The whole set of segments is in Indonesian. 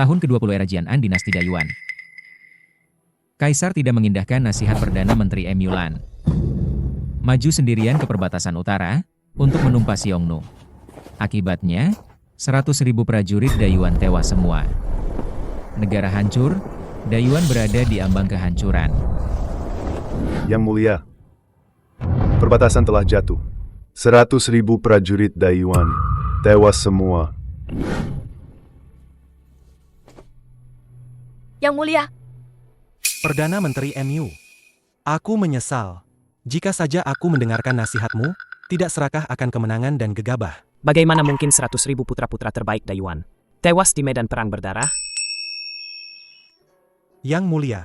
Tahun ke-20 era Jian An Dinasti Dayuan. Kaisar tidak mengindahkan nasihat Perdana Menteri Yulan. Maju sendirian ke perbatasan utara untuk menumpas Xiongnu. Akibatnya, 100.000 prajurit Dayuan tewas semua. Negara hancur, Dayuan berada di ambang kehancuran. Yang Mulia, perbatasan telah jatuh. 100.000 prajurit Dayuan tewas semua. Yang Mulia, Perdana Menteri MU, aku menyesal. Jika saja aku mendengarkan nasihatmu, tidak serakah akan kemenangan dan gegabah. Bagaimana mungkin 100.000 putra-putra terbaik Dayuan tewas di medan perang berdarah? Yang Mulia,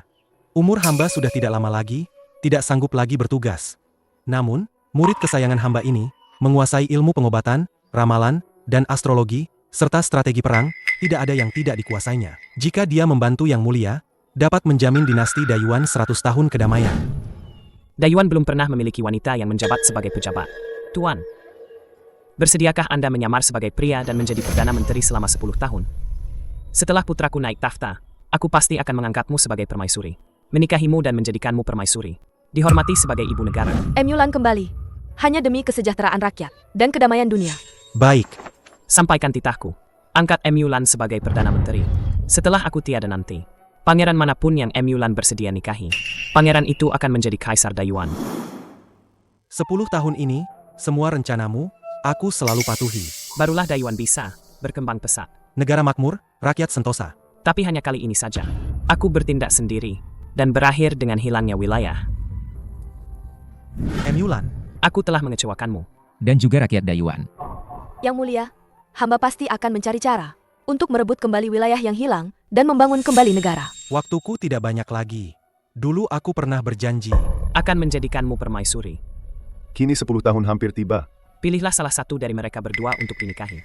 umur hamba sudah tidak lama lagi, tidak sanggup lagi bertugas. Namun, murid kesayangan hamba ini, menguasai ilmu pengobatan, ramalan, dan astrologi, serta strategi perang, tidak ada yang tidak dikuasainya. Jika dia membantu Yang Mulia, dapat menjamin dinasti Dayuan 100 tahun kedamaian. Dayuan belum pernah memiliki wanita yang menjabat sebagai pejabat. Tuan, bersediakah Anda menyamar sebagai pria dan menjadi Perdana Menteri selama 10 tahun? Setelah putraku naik tahta, aku pasti akan mengangkatmu sebagai permaisuri, menikahimu dan menjadikanmu permaisuri, dihormati sebagai ibu negara. Yulan kembali, hanya demi kesejahteraan rakyat dan kedamaian dunia. Baik, Sampaikan titahku, angkat Yulan sebagai Perdana Menteri. Setelah aku tiada nanti, pangeran manapun yang Yulan bersedia nikahi, pangeran itu akan menjadi Kaisar Dayuan. 10 tahun ini, semua rencanamu, aku selalu patuhi. Barulah Dayuan bisa berkembang pesat. Negara makmur, rakyat sentosa. Tapi hanya kali ini saja, aku bertindak sendiri, dan berakhir dengan hilangnya wilayah. Yulan, Aku telah mengecewakanmu. Dan juga rakyat Dayuan. Yang Mulia, hamba pasti akan mencari cara untuk merebut kembali wilayah yang hilang dan membangun kembali negara. waktuku tidak banyak lagi. Dulu aku pernah berjanji. Akan menjadikanmu permaisuri. Kini 10 tahun hampir tiba. Pilihlah salah satu dari mereka berdua untuk dinikahi.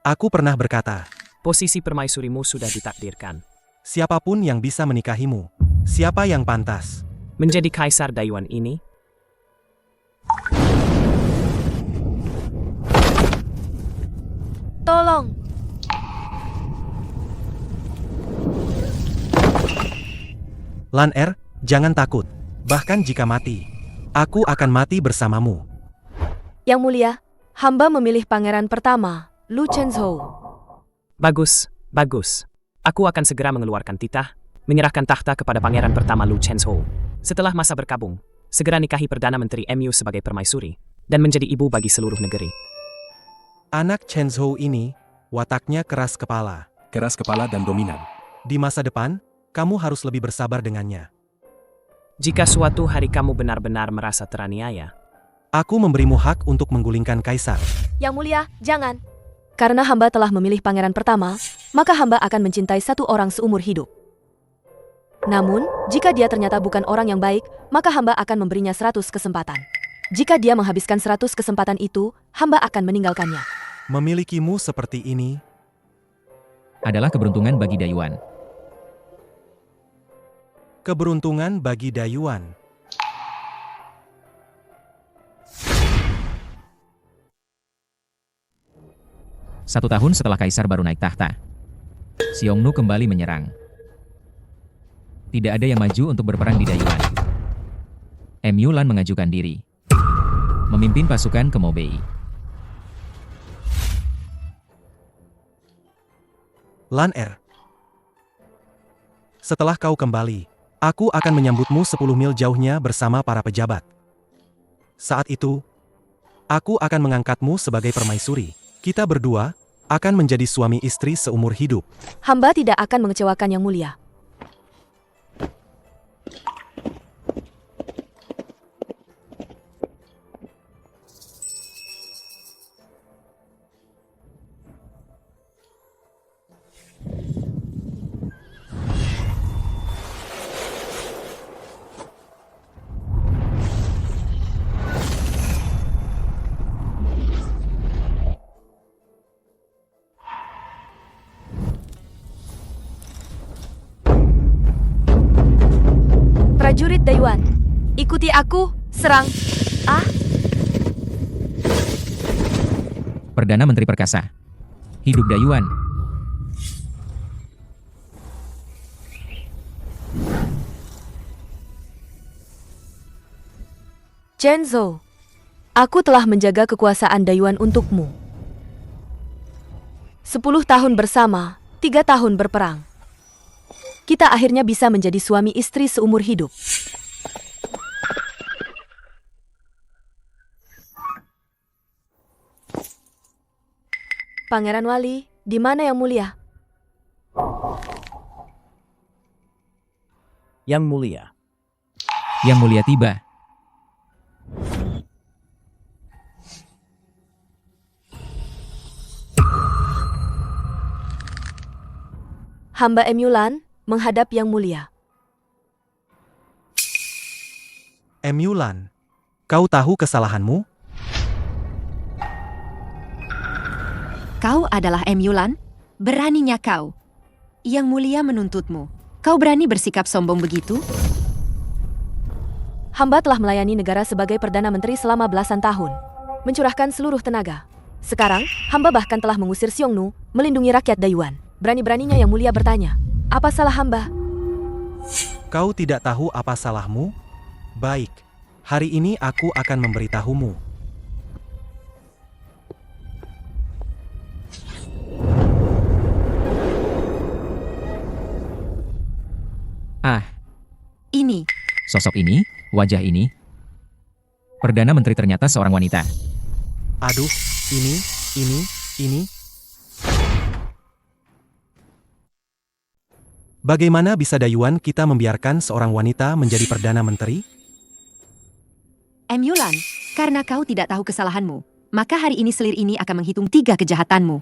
Aku pernah berkata, Posisi permaisurimu sudah ditakdirkan. siapapun yang bisa menikahimu, siapa yang pantas. Menjadi Kaisar Dayuan ini, Tolong, Lan jangan takut. Bahkan jika mati, aku akan mati bersamamu. Yang Mulia, hamba memilih pangeran pertama, Lu Chenzhou. bagus, bagus. Aku akan segera mengeluarkan titah, menyerahkan takhta kepada pangeran pertama Lu Chenzhou. Setelah masa berkabung, segera nikahi Perdana Menteri MU sebagai permaisuri, dan menjadi ibu bagi seluruh negeri. Anak Chenzhou ini, wataknya keras kepala. Keras kepala dan dominan. Di masa depan, kamu harus lebih bersabar dengannya. Jika suatu hari kamu benar-benar merasa teraniaya, Aku memberimu hak untuk menggulingkan kaisar. Yang Mulia, jangan. Karena hamba telah memilih pangeran pertama, maka hamba akan mencintai satu orang seumur hidup. Namun, jika dia ternyata bukan orang yang baik, maka hamba akan memberinya 100 kesempatan. Jika dia menghabiskan 100 kesempatan itu, hamba akan meninggalkannya. Memilikimu seperti ini, Adalah keberuntungan bagi Dayuan. keberuntungan bagi Dayuan. Satu tahun setelah Kaisar baru naik tahta, Xiongnu kembali menyerang. Tidak ada yang maju untuk berperang di Dayuan. Yulan mengajukan diri, memimpin pasukan ke Mobei. Lan setelah kau kembali, aku akan menyambutmu 10 mil jauhnya bersama para pejabat. Saat itu, aku akan mengangkatmu sebagai permaisuri. Kita berdua akan menjadi suami istri seumur hidup. Hamba tidak akan mengecewakan Yang Mulia. Prajurit Dayuan, ikuti aku, serang. Perdana Menteri Perkasa. Hidup Dayuan. Chenzo, aku telah menjaga kekuasaan Dayuan untukmu. 10 tahun bersama, 3 tahun berperang. Kita akhirnya bisa menjadi suami istri seumur hidup. Pangeran Wali, di mana Yang Mulia? Yang Mulia. Yang Mulia tiba. Hamba Emulan menghadap Yang Mulia. Emulan, kau tahu kesalahanmu? Kau adalah Emulan? Beraninya kau. Yang Mulia menuntutmu. Kau berani bersikap sombong begitu? Hamba telah melayani negara sebagai Perdana Menteri selama belasan tahun, mencurahkan seluruh tenaga. Sekarang, hamba bahkan telah mengusir Xiongnu, melindungi rakyat Dayuan. Berani-beraninya Yang Mulia bertanya, apa salah hamba? Kau tidak tahu apa salahmu? Baik, hari ini aku akan memberitahumu. Ah, Ini, sosok ini, wajah ini. Perdana Menteri ternyata seorang wanita. Aduh, ini. Bagaimana bisa Dayuan kita membiarkan seorang wanita menjadi Perdana Menteri? Emulan, karena kau tidak tahu kesalahanmu, maka hari ini selir ini akan menghitung 3 kejahatanmu.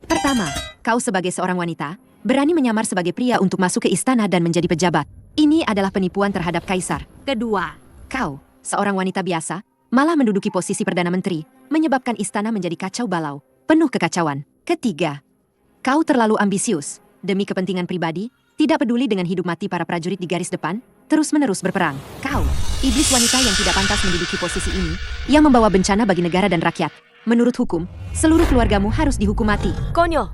Pertama, kau sebagai seorang wanita, berani menyamar sebagai pria untuk masuk ke istana dan menjadi pejabat. Ini adalah penipuan terhadap kaisar. Kedua, kau, seorang wanita biasa, malah menduduki posisi Perdana Menteri, menyebabkan istana menjadi kacau balau, penuh kekacauan. Ketiga, kau terlalu ambisius, demi kepentingan pribadi, tidak peduli dengan hidup mati para prajurit di garis depan, terus-menerus berperang. Kau, iblis wanita yang tidak pantas menduduki posisi ini, yang membawa bencana bagi negara dan rakyat. Menurut hukum, seluruh keluargamu harus dihukum mati. Konyol.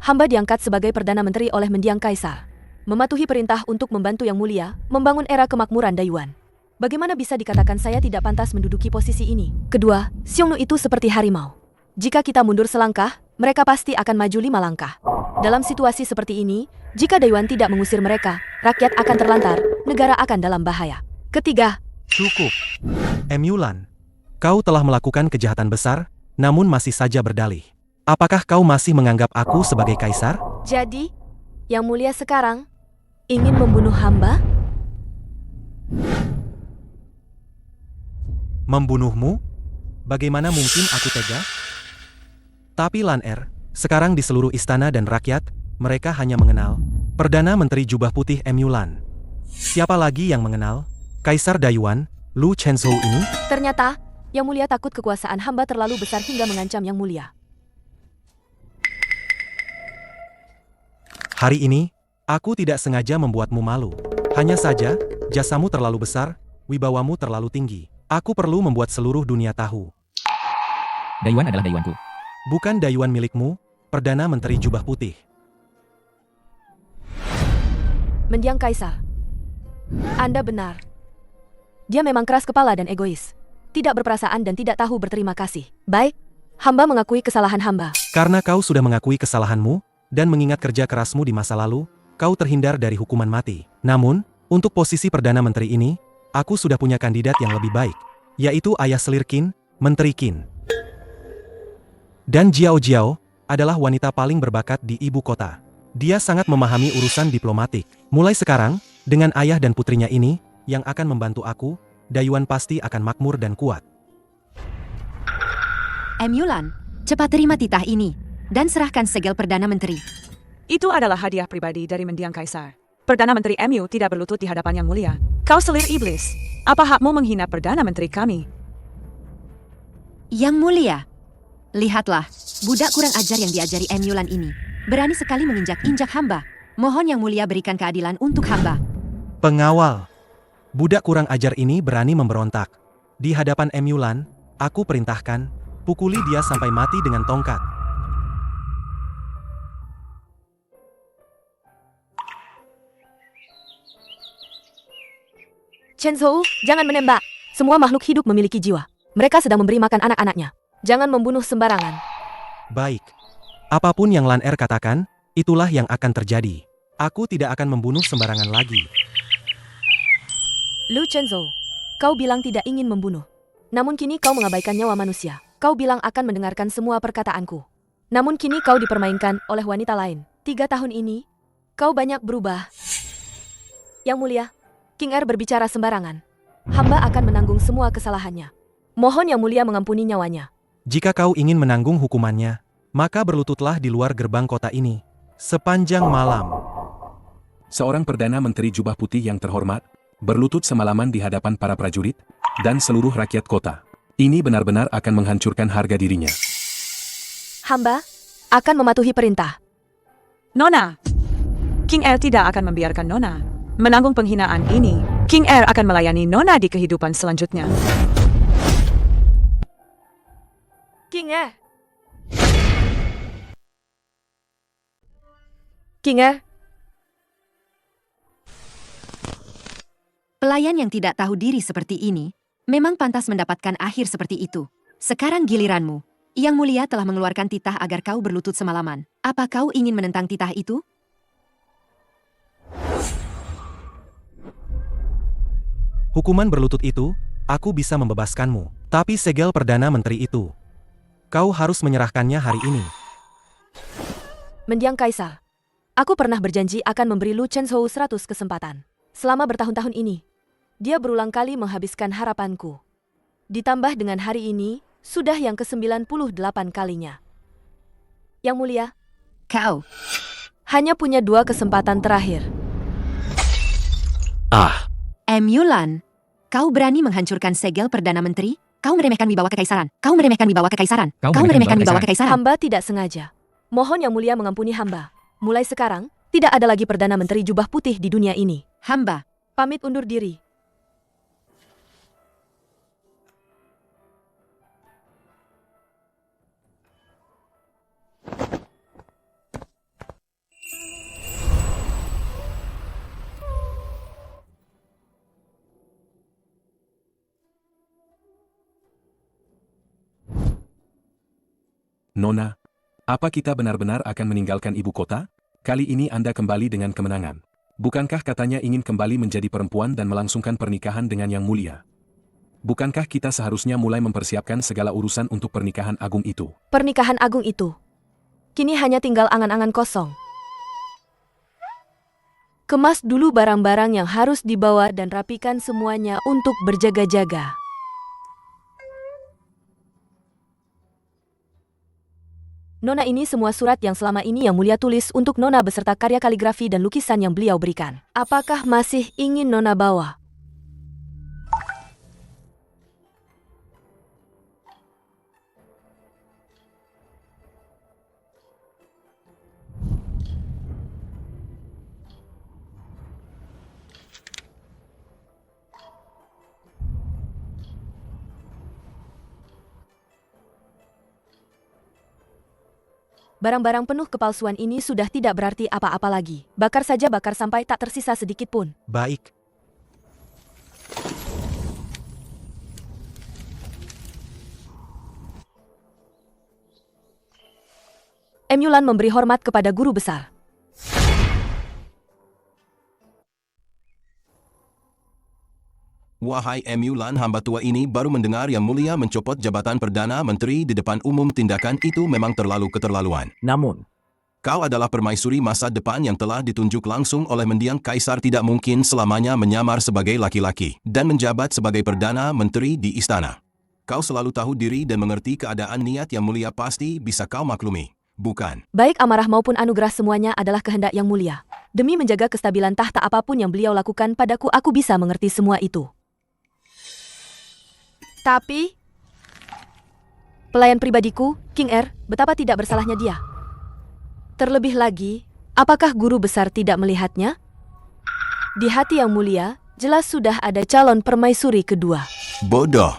Hamba diangkat sebagai Perdana Menteri oleh mendiang kaisar, mematuhi perintah untuk membantu Yang Mulia membangun era kemakmuran Dayuan. Bagaimana bisa dikatakan saya tidak pantas menduduki posisi ini? Kedua, Xiongnu itu seperti harimau. Jika kita mundur selangkah, mereka pasti akan maju 5 langkah. Dalam situasi seperti ini, jika Dayuan tidak mengusir mereka, rakyat akan terlantar, negara akan dalam bahaya. Ketiga, Cukup. Emulan, kau telah melakukan kejahatan besar, namun masih saja berdalih. Apakah kau masih menganggap aku sebagai kaisar? jadi, Yang Mulia sekarang ingin membunuh hamba? Membunuhmu? Bagaimana mungkin aku tega? Tapi Lan Er, sekarang di seluruh istana dan rakyat, mereka hanya mengenal Perdana Menteri Jubah Putih Emulan. Siapa lagi yang mengenal Kaisar Dayuan, Lu Chenzo ini? Ternyata, Yang Mulia takut kekuasaan hamba terlalu besar hingga mengancam Yang Mulia. Hari ini, aku tidak sengaja membuatmu malu. Hanya saja, jasamu terlalu besar, wibawamu terlalu tinggi. Aku perlu membuat seluruh dunia tahu. Dayuan adalah Dayuanku. Bukan Dayuan milikmu, Perdana Menteri Jubah Putih. Mendiang kaisar. Anda benar. Dia memang keras kepala dan egois. Tidak berperasaan dan tidak tahu berterima kasih. Baik, hamba mengakui kesalahan hamba. Karena kau sudah mengakui kesalahanmu, dan mengingat kerja kerasmu di masa lalu, kau terhindar dari hukuman mati. Namun, untuk posisi Perdana Menteri ini, aku sudah punya kandidat yang lebih baik, yaitu ayah selir Qin, Menteri Qin. Dan Jiao Jiao adalah wanita paling berbakat di ibu kota. Dia sangat memahami urusan diplomatik. Mulai sekarang, dengan ayah dan putrinya ini, yang akan membantu aku, Dayuan pasti akan makmur dan kuat. Emulan, cepat terima titah ini, dan serahkan segel Perdana Menteri. Itu adalah hadiah pribadi dari mendiang kaisar. Perdana Menteri MU tidak berlutut di hadapan Yang Mulia. Kau selir iblis. Apa hakmu menghina Perdana Menteri kami? Yang Mulia, lihatlah, budak kurang ajar yang diajari Emulan ini. Berani sekali menginjak-injak hamba. Mohon Yang Mulia berikan keadilan untuk hamba. Pengawal, budak kurang ajar ini berani memberontak. Di hadapan Emulan, aku perintahkan, pukuli dia sampai mati dengan tongkat. Chen Zhou, jangan menembak. Semua makhluk hidup memiliki jiwa. Mereka sedang memberi makan anak-anaknya. Jangan membunuh sembarangan. Baik. Apapun yang Lan Er katakan, itulah yang akan terjadi. Aku tidak akan membunuh sembarangan lagi. Lu Chen Zhou, kau bilang tidak ingin membunuh. Namun kini kau mengabaikan nyawa manusia. Kau bilang akan mendengarkan semua perkataanku. Namun kini kau dipermainkan oleh wanita lain. 3 tahun ini, kau banyak berubah. Yang mulia, King Er berbicara sembarangan. Hamba akan menanggung semua kesalahannya. Mohon Yang Mulia mengampuni nyawanya. Jika kau ingin menanggung hukumannya, maka berlututlah di luar gerbang kota ini. Sepanjang malam. Seorang Perdana Menteri jubah putih yang terhormat, berlutut semalaman di hadapan para prajurit, dan seluruh rakyat kota. Ini benar-benar akan menghancurkan harga dirinya. Hamba akan mematuhi perintah. Nona, King Er tidak akan membiarkan Nona menanggung penghinaan ini. King Er akan melayani Nona di kehidupan selanjutnya. King Er. King Er. Pelayan yang tidak tahu diri seperti ini, memang pantas mendapatkan akhir seperti itu. Sekarang giliranmu. Yang Mulia telah mengeluarkan titah agar kau berlutut semalaman. Apa kau ingin menentang titah itu? Hukuman berlutut itu, aku bisa membebaskanmu. Tapi segel Perdana Menteri itu, kau harus menyerahkannya hari ini. Mendiang Kaisar. Aku pernah berjanji akan memberi Lu Chen Zhou 100 kesempatan. Selama bertahun-tahun ini, dia berulang kali menghabiskan harapanku. Ditambah dengan hari ini, sudah yang ke-98 kalinya. Yang Mulia, Kau. hanya punya 2 kesempatan terakhir. Mulan, kau berani menghancurkan segel Perdana Menteri? Kau meremehkan wibawa kekaisaran. Kau meremehkan wibawa kekaisaran. Kau meremehkan wibawa kekaisaran. Hamba tidak sengaja. Mohon Yang Mulia mengampuni hamba. Mulai sekarang, tidak ada lagi Perdana Menteri jubah putih di dunia ini. Hamba. Pamit undur diri. Nona, apa kita benar-benar akan meninggalkan ibu kota? Kali ini Anda kembali dengan kemenangan. Bukankah katanya ingin kembali menjadi perempuan dan melangsungkan pernikahan dengan Yang Mulia? Bukankah kita seharusnya mulai mempersiapkan segala urusan untuk pernikahan agung itu? Pernikahan agung itu. Kini hanya tinggal angan-angan kosong. Kemas dulu barang-barang yang harus dibawa dan rapikan semuanya untuk berjaga-jaga. Nona, ini semua surat yang selama ini Yang Mulia tulis untuk Nona beserta karya kaligrafi dan lukisan yang beliau berikan. Apakah masih ingin Nona bawa? Barang-barang penuh kepalsuan ini sudah tidak berarti apa-apa lagi. Bakar saja, bakar sampai tak tersisa sedikit pun. Baik. Mulan memberi hormat kepada guru besar. Wahai Mulan, hamba tua ini baru mendengar Yang Mulia mencopot jabatan Perdana Menteri di depan umum. Tindakan itu memang terlalu keterlaluan. Namun, Kau adalah permaisuri masa depan yang telah ditunjuk langsung oleh mendiang kaisar, tidak mungkin selamanya menyamar sebagai laki-laki dan menjabat sebagai Perdana Menteri di istana. Kau selalu tahu diri dan mengerti keadaan. Niat Yang Mulia pasti bisa kau maklumi, bukan? Baik amarah maupun anugerah semuanya adalah kehendak Yang Mulia. Demi menjaga kestabilan tahta, apapun yang beliau lakukan padaku, aku bisa mengerti semua itu. Tapi, pelayan pribadiku, King Er, betapa tidak bersalahnya dia. Terlebih lagi, apakah guru besar tidak melihatnya? Di hati Yang Mulia, jelas sudah ada calon permaisuri kedua. Bodoh.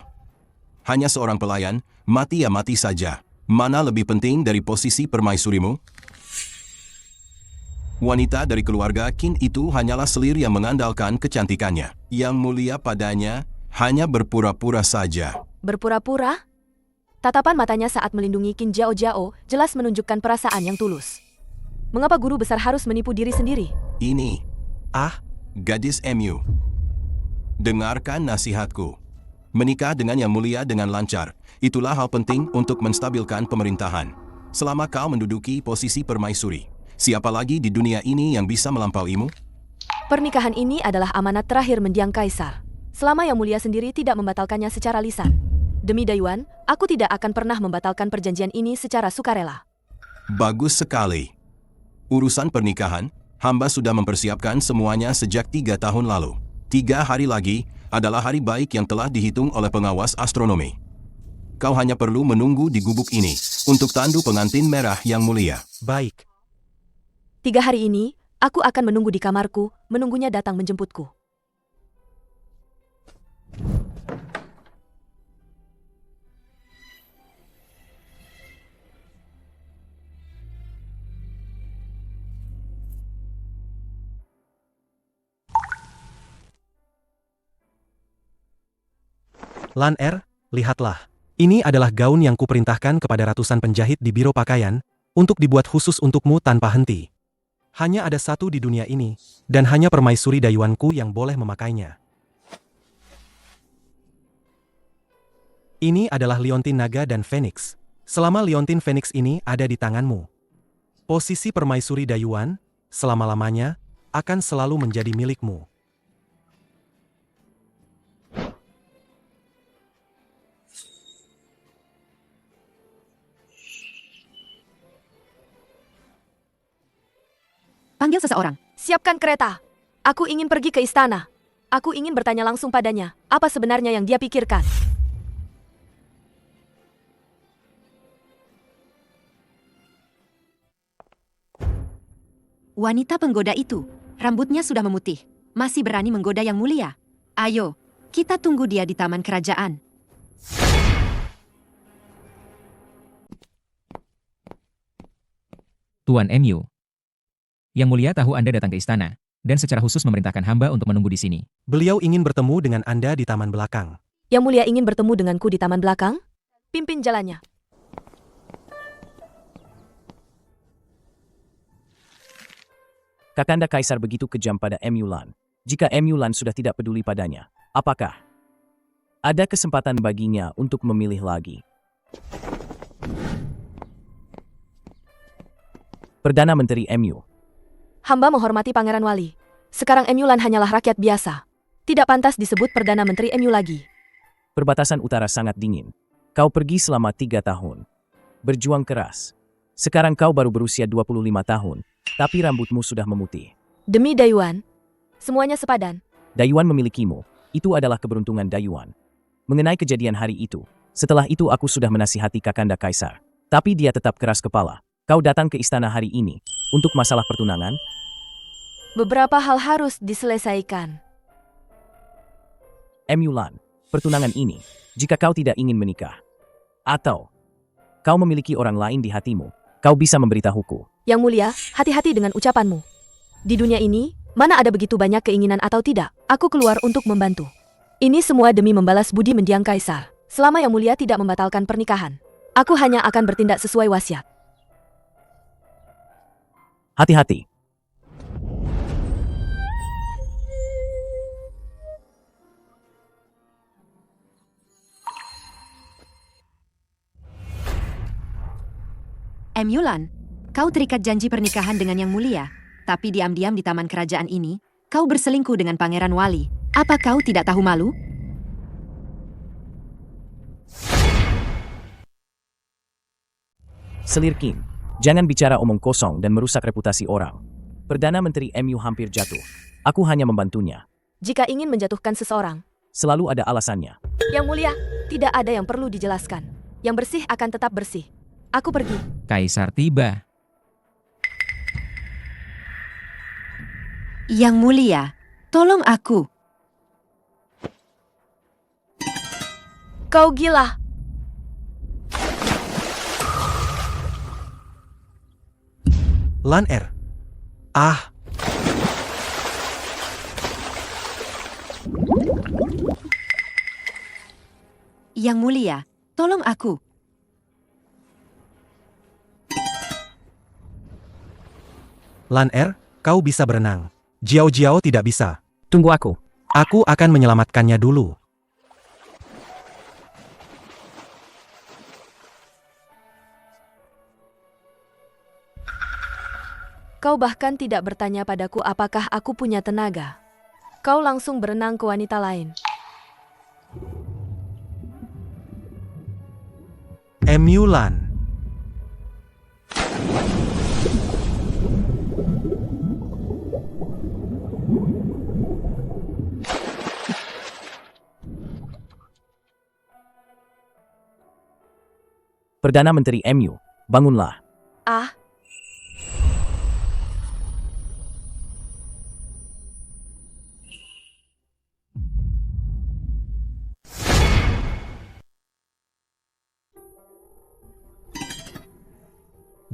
Hanya seorang pelayan, mati ya mati saja. Mana lebih penting dari posisi permaisurimu? Wanita dari keluarga Qin itu hanyalah selir yang mengandalkan kecantikannya. Yang mulia padanya hanya berpura-pura saja. Berpura-pura? Tatapan matanya saat melindungi Qin Jiao Jiao jelas menunjukkan perasaan yang tulus. Mengapa guru besar harus menipu diri sendiri? Ini, Ah, gadis MU. Dengarkan nasihatku. Menikah dengan yang mulia dengan lancar. Itulah hal penting untuk menstabilkan pemerintahan. Selama kau menduduki posisi permaisuri, siapa lagi di dunia ini yang bisa melampauimu? Pernikahan ini adalah amanat terakhir mendiang kaisar. Selama yang mulia sendiri tidak membatalkannya secara lisan. Demi Dayuan, aku tidak akan pernah membatalkan perjanjian ini secara sukarela. Bagus sekali. Urusan pernikahan, hamba sudah mempersiapkan semuanya sejak 3 tahun lalu. 3 hari lagi adalah hari baik yang telah dihitung oleh pengawas astronomi. Kau hanya perlu menunggu di gubuk ini untuk tandu pengantin merah yang mulia. baik. 3 hari ini, aku akan menunggu di kamarku, menunggunya datang menjemputku. Lan Er, lihatlah. Ini adalah gaun yang kuperintahkan kepada ratusan penjahit di biro pakaian, untuk dibuat khusus untukmu tanpa henti. Hanya ada satu di dunia ini, dan hanya permaisuri Dayuanku yang boleh memakainya. Ini adalah liontin naga dan Phoenix. Selama liontin Phoenix ini ada di tanganmu, posisi permaisuri Dayuan, selama-lamanya, akan selalu menjadi milikmu. Panggil seseorang. Siapkan kereta. Aku ingin pergi ke istana. Aku ingin bertanya langsung padanya, apa sebenarnya yang dia pikirkan. Wanita penggoda itu, rambutnya sudah memutih. Masih berani menggoda yang mulia. Ayo, kita tunggu dia di taman kerajaan. Tuan MU. Yang mulia tahu Anda datang ke istana, dan secara khusus memerintahkan hamba untuk menunggu di sini. Beliau ingin bertemu dengan Anda di taman belakang. Yang mulia ingin bertemu denganku di taman belakang? Pimpin jalannya. Kakanda Kaisar begitu kejam pada MU Lan. Jika MU Lan sudah tidak peduli padanya, apakah ada kesempatan baginya untuk memilih lagi? Perdana Menteri MU. Hamba menghormati Pangeran Wali. Sekarang MU Lan hanyalah rakyat biasa. Tidak pantas disebut Perdana Menteri MU lagi. Perbatasan utara sangat dingin. Kau pergi selama 3 tahun. Berjuang keras. Sekarang kau baru berusia 25 tahun, tapi rambutmu sudah memutih. Demi Dayuan, semuanya sepadan. Dayuan memilikimu, itu adalah keberuntungan Dayuan. Mengenai kejadian hari itu, setelah itu aku sudah menasihati Kakanda Kaisar. Tapi dia tetap keras kepala. Kau datang ke istana hari ini, untuk masalah pertunangan? Beberapa hal harus diselesaikan. MU Lan, pertunangan ini, jika kau tidak ingin menikah, atau kau memiliki orang lain di hatimu, kau bisa memberitahuku. Yang mulia, hati-hati dengan ucapanmu. Di dunia ini, mana ada begitu banyak keinginan atau tidak, aku keluar untuk membantu. Ini semua demi membalas budi mendiang kaisar. Selama yang mulia tidak membatalkan pernikahan, aku hanya akan bertindak sesuai wasiat. Hati-hati. MU Lan, kau terikat janji pernikahan dengan yang mulia, tapi diam-diam di taman kerajaan ini, kau berselingkuh dengan Pangeran Wali. Apa kau tidak tahu malu? Selir Qin, jangan bicara omong kosong dan merusak reputasi orang. Perdana Menteri MU hampir jatuh. Aku hanya membantunya. Jika ingin menjatuhkan seseorang, Selalu ada alasannya. yang mulia, tidak ada yang perlu dijelaskan. Yang bersih akan tetap bersih. Aku pergi. Kaisar tiba. Yang mulia, tolong aku. Kau gila. Lan Er, Ah, Yang Mulia, tolong aku. Lan Er, kau bisa berenang. Jiao Jiao tidak bisa. Tunggu aku. Aku akan menyelamatkannya dulu. Kau bahkan tidak bertanya padaku apakah aku punya tenaga. Kau langsung berenang ke wanita lain. Emulan. Perdana Menteri MU, bangunlah. Ah,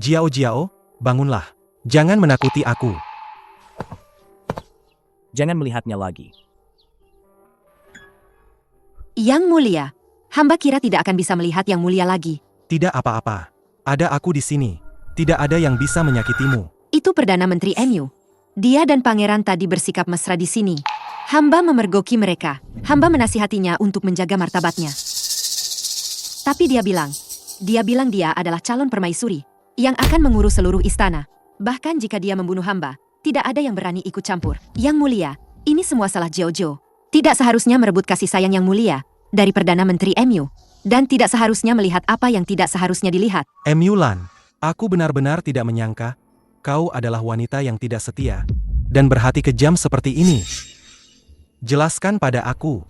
Jiao Jiao, bangunlah. Jangan menakuti aku. Jangan melihatnya lagi. Yang Mulia, hamba kira tidak akan bisa melihat Yang Mulia lagi. Tidak apa-apa. Ada aku di sini. Tidak ada yang bisa menyakitimu. Itu Perdana Menteri MU. Dia dan pangeran tadi bersikap mesra di sini. Hamba memergoki mereka. Hamba menasihatinya untuk menjaga martabatnya. Tapi dia bilang dia adalah calon permaisuri yang akan mengurus seluruh istana. Bahkan jika dia membunuh hamba, tidak ada yang berani ikut campur. Yang Mulia, ini semua salah Jojo. Tidak seharusnya merebut kasih sayang Yang Mulia dari Perdana Menteri MU. Dan tidak seharusnya melihat apa yang tidak seharusnya dilihat. Emulan, aku benar-benar tidak menyangka kau adalah wanita yang tidak setia dan berhati kejam seperti ini. Jelaskan pada aku,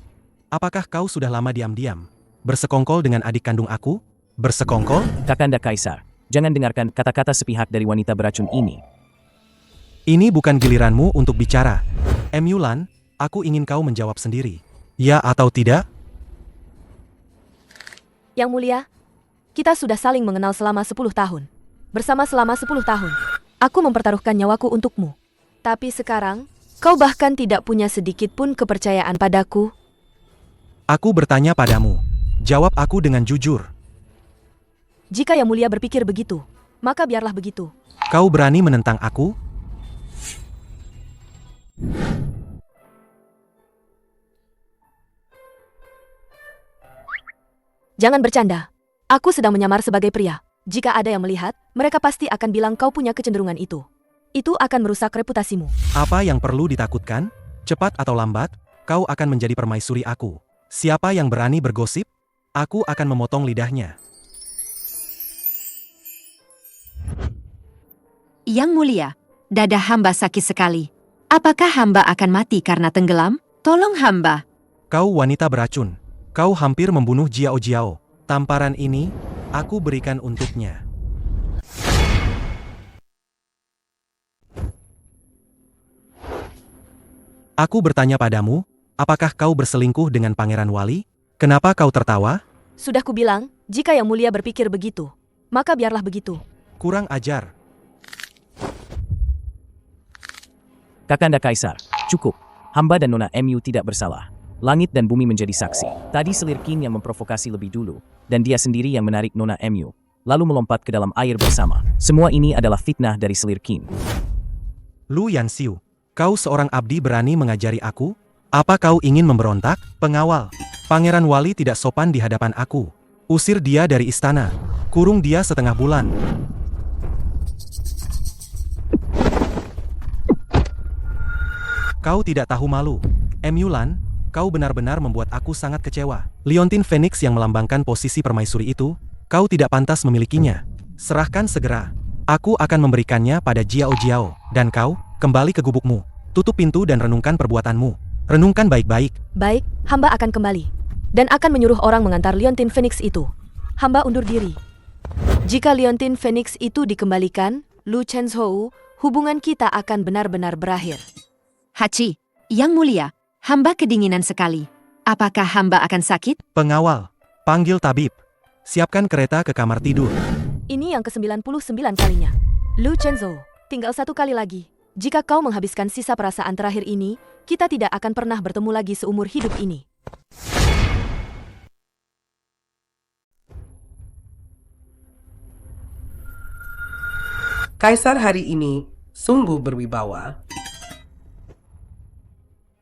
apakah kau sudah lama diam-diam bersekongkol dengan adik kandung aku? Bersekongkol? Kakanda Kaisar, jangan dengarkan kata-kata sepihak dari wanita beracun ini. Ini bukan giliranmu untuk bicara. Emulan, aku ingin kau menjawab sendiri. Ya atau tidak? Yang Mulia, kita sudah saling mengenal selama 10 tahun. Bersama selama 10 tahun. Aku mempertaruhkan nyawaku untukmu. Tapi sekarang, kau bahkan tidak punya sedikit pun kepercayaan padaku. Aku bertanya padamu. Jawab aku dengan jujur. Jika Yang Mulia berpikir begitu, maka biarlah begitu. Kau berani menentang aku? Jangan bercanda. Aku sedang menyamar sebagai pria. Jika ada yang melihat, mereka pasti akan bilang kau punya kecenderungan itu. Itu akan merusak reputasimu. Apa yang perlu ditakutkan? Cepat atau lambat, kau akan menjadi permaisuri aku. Siapa yang berani bergosip, aku akan memotong lidahnya. Yang Mulia, dada hamba sakit sekali. Apakah hamba akan mati karena tenggelam? Tolong hamba. Kau wanita beracun. Kau hampir membunuh Jiao Jiao. Tamparan ini, aku berikan untuknya. Aku bertanya padamu, apakah kau berselingkuh dengan Pangeran Wali? Kenapa kau tertawa? Sudah kubilang, jika Yang Mulia berpikir begitu, maka biarlah begitu. Kurang ajar. Kakanda Kaisar, cukup. Hamba dan Nona MU tidak bersalah. Langit dan bumi menjadi saksi. Tadi selir Qin yang memprovokasi lebih dulu, dan dia sendiri yang menarik Nona MU, lalu melompat ke dalam air bersama. Semua ini adalah fitnah dari selir Qin. Lu Yanxiu, kau seorang abdi berani mengajari aku? Apa kau ingin memberontak? Pengawal, Pangeran Wali tidak sopan di hadapan aku. Usir dia dari istana. Kurung dia setengah bulan. Kau tidak tahu malu. Emulan, kau benar-benar membuat aku sangat kecewa. Liontin Phoenix yang melambangkan posisi permaisuri itu, kau tidak pantas memilikinya. Serahkan segera. Aku akan memberikannya pada Jiao Jiao. Dan kau, kembali ke gubukmu. Tutup pintu dan renungkan perbuatanmu. Renungkan baik-baik. Baik, hamba akan kembali. Dan akan menyuruh orang mengantar Liontin Phoenix itu. Hamba undur diri. Jika Liontin Phoenix itu dikembalikan, Lu Chenzhou, hubungan kita akan benar-benar berakhir. Hachi, Yang Mulia, hamba kedinginan sekali. Apakah hamba akan sakit? Pengawal, panggil tabib. Siapkan kereta ke kamar tidur. Ini yang ke-99 kalinya. Lu Chenzhou, tinggal 1 kali lagi. jika kau menghabiskan sisa perasaan terakhir ini, kita tidak akan pernah bertemu lagi seumur hidup ini. Kaisar hari ini sungguh berwibawa.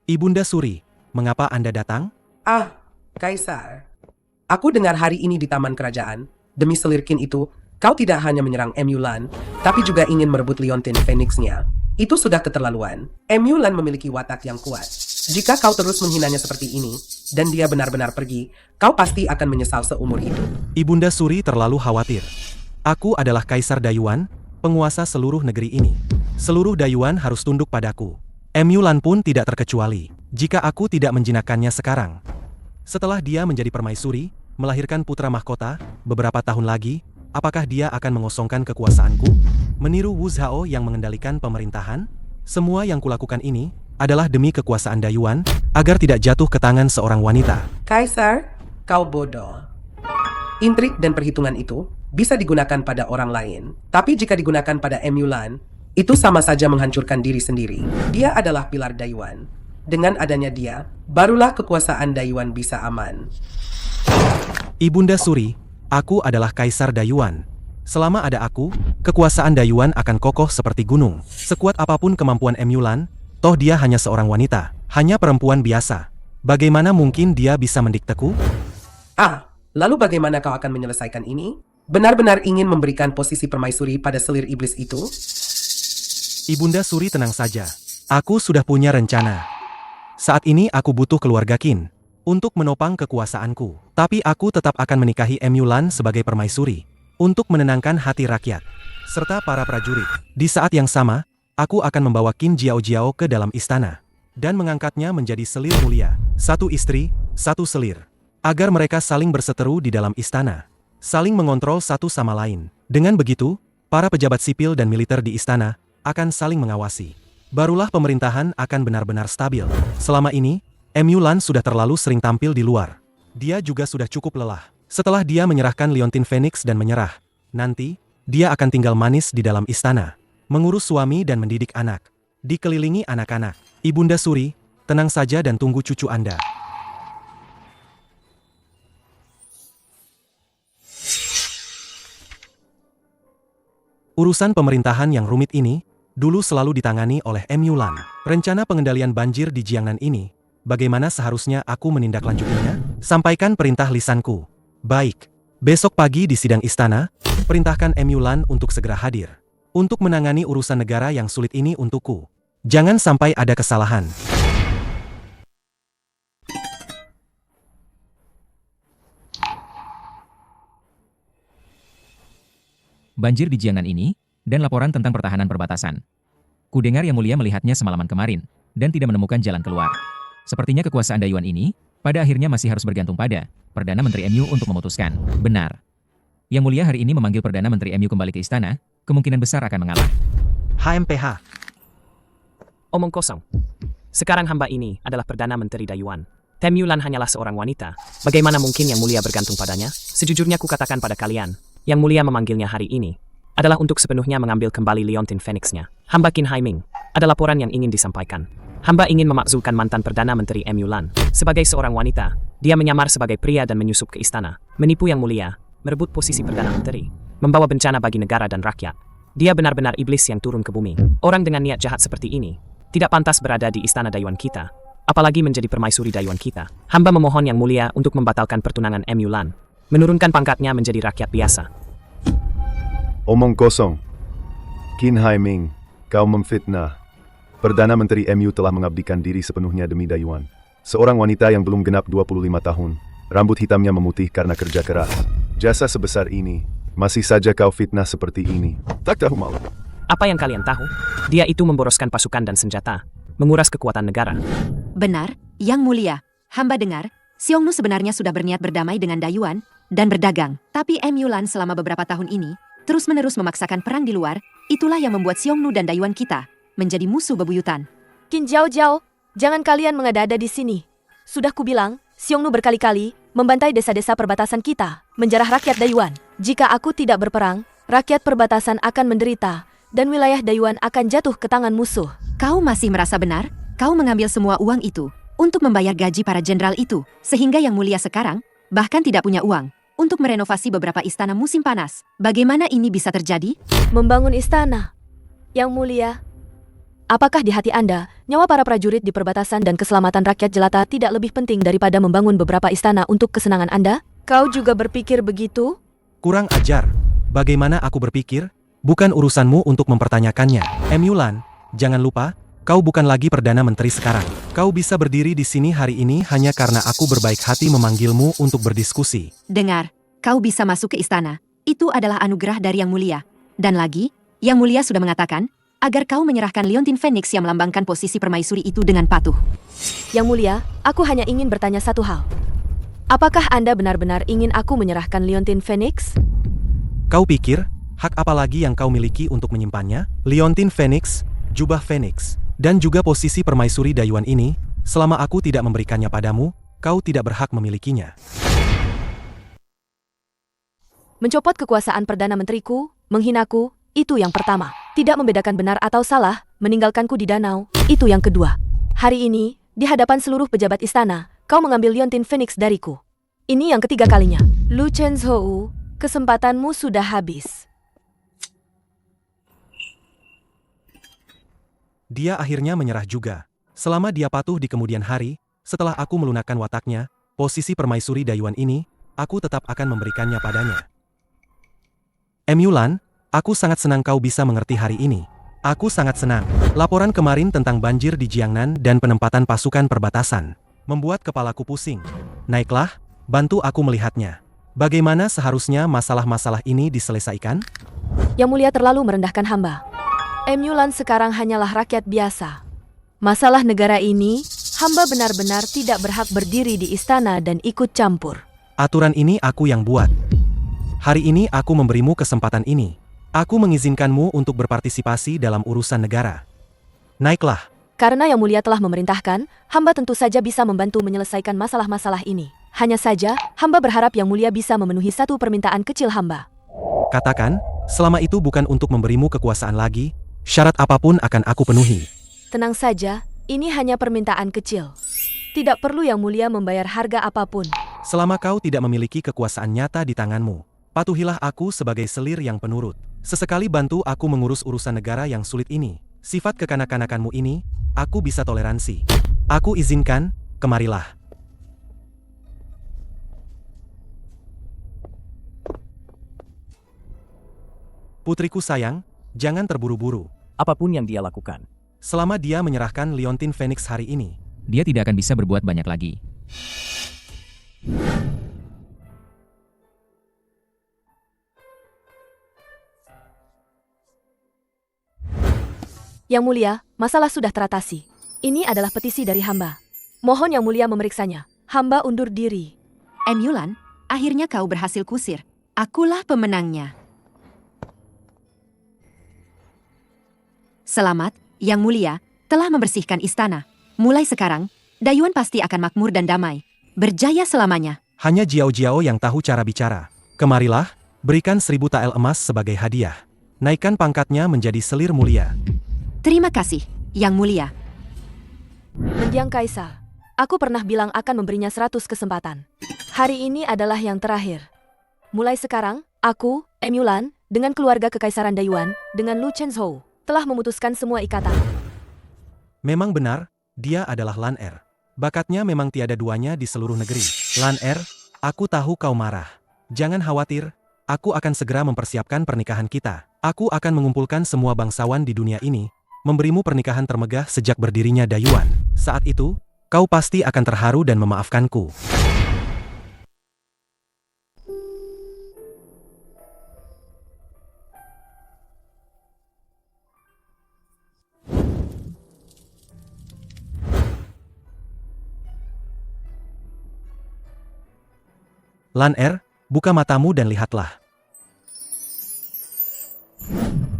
Ibunda Suri, mengapa Anda datang? Ah, Kaisar. Aku dengar hari ini di Taman Kerajaan, demi selirkin itu, kau tidak hanya menyerang Emulan, tapi juga ingin merebut Leontin Phoenix-nya. Itu sudah keterlaluan. Emulan memiliki watak yang kuat. Jika kau terus menghinanya seperti ini, dan dia benar-benar pergi, kau pasti akan menyesal seumur hidup. Ibunda Suri terlalu khawatir. Aku adalah Kaisar Dayuan, penguasa seluruh negeri ini. Seluruh Dayuan harus tunduk padaku. Emulan pun tidak terkecuali, jika aku tidak menjinakkannya sekarang. Setelah dia menjadi permaisuri, melahirkan putra mahkota, beberapa tahun lagi, apakah dia akan mengosongkan kekuasaanku? Meniru Wu Zhao yang mengendalikan pemerintahan? Semua yang kulakukan ini adalah demi kekuasaan Dayuan, agar tidak jatuh ke tangan seorang wanita. Kaisar, kau bodoh. Intrik dan perhitungan itu bisa digunakan pada orang lain. Tapi jika digunakan pada Emulan, itu sama saja menghancurkan diri sendiri. Dia adalah pilar Dayuan. Dengan adanya dia, barulah kekuasaan Dayuan bisa aman. Ibunda Suri, aku adalah Kaisar Dayuan. Selama ada aku, kekuasaan Dayuan akan kokoh seperti gunung. Sekuat apapun kemampuan Emulan, toh dia hanya seorang wanita, hanya perempuan biasa. Bagaimana mungkin dia bisa mendikteku? Ah, lalu bagaimana kau akan menyelesaikan ini? Benar-benar ingin memberikan posisi permaisuri pada selir iblis itu? Ibunda Suri tenang saja. Aku sudah punya rencana. Saat ini aku butuh keluarga Qin untuk menopang kekuasaanku. Tapi aku tetap akan menikahi Emulan sebagai permaisuri untuk menenangkan hati rakyat serta para prajurit. Di saat yang sama, aku akan membawa Qin Jiao Jiao ke dalam istana dan mengangkatnya menjadi selir mulia. Satu istri, satu selir. Agar mereka saling berseteru di dalam istana, saling mengontrol satu sama lain. Dengan begitu, para pejabat sipil dan militer di istana akan saling mengawasi. Barulah pemerintahan akan benar-benar stabil. Selama ini, Emulan sudah terlalu sering tampil di luar. Dia juga sudah cukup lelah. Setelah dia menyerahkan Leontin Phoenix dan menyerah, nanti, dia akan tinggal manis di dalam istana, mengurus suami dan mendidik anak, dikelilingi anak-anak. Ibunda Suri, tenang saja dan tunggu cucu Anda. Urusan pemerintahan yang rumit ini, dulu selalu ditangani oleh Emulan. Rencana pengendalian banjir di Jiangnan ini, bagaimana seharusnya aku menindaklanjutinya? Sampaikan perintah lisanku. Baik. Besok pagi di sidang istana, perintahkan Emulan untuk segera hadir. Untuk menangani urusan negara yang sulit ini untukku. Jangan sampai ada kesalahan. Banjir di Jiangnan ini, dan laporan tentang pertahanan perbatasan. Kudengar Yang Mulia melihatnya semalaman kemarin, dan tidak menemukan jalan keluar. Sepertinya kekuasaan Dayuan ini, pada akhirnya masih harus bergantung pada Perdana Menteri MU untuk memutuskan. Benar. Yang Mulia hari ini memanggil Perdana Menteri MU kembali ke istana, kemungkinan besar akan mengalah. HMPH. Omong kosong. Sekarang hamba ini adalah Perdana Menteri Dayuan. Emulan hanyalah seorang wanita. Bagaimana mungkin Yang Mulia bergantung padanya? Sejujurnya kukatakan pada kalian, Yang Mulia memanggilnya hari ini adalah untuk sepenuhnya mengambil kembali Leontin Phoenix-nya. Hamba Qin Haiming, ada laporan yang ingin disampaikan. Hamba ingin memakzulkan mantan Perdana Menteri Emulan. Sebagai seorang wanita, dia menyamar sebagai pria dan menyusup ke istana, menipu Yang Mulia, merebut posisi Perdana Menteri, membawa bencana bagi negara dan rakyat. Dia benar-benar iblis yang turun ke bumi. Orang dengan niat jahat seperti ini tidak pantas berada di istana Dayuan kita, apalagi menjadi permaisuri Dayuan kita. Hamba memohon Yang Mulia untuk membatalkan pertunangan Emulan, menurunkan pangkatnya menjadi rakyat biasa. Omong kosong. Qin Haiming, kau memfitnah. Perdana Menteri MU telah mengabdikan diri sepenuhnya demi Dayuan. Seorang wanita yang belum genap 25 tahun. Rambut hitamnya memutih karena kerja keras. Jasa sebesar ini, masih saja kau fitnah seperti ini. Tak tahu malu. Apa yang kalian tahu? Dia itu memboroskan pasukan dan senjata, menguras kekuatan negara. Benar, Yang Mulia. Hamba dengar, Xiongnu sebenarnya sudah berniat berdamai dengan Dayuan dan berdagang. Tapi Emulan selama beberapa tahun ini terus-menerus memaksakan perang di luar. Itulah yang membuat Xiongnu dan Dayuan kita menjadi musuh bebuyutan. Qin Jiao Jiao, jangan kalian mengada-ada di sini. Sudah kubilang, Xiongnu berkali-kali membantai desa-desa perbatasan kita, menjarah rakyat Dayuan. Jika aku tidak berperang, rakyat perbatasan akan menderita, dan wilayah Dayuan akan jatuh ke tangan musuh. Kau masih merasa benar? Kau mengambil semua uang itu untuk membayar gaji para jenderal itu, sehingga Yang Mulia sekarang bahkan tidak punya uang untuk merenovasi beberapa istana musim panas. Bagaimana ini bisa terjadi? Membangun istana. Yang Mulia, apakah di hati Anda, nyawa para prajurit di perbatasan dan keselamatan rakyat jelata tidak lebih penting daripada membangun beberapa istana untuk kesenangan Anda? Kau juga berpikir begitu? Kurang ajar. Bagaimana aku berpikir? Bukan urusanmu untuk mempertanyakannya. Mulan, jangan lupa, kau bukan lagi Perdana Menteri sekarang. Kau bisa berdiri di sini hari ini hanya karena aku berbaik hati memanggilmu untuk berdiskusi. Dengar, kau bisa masuk ke istana. Itu adalah anugerah dari Yang Mulia. Dan lagi, Yang Mulia sudah mengatakan agar kau menyerahkan Liontin Phoenix yang melambangkan posisi permaisuri itu dengan patuh. Yang Mulia, aku hanya ingin bertanya satu hal. Apakah Anda benar-benar ingin aku menyerahkan Liontin Phoenix? Kau pikir, hak apa lagi yang kau miliki untuk menyimpannya? Liontin Phoenix, jubah Phoenix, dan juga posisi permaisuri Dayuan ini, selama aku tidak memberikannya padamu, kau tidak berhak memilikinya. Mencopot kekuasaan Perdana Menteriku, menghinaku, itu yang pertama. Tidak membedakan benar atau salah, meninggalkanku di danau, itu yang kedua. Hari ini, di hadapan seluruh pejabat istana, kau mengambil Liontin Phoenix dariku. Ini yang ketiga kalinya. Lu Chenzhou, kesempatanmu sudah habis. Dia akhirnya menyerah juga. Selama dia patuh di kemudian hari, setelah aku melunakkan wataknya, posisi permaisuri Dayuan ini, aku tetap akan memberikannya padanya. Mulan, aku sangat senang kau bisa mengerti hari ini. Aku sangat senang. Laporan kemarin tentang banjir di Jiangnan dan penempatan pasukan perbatasan membuat kepalaku pusing. Naiklah, bantu aku melihatnya. Bagaimana seharusnya masalah-masalah ini diselesaikan? Yang Mulia terlalu merendahkan hamba. Mulan sekarang hanyalah rakyat biasa. Masalah negara ini, hamba benar-benar tidak berhak berdiri di istana dan ikut campur. Aturan ini aku yang buat. Hari ini aku memberimu kesempatan ini. Aku mengizinkanmu untuk berpartisipasi dalam urusan negara. Naiklah. Karena Yang Mulia telah memerintahkan, hamba tentu saja bisa membantu menyelesaikan masalah-masalah ini. Hanya saja, hamba berharap Yang Mulia bisa memenuhi satu permintaan kecil hamba. Katakan, selama itu bukan untuk memberimu kekuasaan lagi, syarat apapun akan aku penuhi. Tenang saja, ini hanya permintaan kecil. Tidak perlu Yang Mulia membayar harga apapun. Selama kau tidak memiliki kekuasaan nyata di tanganmu, patuhilah aku sebagai selir yang penurut. Sesekali bantu aku mengurus urusan negara yang sulit ini. Sifat kekanak-kanakanmu ini, aku bisa toleransi. Aku izinkan, kemarilah. Putriku sayang, jangan terburu-buru. Apapun yang dia lakukan. Selama dia menyerahkan Liontin Phoenix hari ini, Dia tidak akan bisa berbuat banyak lagi. Yang Mulia, masalah sudah teratasi. Ini adalah petisi dari hamba. Mohon Yang Mulia memeriksanya. Hamba undur diri. Mulan, akhirnya kau berhasil kusir. Akulah pemenangnya. Selamat, Yang Mulia, telah membersihkan istana. Mulai sekarang, Dayuan pasti akan makmur dan damai. Berjaya selamanya. hanya Jiao-Jiao yang tahu cara bicara. Kemarilah, berikan 1000 tael emas sebagai hadiah. Naikkan pangkatnya menjadi selir mulia. Terima kasih, Yang Mulia. Mendiang Kaisar, aku pernah bilang akan memberinya 100 kesempatan. Hari ini adalah yang terakhir. Mulai sekarang, aku, Mulan, dengan keluarga Kekaisaran Dayuan, dengan Lu Chenzhou, telah memutuskan semua ikatan. Memang benar, dia adalah Lan Er. Bakatnya memang tiada duanya di seluruh negeri. Lan Er, aku tahu kau marah. Jangan khawatir, aku akan segera mempersiapkan pernikahan kita. Aku akan mengumpulkan semua bangsawan di dunia ini, memberimu pernikahan termegah sejak berdirinya Dayuan. Saat itu, kau pasti akan terharu dan memaafkanku. Lan Er, buka matamu dan lihatlah.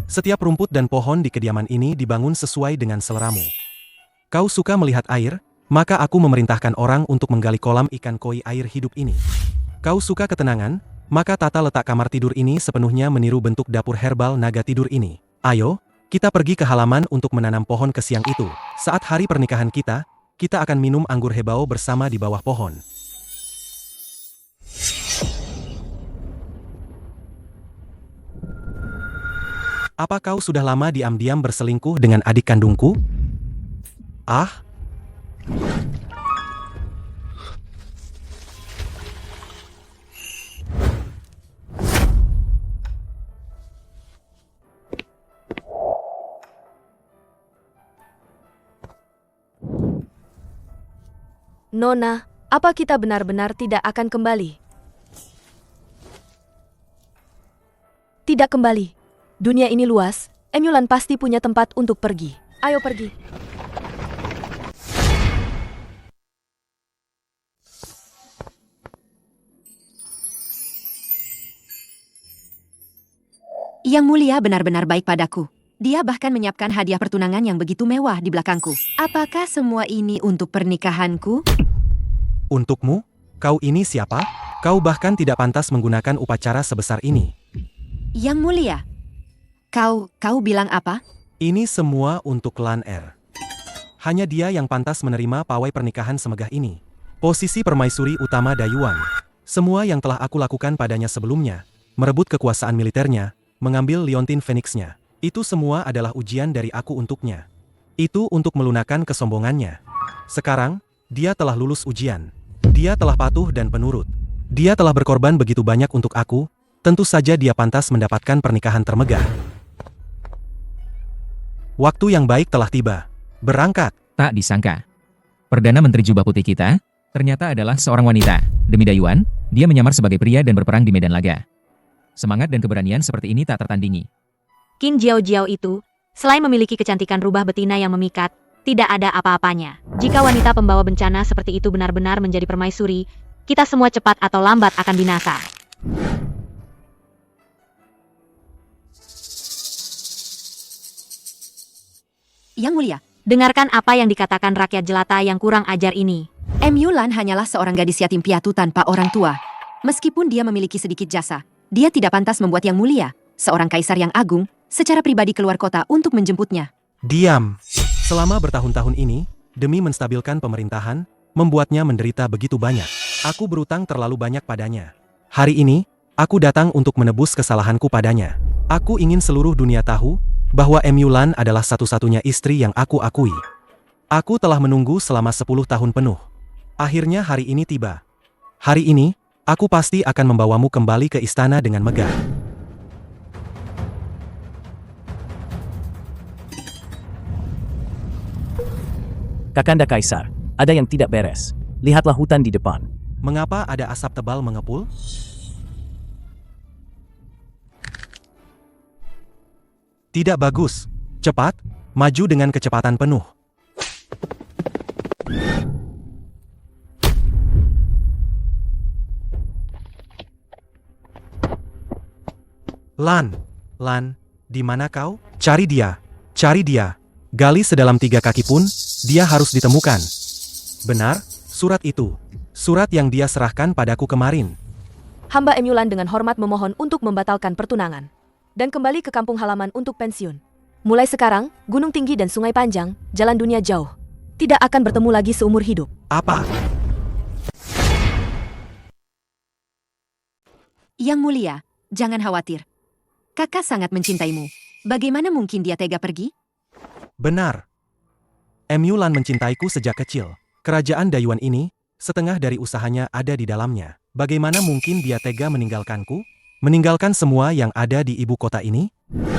Setiap rumput dan pohon di kediaman ini dibangun sesuai dengan seleramu. Kau suka melihat air, maka aku memerintahkan orang untuk menggali kolam ikan koi air hidup ini. Kau suka ketenangan, maka tata letak kamar tidur ini sepenuhnya meniru bentuk dapur herbal naga tidur ini. Ayo, kita pergi ke halaman untuk menanam pohon ke siang itu. Saat hari pernikahan kita akan minum anggur hebao bersama di bawah pohon. Apa kau sudah lama diam-diam berselingkuh dengan adik kandungku? Ah? Nona, apa kita benar-benar tidak akan kembali? Tidak kembali. Dunia ini luas, Emulan pasti punya tempat untuk pergi. Ayo pergi. Yang Mulia benar-benar baik padaku. Dia bahkan menyiapkan hadiah pertunangan yang begitu mewah di belakangku. Apakah semua ini untuk pernikahanku? Untukmu? Kau ini siapa? Kau bahkan tidak pantas menggunakan upacara sebesar ini. Yang Mulia, kau bilang apa? Ini semua untuk Lan Er. Hanya dia yang pantas menerima pawai pernikahan semegah ini. Posisi permaisuri utama Dayuan. Semua yang telah aku lakukan padanya sebelumnya, merebut kekuasaan militernya, mengambil liontin Phoenix-nya. Itu semua adalah ujian dari aku untuknya. Itu untuk melunakkan kesombongannya. Sekarang, dia telah lulus ujian. Dia telah patuh dan penurut. Dia telah berkorban begitu banyak untuk aku, tentu saja dia pantas mendapatkan pernikahan termegah. Waktu yang baik telah tiba. Berangkat. Tak disangka. Perdana Menteri Jubah Putih kita, ternyata adalah seorang wanita. Demi Dayuan, dia menyamar sebagai pria dan berperang di medan laga. Semangat dan keberanian seperti ini tak tertandingi. Qin Jiao Jiao itu, selain memiliki kecantikan rubah betina yang memikat, tidak ada apa-apanya. Jika wanita pembawa bencana seperti itu benar-benar menjadi permaisuri, kita semua cepat atau lambat akan binasa. Yang Mulia, Dengarkan apa yang dikatakan rakyat jelata yang kurang ajar ini. Emulan hanyalah seorang gadis yatim piatu tanpa orang tua. Meskipun dia memiliki sedikit jasa, dia tidak pantas membuat Yang Mulia, seorang kaisar yang agung, secara pribadi keluar kota untuk menjemputnya. Diam. Selama bertahun-tahun ini, demi menstabilkan pemerintahan, membuatnya menderita begitu banyak. Aku berutang terlalu banyak padanya. Hari ini, aku datang untuk menebus kesalahanku padanya. Aku ingin seluruh dunia tahu bahwa Emulan adalah satu-satunya istri yang aku akui. Aku telah menunggu selama 10 tahun penuh. Akhirnya hari ini tiba. Hari ini, aku pasti akan membawamu kembali ke istana dengan megah. Kakanda Kaisar, ada yang tidak beres. Lihatlah hutan di depan. Mengapa ada asap tebal mengepul? Tidak bagus. Cepat, maju dengan kecepatan penuh. Lan, di mana kau? Cari dia, cari dia. Gali sedalam 3 kaki pun, dia harus ditemukan. Benar, surat itu. Surat yang dia serahkan padaku kemarin. Hamba Emulan dengan hormat memohon untuk membatalkan pertunangan dan kembali ke kampung halaman untuk pensiun. Mulai sekarang, gunung tinggi dan sungai panjang, jalan dunia jauh, tidak akan bertemu lagi seumur hidup. Apa? Yang Mulia, jangan khawatir. Kakak sangat mencintaimu. Bagaimana mungkin dia tega pergi? Benar. Emulan mencintaiku sejak kecil. Kerajaan Dayuan ini, setengah dari usahanya ada di dalamnya. Bagaimana mungkin dia tega meninggalkanku? Meninggalkan semua yang ada di ibu kota ini?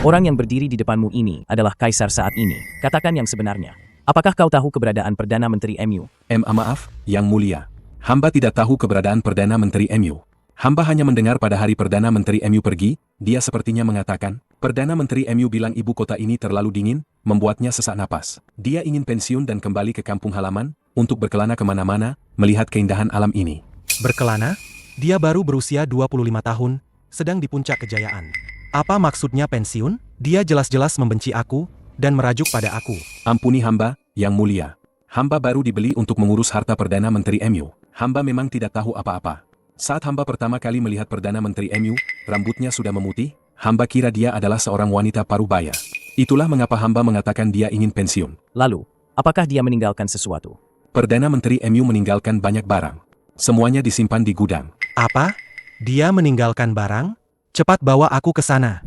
Orang yang berdiri di depanmu ini adalah Kaisar saat ini. Katakan yang sebenarnya. Apakah kau tahu keberadaan Perdana Menteri MU? Maaf, Yang Mulia. Hamba tidak tahu keberadaan Perdana Menteri MU. Hamba hanya mendengar pada hari Perdana Menteri MU pergi, dia sepertinya mengatakan, Perdana Menteri MU bilang ibu kota ini terlalu dingin, membuatnya sesak napas. Dia ingin pensiun dan kembali ke kampung halaman, untuk berkelana kemana-mana, melihat keindahan alam ini. Berkelana? Dia baru berusia 25 tahun, sedang di puncak kejayaan. Apa maksudnya pensiun? Dia jelas-jelas membenci aku, dan merajuk pada aku. Ampuni hamba, Yang Mulia. Hamba baru dibeli untuk mengurus harta Perdana Menteri MU. Hamba memang tidak tahu apa-apa. Saat hamba pertama kali melihat Perdana Menteri MU, rambutnya sudah memutih, hamba kira dia adalah seorang wanita parubaya. Itulah mengapa hamba mengatakan dia ingin pensiun. Lalu, apakah dia meninggalkan sesuatu? Perdana Menteri MU meninggalkan banyak barang. Semuanya disimpan di gudang. Apa? Dia meninggalkan barang? Cepat bawa aku ke sana.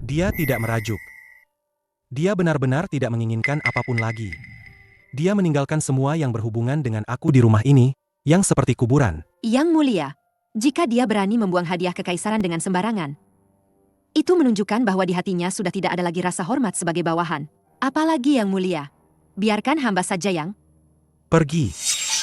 Dia tidak merajuk. Dia benar-benar tidak menginginkan apapun lagi. Dia meninggalkan semua yang berhubungan dengan aku di rumah ini, yang seperti kuburan. Yang Mulia, jika dia berani membuang hadiah kekaisaran dengan sembarangan, itu menunjukkan bahwa di hatinya sudah tidak ada lagi rasa hormat sebagai bawahan. Apalagi Yang Mulia, biarkan hamba saja yang... Pergi.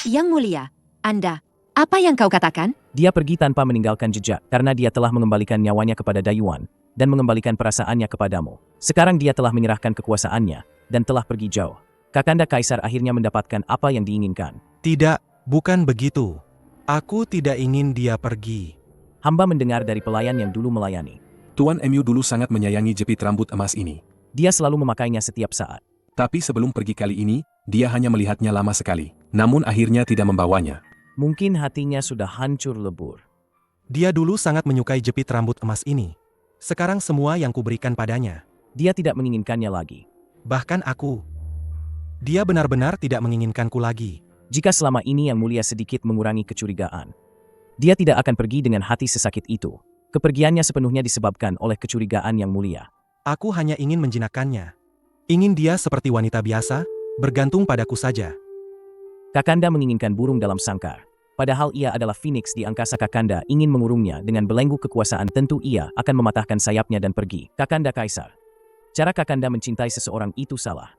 Yang Mulia, Anda, apa yang kau katakan? Dia pergi tanpa meninggalkan jejak karena dia telah mengembalikan nyawanya kepada Dayuan dan mengembalikan perasaannya kepadamu. Sekarang dia telah menyerahkan kekuasaannya dan telah pergi jauh. Kakanda Kaisar akhirnya mendapatkan apa yang diinginkan. Tidak, bukan begitu. Aku tidak ingin dia pergi. Hamba mendengar dari pelayan yang dulu melayani. Tuan MU dulu sangat menyayangi jepit rambut emas ini. Dia selalu memakainya setiap saat. Tapi sebelum pergi kali ini, dia hanya melihatnya lama sekali. Namun akhirnya tidak membawanya. Mungkin hatinya sudah hancur lebur. Dia dulu sangat menyukai jepit rambut emas ini. Sekarang semua yang kuberikan padanya. Dia tidak menginginkannya lagi. Bahkan aku. Dia benar-benar tidak menginginkanku lagi. Jika selama ini Yang Mulia sedikit mengurangi kecurigaan, dia tidak akan pergi dengan hati sesakit itu. Kepergiannya sepenuhnya disebabkan oleh kecurigaan Yang Mulia. Aku hanya ingin menjinakkannya. Ingin dia seperti wanita biasa, bergantung padaku saja. Kakanda menginginkan burung dalam sangkar. Padahal ia adalah Phoenix di angkasa. Kakanda ingin mengurungnya dengan belenggu kekuasaan. Tentu ia akan mematahkan sayapnya dan pergi. Kakanda Kaisar. Cara Kakanda mencintai seseorang itu salah.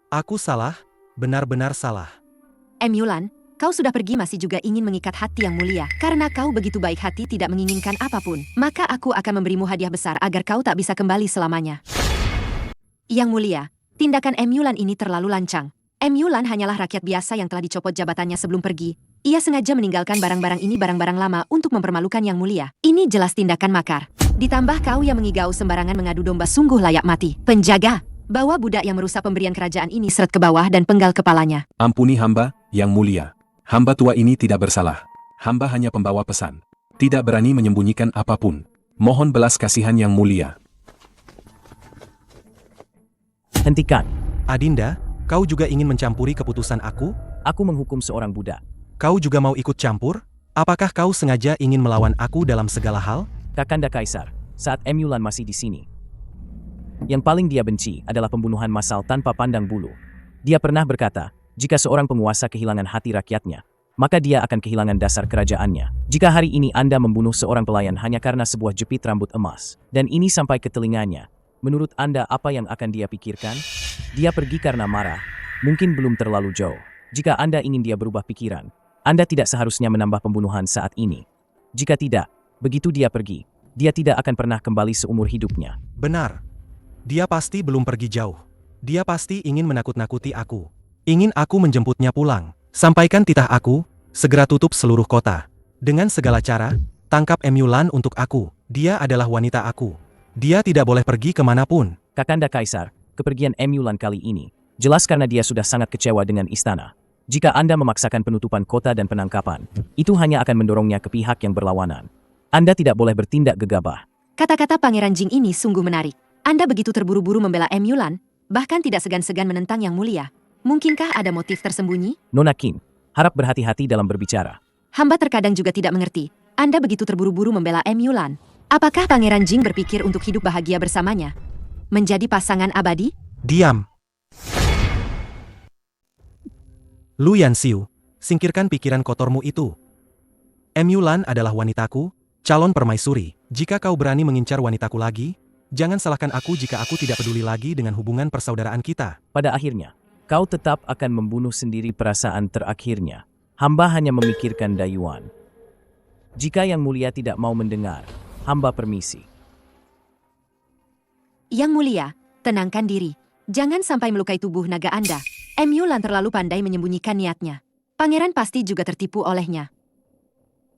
Aku salah, benar-benar salah. Mulan, kau sudah pergi masih juga ingin mengikat hati Yang Mulia. Karena kau begitu baik hati tidak menginginkan apapun. Maka aku akan memberimu hadiah besar agar kau tak bisa kembali selamanya. Yang Mulia, tindakan Mulan ini terlalu lancang. Mulan hanyalah rakyat biasa yang telah dicopot jabatannya sebelum pergi. Ia sengaja meninggalkan barang-barang ini barang-barang lama untuk mempermalukan Yang Mulia. Ini jelas tindakan makar. Ditambah kau yang mengigau sembarangan mengadu domba sungguh layak mati. Penjaga, bawa budak yang merusak pemberian kerajaan ini seret ke bawah dan penggal kepalanya. Ampuni hamba, Yang Mulia. Hamba tua ini tidak bersalah. Hamba hanya pembawa pesan. Tidak berani menyembunyikan apapun. Mohon belas kasihan Yang Mulia. Hentikan. Adinda, kau juga ingin mencampuri keputusan aku? Aku menghukum seorang budak. Kau juga mau ikut campur? Apakah kau sengaja ingin melawan aku dalam segala hal? Kakanda Kaisar, saat Mulan masih di sini, yang paling dia benci adalah pembunuhan massal tanpa pandang bulu. Dia pernah berkata, jika seorang penguasa kehilangan hati rakyatnya, maka dia akan kehilangan dasar kerajaannya. Jika hari ini Anda membunuh seorang pelayan hanya karena sebuah jepit rambut emas, dan ini sampai ke telinganya, menurut Anda apa yang akan dia pikirkan? Dia pergi karena marah, mungkin belum terlalu jauh. Jika Anda ingin dia berubah pikiran, Anda tidak seharusnya menambah pembunuhan saat ini. Jika tidak, begitu dia pergi, dia tidak akan pernah kembali seumur hidupnya. Benar. Dia pasti belum pergi jauh. Dia pasti ingin menakut-nakuti aku. Ingin aku menjemputnya pulang. Sampaikan titah aku, segera tutup seluruh kota. Dengan segala cara, tangkap Mulan untuk aku. Dia adalah wanita aku. Dia tidak boleh pergi kemanapun. Kakanda Kaisar, kepergian Mulan kali ini, jelas karena dia sudah sangat kecewa dengan istana. Jika Anda memaksakan penutupan kota dan penangkapan, itu hanya akan mendorongnya ke pihak yang berlawanan. Anda tidak boleh bertindak gegabah. Kata-kata Pangeran Jing ini sungguh menarik. Anda begitu terburu-buru membela Mulan, bahkan tidak segan-segan menentang Yang Mulia. Mungkinkah ada motif tersembunyi? Nona Qin, harap berhati-hati dalam berbicara. Hamba terkadang juga tidak mengerti. Anda begitu terburu-buru membela Mulan. Apakah Pangeran Jing berpikir untuk hidup bahagia bersamanya? Menjadi pasangan abadi? Diam. Lu Yanxiu, singkirkan pikiran kotormu itu. Mulan adalah wanitaku, calon permaisuri. Jika kau berani mengincar wanitaku lagi, jangan salahkan aku jika aku tidak peduli lagi dengan hubungan persaudaraan kita. Pada akhirnya, kau tetap akan membunuh sendiri perasaan terakhirnya. Hamba hanya memikirkan Dayuan. Jika Yang Mulia tidak mau mendengar, hamba permisi. Yang Mulia, tenangkan diri. Jangan sampai melukai tubuh naga Anda. Mulan terlalu pandai menyembunyikan niatnya. Pangeran pasti juga tertipu olehnya.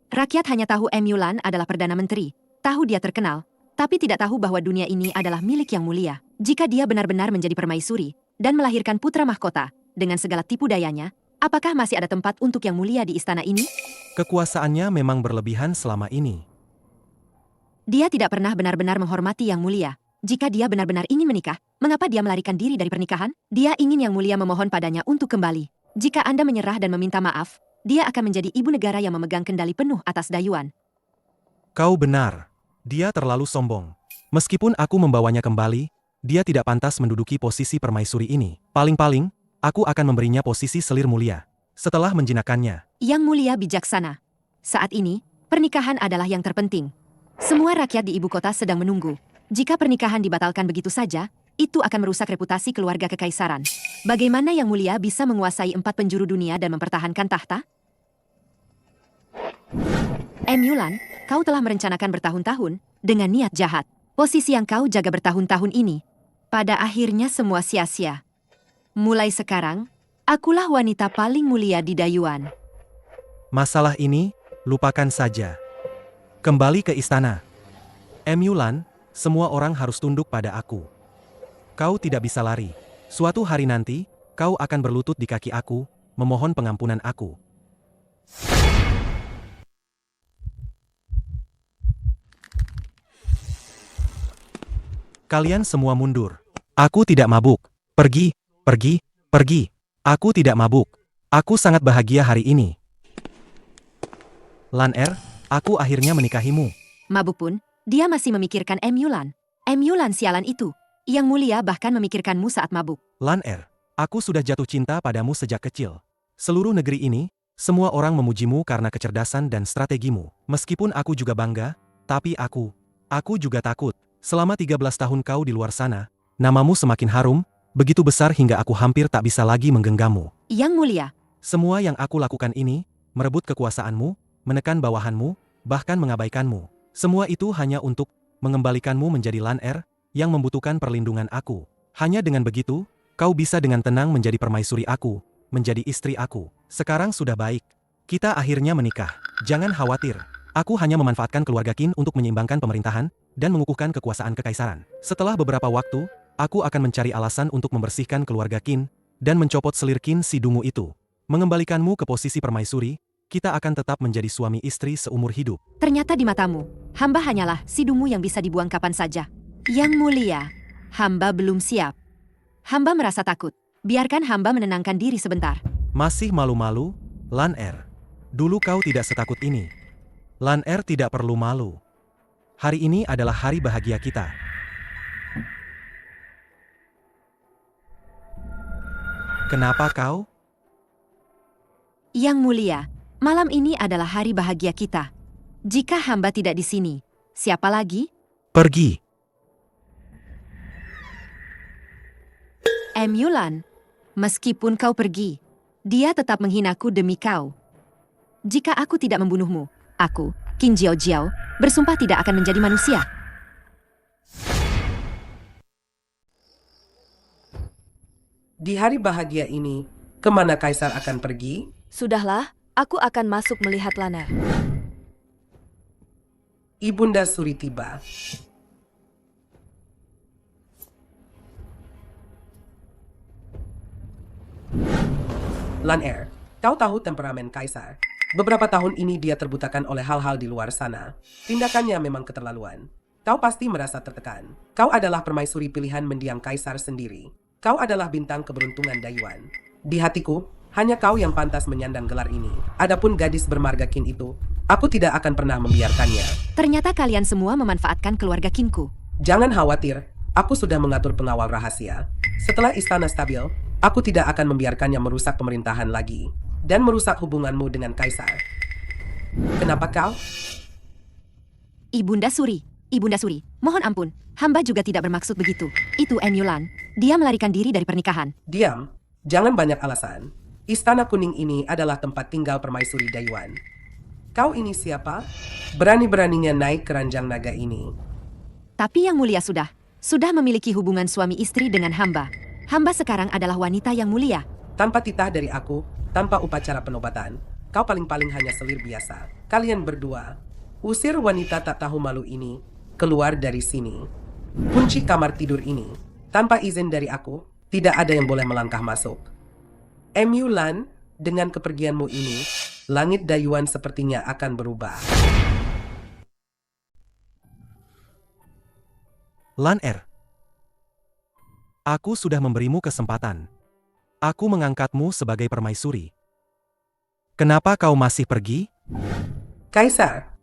Rakyat hanya tahu Mulan adalah Perdana Menteri. Tahu dia terkenal, tapi tidak tahu bahwa dunia ini adalah milik Yang Mulia. Jika dia benar-benar menjadi permaisuri dan melahirkan putra mahkota dengan segala tipu dayanya, apakah masih ada tempat untuk Yang Mulia di istana ini? Kekuasaannya memang berlebihan selama ini. Dia tidak pernah benar-benar menghormati Yang Mulia. Jika dia benar-benar ingin menikah, Mengapa dia melarikan diri dari pernikahan? Dia ingin Yang Mulia memohon padanya untuk kembali. Jika Anda menyerah dan meminta maaf, dia akan menjadi ibu negara yang memegang kendali penuh atas Dayuan. Kau benar. Dia terlalu sombong. Meskipun aku membawanya kembali, dia tidak pantas menduduki posisi permaisuri ini. Paling-paling, aku akan memberinya posisi selir mulia. Setelah menjinakkannya. Yang Mulia bijaksana. Saat ini, pernikahan adalah yang terpenting. Semua rakyat di ibu kota sedang menunggu. Jika pernikahan dibatalkan begitu saja, itu akan merusak reputasi keluarga kekaisaran. Bagaimana Yang Mulia bisa menguasai 4 penjuru dunia dan mempertahankan tahta? Yulan, kau telah merencanakan bertahun-tahun dengan niat jahat. Posisi yang kau jaga bertahun-tahun ini, pada akhirnya semua sia-sia. Mulai sekarang, akulah wanita paling mulia di Dayuan. Masalah ini, lupakan saja. Kembali ke istana. Yulan, semua orang harus tunduk pada aku. Kau tidak bisa lari. Suatu hari nanti, kau akan berlutut di kaki aku, memohon pengampunan aku. Kalian semua mundur. Aku tidak mabuk. Pergi, pergi, pergi. Aku tidak mabuk. Aku sangat bahagia hari ini. Lan-er, aku akhirnya menikahimu. Mabuk pun, dia masih memikirkan Yulan. Yulan sialan itu. Yang Mulia bahkan memikirkanmu saat mabuk. Lan-er, aku sudah jatuh cinta padamu sejak kecil. Seluruh negeri ini, semua orang memujimu karena kecerdasan dan strategimu. Meskipun aku juga bangga, tapi aku juga takut. Selama 13 tahun kau di luar sana, namamu semakin harum, begitu besar hingga aku hampir tak bisa lagi menggenggammu. Yang Mulia. Semua yang aku lakukan ini, merebut kekuasaanmu, menekan bawahanmu, bahkan mengabaikanmu. Semua itu hanya untuk mengembalikanmu menjadi Lan-er, yang membutuhkan perlindungan aku. Hanya dengan begitu, kau bisa dengan tenang menjadi permaisuri aku, menjadi istri aku. Sekarang sudah baik. Kita akhirnya menikah. Jangan khawatir. Aku hanya memanfaatkan keluarga Qin untuk menyeimbangkan pemerintahan dan mengukuhkan kekuasaan kekaisaran. Setelah beberapa waktu, aku akan mencari alasan untuk membersihkan keluarga Qin dan mencopot selir Qin si dungu itu. Mengembalikanmu ke posisi permaisuri, kita akan tetap menjadi suami istri seumur hidup. Ternyata di matamu, hamba hanyalah si dungu yang bisa dibuang kapan saja. Yang Mulia, hamba belum siap. Hamba merasa takut. Biarkan hamba menenangkan diri sebentar. Masih malu-malu, Lan-er? Dulu kau tidak setakut ini. Lan-er tidak perlu malu. Hari ini adalah hari bahagia kita. Kenapa kau? Yang Mulia, malam ini adalah hari bahagia kita. Jika hamba tidak di sini, siapa lagi? Pergi. Yulan, meskipun kau pergi, dia tetap menghinaku demi kau. Jika aku tidak membunuhmu, aku, Qin Jiao, bersumpah tidak akan menjadi manusia. Di hari bahagia ini, kemana Kaisar akan pergi? Sudahlah, aku akan masuk melihat Lan-er. Ibunda Suri tiba. Lan-er, kau tahu temperamen Kaisar. Beberapa tahun ini dia terbutakan oleh hal-hal di luar sana. Tindakannya memang keterlaluan. Kau pasti merasa tertekan. Kau adalah permaisuri pilihan mendiang Kaisar sendiri. Kau adalah bintang keberuntungan Dayuan. Di hatiku, hanya kau yang pantas menyandang gelar ini. Adapun gadis bermarga Qin itu, aku tidak akan pernah membiarkannya. Ternyata kalian semua memanfaatkan keluarga Qinku. Jangan khawatir, aku sudah mengatur pengawal rahasia. Setelah istana stabil, aku tidak akan membiarkannya merusak pemerintahan lagi dan merusak hubunganmu dengan Kaisar. Kenapa kau? Ibunda Suri, mohon ampun, hamba juga tidak bermaksud begitu. Itu Yulan, dia melarikan diri dari pernikahan. Diam, jangan banyak alasan. Istana Kuning ini adalah tempat tinggal permaisuri Dayuan. Kau ini siapa? Berani-beraninya naik ke ranjang naga ini. Tapi Yang Mulia sudah memiliki hubungan suami istri dengan hamba. Hamba sekarang adalah wanita yang mulia. Tanpa titah dari aku, tanpa upacara penobatan, kau paling-paling hanya selir biasa. Kalian berdua, usir wanita tak tahu malu ini keluar dari sini. Kunci kamar tidur ini. Tanpa izin dari aku, tidak ada yang boleh melangkah masuk. Yulan, dengan kepergianmu ini, langit Dayuan sepertinya akan berubah. Lan-er. Aku sudah memberimu kesempatan. Aku mengangkatmu sebagai permaisuri. Kenapa kau masih pergi? Kaisar,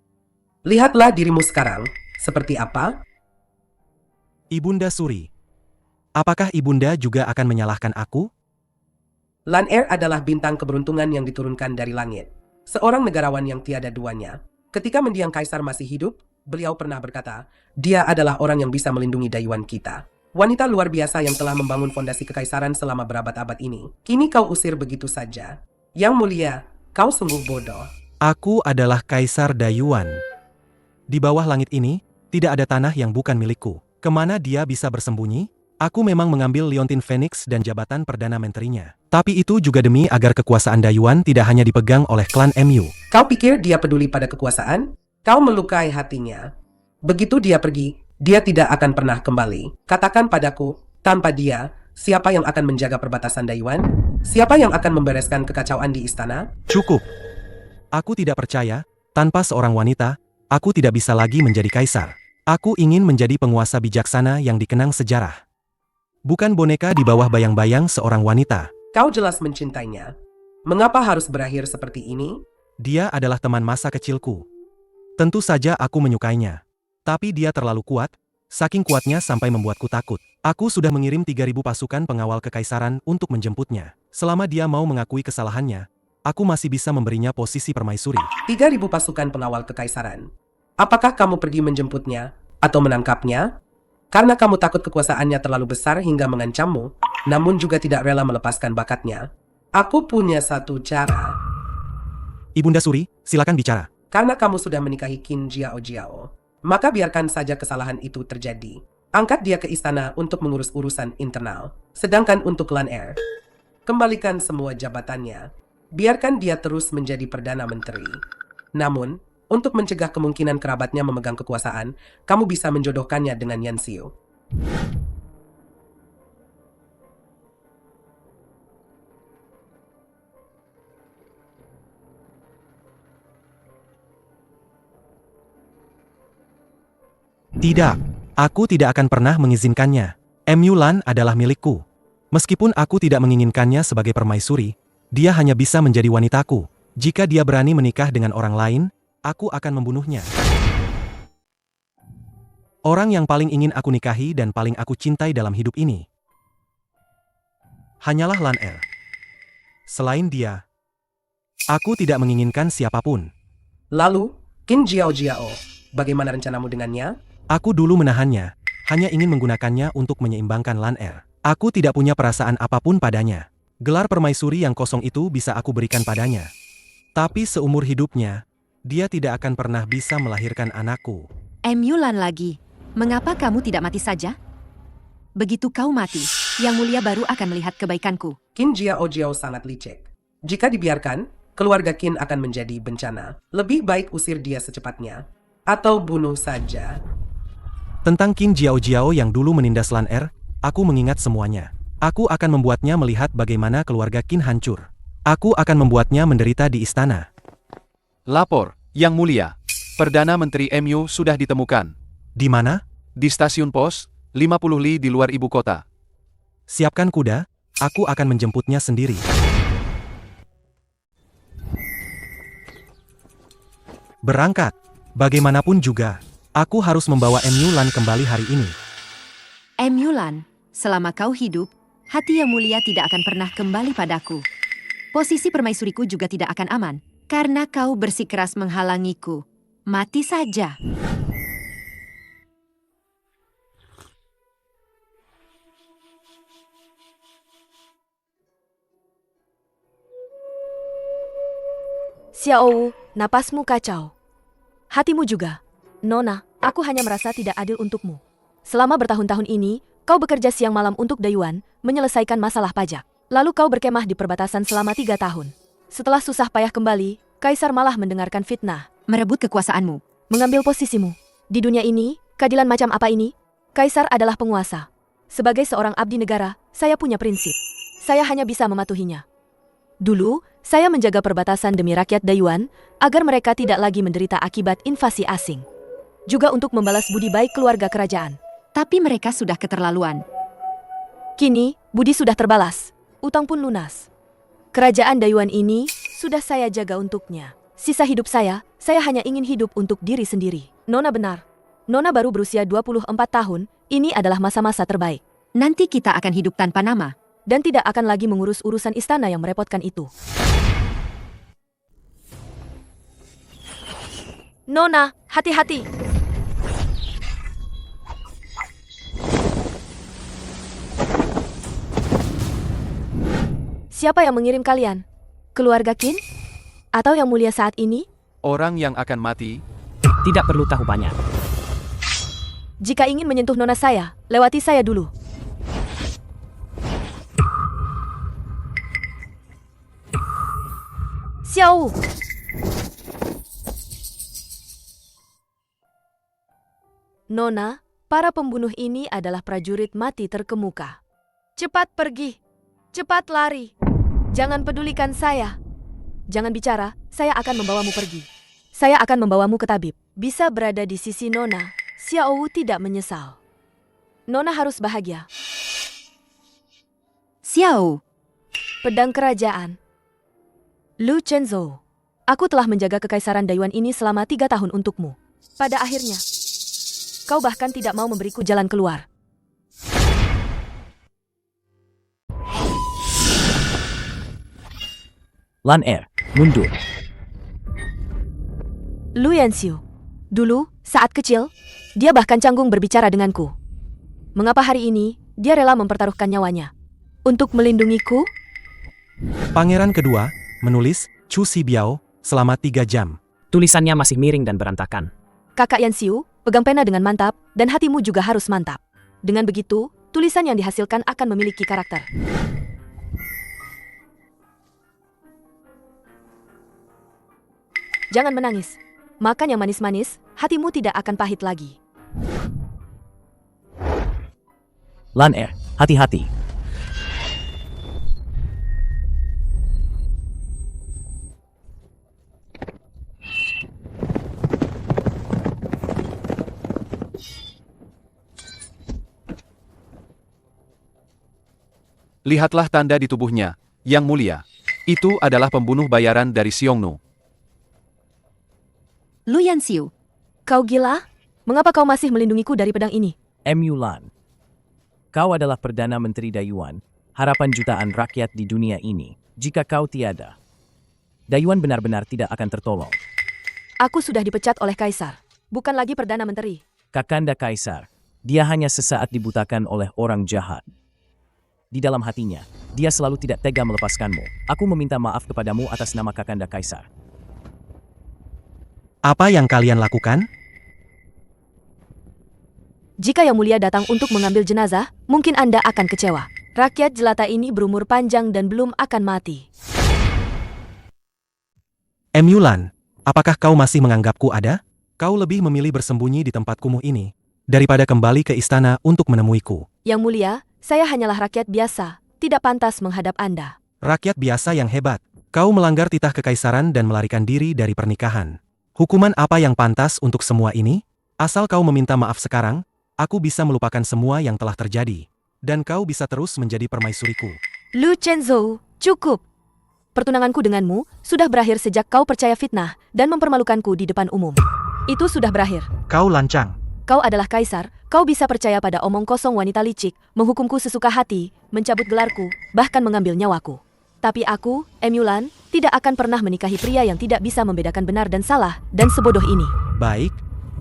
lihatlah dirimu sekarang. Seperti apa? Ibunda Suri. Apakah Ibunda juga akan menyalahkan aku? Lan'er adalah bintang keberuntungan yang diturunkan dari langit. Seorang negarawan yang tiada duanya. Ketika mendiang kaisar masih hidup, beliau pernah berkata, dia adalah orang yang bisa melindungi dayuan kita. Wanita luar biasa yang telah membangun fondasi kekaisaran selama berabad-abad ini. Kini kau usir begitu saja. Yang mulia, kau sungguh bodoh. Aku adalah Kaisar Dayuan. Di bawah langit ini, tidak ada tanah yang bukan milikku. Kemana dia bisa bersembunyi? Aku memang mengambil Liontin Phoenix dan jabatan Perdana Menterinya. Tapi itu juga demi agar kekuasaan Dayuan tidak hanya dipegang oleh klan MU. Kau pikir dia peduli pada kekuasaan? Kau melukai hatinya. Begitu dia pergi, dia tidak akan pernah kembali. Katakan padaku, tanpa dia, siapa yang akan menjaga perbatasan Dayuan? Siapa yang akan membereskan kekacauan di istana? Cukup. Aku tidak percaya, tanpa seorang wanita, aku tidak bisa lagi menjadi kaisar. Aku ingin menjadi penguasa bijaksana yang dikenang sejarah. Bukan boneka di bawah bayang-bayang seorang wanita. Kau jelas mencintainya. Mengapa harus berakhir seperti ini? Dia adalah teman masa kecilku. Tentu saja aku menyukainya. Tapi dia terlalu kuat, saking kuatnya sampai membuatku takut. Aku sudah mengirim 3.000 pasukan pengawal kekaisaran untuk menjemputnya. Selama dia mau mengakui kesalahannya, aku masih bisa memberinya posisi permaisuri. 3.000 pasukan pengawal kekaisaran. Apakah kamu pergi menjemputnya atau menangkapnya? Karena kamu takut kekuasaannya terlalu besar hingga mengancammu, namun juga tidak rela melepaskan bakatnya. Aku punya satu cara. Ibunda Suri, silakan bicara. Karena kamu sudah menikahi Qin Jiao, maka biarkan saja kesalahan itu terjadi. Angkat dia ke istana untuk mengurus urusan internal. Sedangkan untuk Lan'er, kembalikan semua jabatannya. Biarkan dia terus menjadi Perdana Menteri. Namun, untuk mencegah kemungkinan kerabatnya memegang kekuasaan, kamu bisa menjodohkannya dengan Yan Xiu. Tidak, aku tidak akan pernah mengizinkannya. MU Lan adalah milikku. Meskipun aku tidak menginginkannya sebagai permaisuri, dia hanya bisa menjadi wanitaku. Jika dia berani menikah dengan orang lain, aku akan membunuhnya. Orang yang paling ingin aku nikahi dan paling aku cintai dalam hidup ini hanyalah Lan'er. Selain dia, aku tidak menginginkan siapapun. Lalu, Qin Jiao, bagaimana rencanamu dengannya? Aku dulu menahannya, hanya ingin menggunakannya untuk menyeimbangkan Lan'er. Aku tidak punya perasaan apapun padanya. Gelar permaisuri yang kosong itu bisa aku berikan padanya. Tapi seumur hidupnya, dia tidak akan pernah bisa melahirkan anakku. MU Lan lagi. Mengapa kamu tidak mati saja? Begitu kau mati, Yang Mulia baru akan melihat kebaikanku. Qin Jiao sangat licik. Jika dibiarkan, keluarga Qin akan menjadi bencana. Lebih baik usir dia secepatnya. Atau bunuh saja. Tentang Qin Jiao yang dulu menindas Lan'er, aku mengingat semuanya. Aku akan membuatnya melihat bagaimana keluarga Qin hancur. Aku akan membuatnya menderita di istana. Lapor, Yang Mulia. Perdana Menteri MU sudah ditemukan. Di mana? Di stasiun pos, 50 li di luar ibu kota. Siapkan kuda, aku akan menjemputnya sendiri. Berangkat. Bagaimanapun juga, aku harus membawa MU Lan kembali hari ini. MU Lan, selama kau hidup, hati Yang Mulia tidak akan pernah kembali padaku. Posisi permaisuriku juga tidak akan aman, karena kau bersikeras menghalangiku. Mati saja. Xiao, napasmu kacau. Hatimu juga. Nona, aku hanya merasa tidak adil untukmu. Selama bertahun-tahun ini, kau bekerja siang malam untuk Dayuan, menyelesaikan masalah pajak. Lalu kau berkemah di perbatasan selama 3 tahun. Setelah susah payah kembali, Kaisar malah mendengarkan fitnah. Merebut kekuasaanmu. Mengambil posisimu. Di dunia ini, keadilan macam apa ini? Kaisar adalah penguasa. Sebagai seorang abdi negara, saya punya prinsip. Saya hanya bisa mematuhinya. Dulu, saya menjaga perbatasan demi rakyat Dayuan, agar mereka tidak lagi menderita akibat invasi asing. Juga untuk membalas budi baik keluarga kerajaan. Tapi mereka sudah keterlaluan. Kini, budi sudah terbalas. Utang pun lunas. Kerajaan Dayuan ini sudah saya jaga untuknya. Sisa hidup saya hanya ingin hidup untuk diri sendiri. Nona benar. Nona baru berusia 24 tahun, ini adalah masa-masa terbaik. Nanti kita akan hidup tanpa nama. Dan tidak akan lagi mengurus urusan istana yang merepotkan itu. Nona, hati-hati. Siapa yang mengirim kalian? Keluarga Qin? Atau yang mulia saat ini? Orang yang akan mati, Tidak perlu tahu banyak. Jika ingin menyentuh nona saya, lewati saya dulu. Xiao! Nona, para pembunuh ini adalah prajurit mati terkemuka. Cepat pergi. Cepat lari. Jangan pedulikan saya. Jangan bicara, saya akan membawamu pergi. Saya akan membawamu ke tabib. Bisa berada di sisi Nona, Xiao tidak menyesal. Nona harus bahagia. Xiao, Pedang kerajaan. Lu Chenzo, aku telah menjaga kekaisaran Dayuan ini selama 3 tahun untukmu. Pada akhirnya, kau bahkan tidak mau memberiku jalan keluar. Lan Er, mundur. Lu Yanxiu, dulu, saat kecil, dia bahkan canggung berbicara denganku. Mengapa hari ini, dia rela mempertaruhkan nyawanya? Untuk melindungiku? Pangeran kedua, menulis, Chu Xibiao, selama 3 jam. Tulisannya masih miring dan berantakan. Kakak Yanxiu, pegang pena dengan mantap, dan hatimu juga harus mantap. Dengan begitu, tulisan yang dihasilkan akan memiliki karakter. Jangan menangis. Makan yang manis-manis, hatimu tidak akan pahit lagi. Lan Er, hati-hati. lihatlah tanda di tubuhnya, Yang Mulia. Itu adalah pembunuh bayaran dari Xiongnu. Lu Yanxiu, Kau gila? Mengapa kau masih melindungiku dari pedang ini? Mulan. Kau adalah Perdana Menteri Dayuan, harapan jutaan rakyat di dunia ini. Jika kau tiada, Dayuan benar-benar tidak akan tertolong. Aku sudah dipecat oleh Kaisar, bukan lagi Perdana Menteri. Kakanda Kaisar, dia hanya sesaat dibutakan oleh orang jahat. Di dalam hatinya, dia selalu tidak tega melepaskanmu. Aku meminta maaf kepadamu atas nama Kakanda Kaisar. Apa yang kalian lakukan? Jika Yang Mulia datang untuk mengambil jenazah, mungkin Anda akan kecewa. Rakyat jelata ini berumur panjang dan belum akan mati. Mulan, apakah kau masih menganggapku ada? Kau lebih memilih bersembunyi di tempat kumuh ini, daripada kembali ke istana untuk menemuiku. Yang Mulia, saya hanyalah rakyat biasa, tidak pantas menghadap Anda. Rakyat biasa yang hebat. Kau melanggar titah kekaisaran dan melarikan diri dari pernikahan. Hukuman apa yang pantas untuk semua ini? Asal kau meminta maaf sekarang, aku bisa melupakan semua yang telah terjadi. Dan kau bisa terus menjadi permaisuriku. Lu Chenzo, cukup. Pertunanganku denganmu sudah berakhir sejak kau percaya fitnah dan mempermalukanku di depan umum. Itu sudah berakhir. Kau lancang. Kau adalah kaisar, kau bisa percaya pada omong kosong wanita licik, menghukumku sesuka hati, mencabut gelarku, bahkan mengambil nyawaku. Tapi aku, Mulan, tidak akan pernah menikahi pria yang tidak bisa membedakan benar dan salah, dan sebodoh ini. Baik,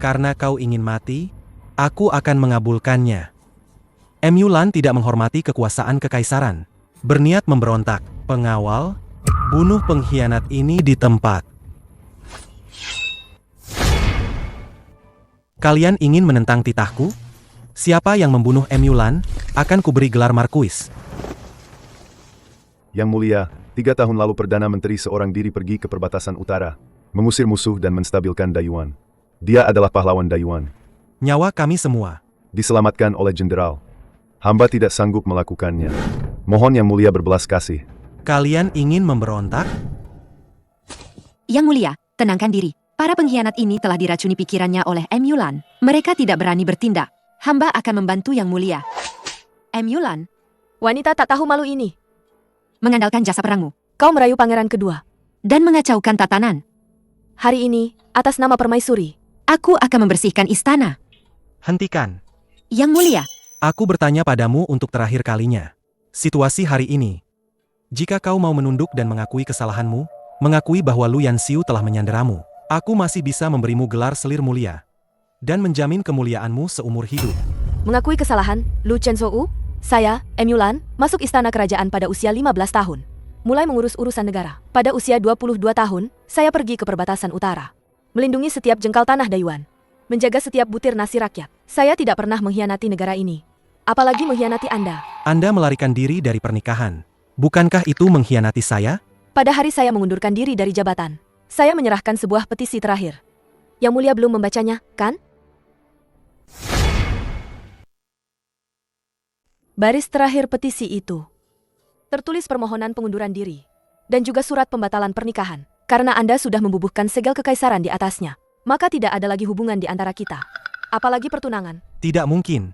karena kau ingin mati, aku akan mengabulkannya. Mulan tidak menghormati kekuasaan kekaisaran. Berniat memberontak. Pengawal, bunuh pengkhianat ini di tempat. Kalian ingin menentang titahku? Siapa yang membunuh Mulan, akan kuberi gelar Markuis. Yang Mulia, 3 tahun lalu Perdana Menteri seorang diri pergi ke perbatasan utara, mengusir musuh dan menstabilkan Dayuan. Dia adalah pahlawan Dayuan. Nyawa kami semua. Diselamatkan oleh jenderal. Hamba tidak sanggup melakukannya. Mohon Yang Mulia berbelas kasih. Kalian ingin memberontak? Yang Mulia, tenangkan diri. Para pengkhianat ini telah diracuni pikirannya oleh Mulan. Mereka tidak berani bertindak. Hamba akan membantu Yang Mulia. Mulan, Wanita tak tahu malu ini. Mengandalkan jasa perangmu. Kau merayu pangeran kedua. Dan mengacaukan tatanan. Hari ini, atas nama permaisuri. Aku akan membersihkan istana. Hentikan. Yang mulia. Aku bertanya padamu untuk terakhir kalinya. Situasi hari ini. Jika kau mau menunduk dan mengakui kesalahanmu, mengakui bahwa Lu Yanxiu telah menyanderamu, aku masih bisa memberimu gelar selir mulia. Dan menjamin kemuliaanmu seumur hidup. Mengakui kesalahan, Lu Chenzhou, saya, Emulan, masuk istana kerajaan pada usia 15 tahun. Mulai mengurus urusan negara. Pada usia 22 tahun, saya pergi ke perbatasan utara. Melindungi setiap jengkal tanah Dayuan. Menjaga setiap butir nasi rakyat. Saya tidak pernah mengkhianati negara ini. Apalagi mengkhianati Anda. Anda melarikan diri dari pernikahan. Bukankah itu mengkhianati saya? Pada hari saya mengundurkan diri dari jabatan, saya menyerahkan sebuah petisi terakhir. Yang mulia belum membacanya, kan? Baris terakhir petisi itu tertulis permohonan pengunduran diri dan juga surat pembatalan pernikahan. Karena Anda sudah membubuhkan segel kekaisaran di atasnya, maka tidak ada lagi hubungan di antara kita. Apalagi pertunangan. Tidak mungkin.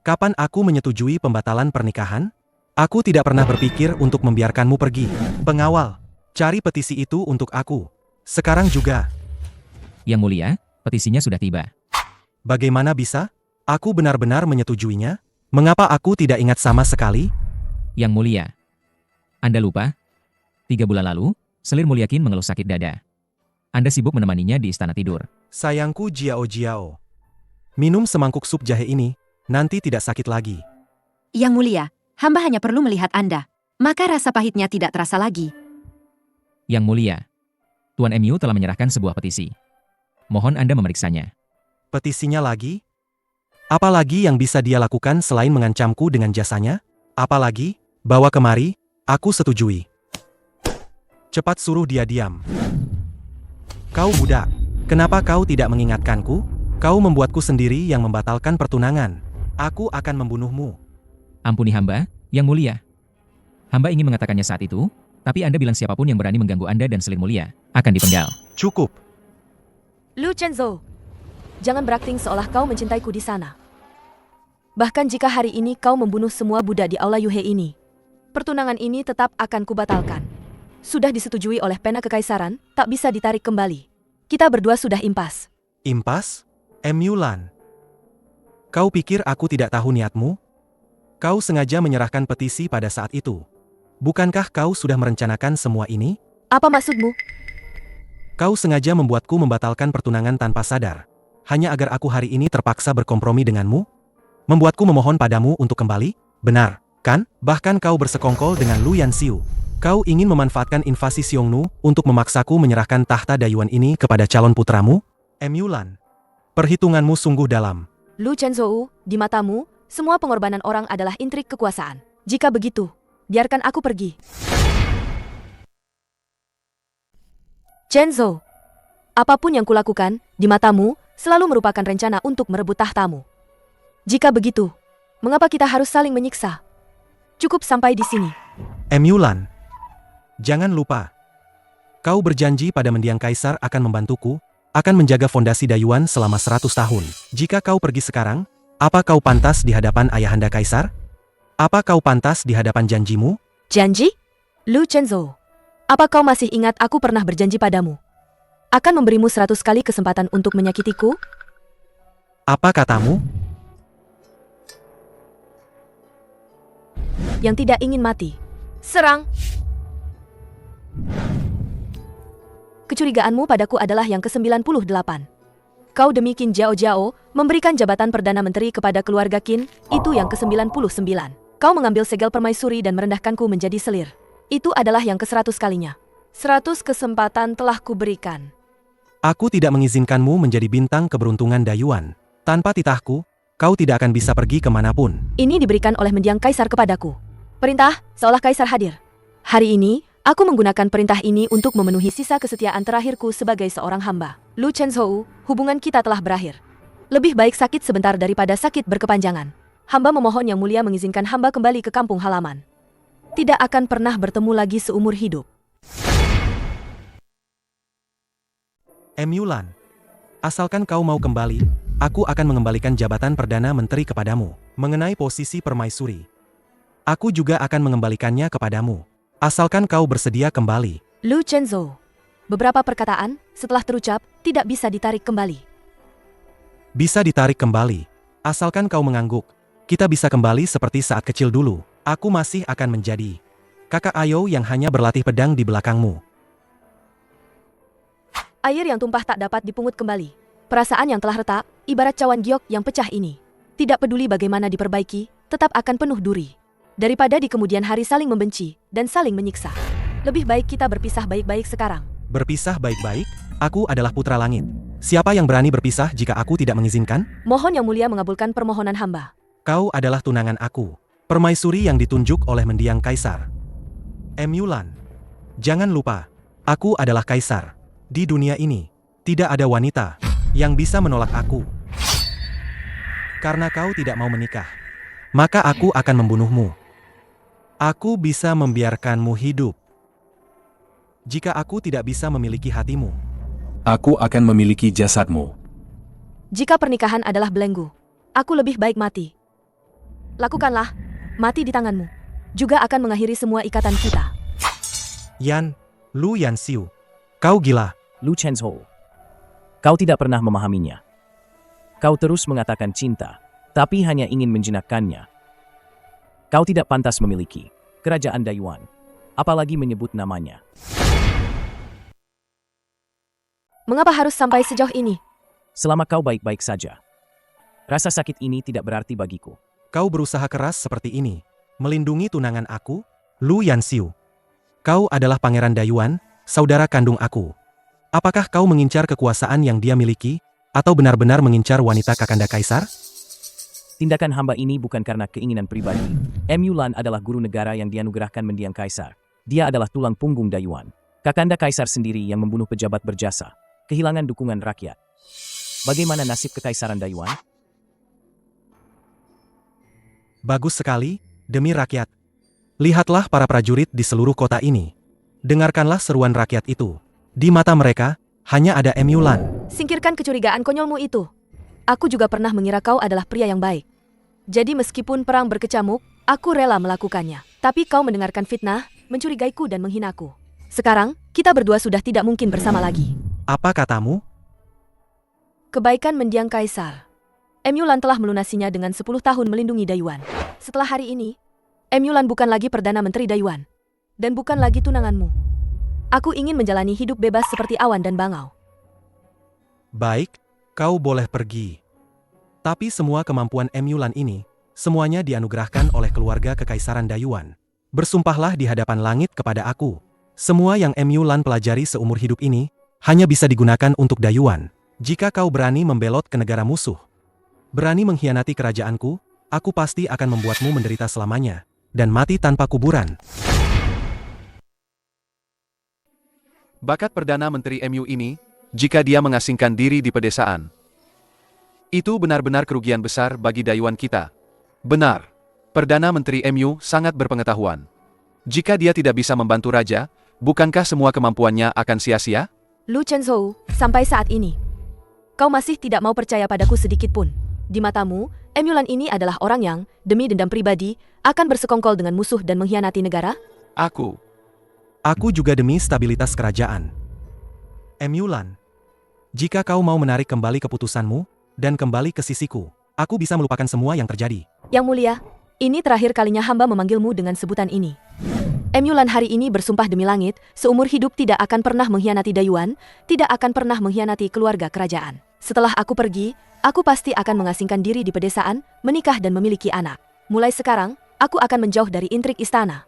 Kapan aku menyetujui pembatalan pernikahan? Aku tidak pernah berpikir untuk membiarkanmu pergi. Pengawal, cari petisi itu untuk aku. Sekarang juga. Yang mulia, petisinya sudah tiba. Bagaimana bisa? Aku benar-benar menyetujuinya? Mengapa aku tidak ingat sama sekali? Yang mulia, Anda lupa? 3 bulan lalu, Selir Mulyakin mengeluh sakit dada. Anda sibuk menemaninya di istana tidur. Sayangku Jiao. Minum semangkuk sup jahe ini, nanti tidak sakit lagi. Yang mulia, hamba hanya perlu melihat Anda. Maka rasa pahitnya tidak terasa lagi. Yang mulia, Tuan MU telah menyerahkan sebuah petisi. Mohon Anda memeriksanya. Petisinya lagi? Apalagi yang bisa dia lakukan selain mengancamku dengan jasanya? Apalagi? Bawa kemari, aku setujui. Cepat suruh dia diam. Kau budak, kenapa kau tidak mengingatkanku? Kau membuatku sendiri yang membatalkan pertunangan. Aku akan membunuhmu. Ampuni hamba, Yang mulia. Hamba ingin mengatakannya saat itu, tapi Anda bilang siapapun yang berani mengganggu Anda dan Selir Mulia akan dipenggal. Cukup. Lu Chenzhou, jangan berakting seolah kau mencintaiku di sana. Bahkan jika hari ini kau membunuh semua budak di Aula Yuhe ini, pertunangan ini tetap akan kubatalkan. Sudah disetujui oleh pena kekaisaran, tak bisa ditarik kembali. Kita berdua sudah impas. Impas? Emulan. Kau pikir aku tidak tahu niatmu? Kau sengaja menyerahkan petisi pada saat itu. Bukankah kau sudah merencanakan semua ini? Apa maksudmu? Kau sengaja membuatku membatalkan pertunangan tanpa sadar. Hanya agar aku hari ini terpaksa berkompromi denganmu? Membuatku memohon padamu untuk kembali? Benar, kan? Bahkan kau bersekongkol dengan Lu Yanxiu. Kau ingin memanfaatkan invasi Xiongnu untuk memaksaku menyerahkan tahta Dayuan ini kepada calon putramu? Emulan, perhitunganmu sungguh dalam. Lu Chenzhou, di matamu, semua pengorbanan orang adalah intrik kekuasaan. Jika begitu, biarkan aku pergi. Chenzhou, apapun yang kulakukan, di matamu, selalu merupakan rencana untuk merebut tahtamu. Jika begitu, mengapa kita harus saling menyiksa? Cukup sampai di sini. Emulan, jangan lupa. Kau berjanji pada mendiang kaisar akan membantuku, akan menjaga fondasi Dayuan selama 100 tahun. Jika kau pergi sekarang, apa kau pantas di hadapan ayahanda kaisar? Apa kau pantas di hadapan janjimu? Janji? Lu Chenzhou, apa kau masih ingat aku pernah berjanji padamu? Akan memberimu 100 kali kesempatan untuk menyakitiku? Apa katamu? Yang tidak ingin mati, serang. Kecurigaanmu padaku adalah yang ke-98. Kau demi Qin Jiao Jiao memberikan jabatan Perdana Menteri kepada keluarga Qin, itu yang ke-99. Kau mengambil segel permaisuri dan merendahkanku menjadi selir. Itu adalah yang ke-100 kalinya. 100 kesempatan telah kuberikan. Aku tidak mengizinkanmu menjadi bintang keberuntungan Dayuan. Tanpa titahku, kau tidak akan bisa pergi kemanapun. Ini diberikan oleh mendiang kaisar kepadaku. Perintah, seolah kaisar hadir. Hari ini, aku menggunakan perintah ini untuk memenuhi sisa kesetiaan terakhirku sebagai seorang hamba. Lu Chenzhou, hubungan kita telah berakhir. Lebih baik sakit sebentar daripada sakit berkepanjangan. Hamba memohon Yang Mulia mengizinkan hamba kembali ke kampung halaman. Tidak akan pernah bertemu lagi seumur hidup. Emulan, asalkan kau mau kembali, aku akan mengembalikan jabatan Perdana Menteri kepadamu. Mengenai posisi permaisuri, Aku juga akan mengembalikannya kepadamu. Asalkan kau bersedia kembali. Lu Chenzo. Beberapa perkataan, setelah terucap, tidak bisa ditarik kembali. Bisa ditarik kembali. Asalkan kau mengangguk. Kita bisa kembali seperti saat kecil dulu. Aku masih akan menjadi kakak Ayo yang hanya berlatih pedang di belakangmu. Air yang tumpah tak dapat dipungut kembali. Perasaan yang telah retak, ibarat cawan giok yang pecah ini. Tidak peduli bagaimana diperbaiki, tetap akan penuh duri. Daripada di kemudian hari saling membenci dan saling menyiksa. Lebih baik kita berpisah baik-baik sekarang. Berpisah baik-baik? Aku adalah putra langit. Siapa yang berani berpisah jika aku tidak mengizinkan? Mohon Yang Mulia mengabulkan permohonan hamba. Kau adalah tunangan aku. Permaisuri yang ditunjuk oleh mendiang kaisar. Emulan. Jangan lupa, aku adalah kaisar. Di dunia ini, tidak ada wanita yang bisa menolak aku. Karena kau tidak mau menikah, maka aku akan membunuhmu. Aku bisa membiarkanmu hidup. Jika aku tidak bisa memiliki hatimu, Aku akan memiliki jasadmu. Jika pernikahan adalah belenggu, aku lebih baik mati. Lakukanlah, mati di tanganmu. Juga akan mengakhiri semua ikatan kita. Yan, Lu Yanxiu, kau gila. Lu Chenzo. Kau tidak pernah memahaminya. Kau terus mengatakan cinta, tapi hanya ingin menjinakkannya. Kau tidak pantas memiliki kerajaan Dayuan, apalagi menyebut namanya. Mengapa harus sampai sejauh ini? Selama kau baik-baik saja. Rasa sakit ini tidak berarti bagiku. Kau berusaha keras seperti ini, melindungi tunangan aku, Lu Yanxiu. Kau adalah Pangeran Dayuan, saudara kandung aku. Apakah kau mengincar kekuasaan yang dia miliki, atau benar-benar mengincar wanita Kakanda Kaisar? Tindakan hamba ini bukan karena keinginan pribadi. Emulan adalah guru negara yang dianugerahkan mendiang kaisar. Dia adalah tulang punggung Dayuan. Kakanda Kaisar sendiri yang membunuh pejabat berjasa. Kehilangan dukungan rakyat. Bagaimana nasib kekaisaran Dayuan? Bagus sekali, demi rakyat. Lihatlah para prajurit di seluruh kota ini. Dengarkanlah seruan rakyat itu. Di mata mereka, hanya ada Emulan. Singkirkan kecurigaan konyolmu itu. Aku juga pernah mengira kau adalah pria yang baik. Jadi meskipun perang berkecamuk, aku rela melakukannya. Tapi kau mendengarkan fitnah, mencurigaiku dan menghinaku. Sekarang, kita berdua sudah tidak mungkin bersama lagi. Apa katamu? Kebaikan mendiang kaisar. Emulan telah melunasinya dengan 10 tahun melindungi Dayuan. Setelah hari ini, Emulan bukan lagi Perdana Menteri Dayuan. Dan bukan lagi tunanganmu. Aku ingin menjalani hidup bebas seperti awan dan bangau. Baik, kau boleh pergi. Tapi semua kemampuan Emulan ini, semuanya dianugerahkan oleh keluarga Kekaisaran Dayuan. Bersumpahlah di hadapan langit kepada aku. Semua yang Emulan pelajari seumur hidup ini, hanya bisa digunakan untuk Dayuan. Jika kau berani membelot ke negara musuh, berani mengkhianati kerajaanku, aku pasti akan membuatmu menderita selamanya, dan mati tanpa kuburan. Bakat Perdana Menteri MU ini, jika dia mengasingkan diri di pedesaan, itu benar-benar kerugian besar bagi Dayuan kita. Benar, Perdana Menteri MU sangat berpengetahuan. Jika dia tidak bisa membantu raja, bukankah semua kemampuannya akan sia-sia? Lu Chenzo, sampai saat ini, kau masih tidak mau percaya padaku sedikit pun. Di matamu, Emulan ini adalah orang yang, demi dendam pribadi, akan bersekongkol dengan musuh dan mengkhianati negara? Aku juga demi stabilitas kerajaan. Emulan, jika kau mau menarik kembali keputusanmu, dan kembali ke sisiku, aku bisa melupakan semua yang terjadi. Yang Mulia, ini terakhir kalinya hamba memanggilmu dengan sebutan ini. Emulan hari ini bersumpah demi langit, seumur hidup tidak akan pernah mengkhianati Dayuan, tidak akan pernah mengkhianati keluarga kerajaan. Setelah aku pergi, aku pasti akan mengasingkan diri di pedesaan, menikah dan memiliki anak. Mulai sekarang, aku akan menjauh dari intrik istana.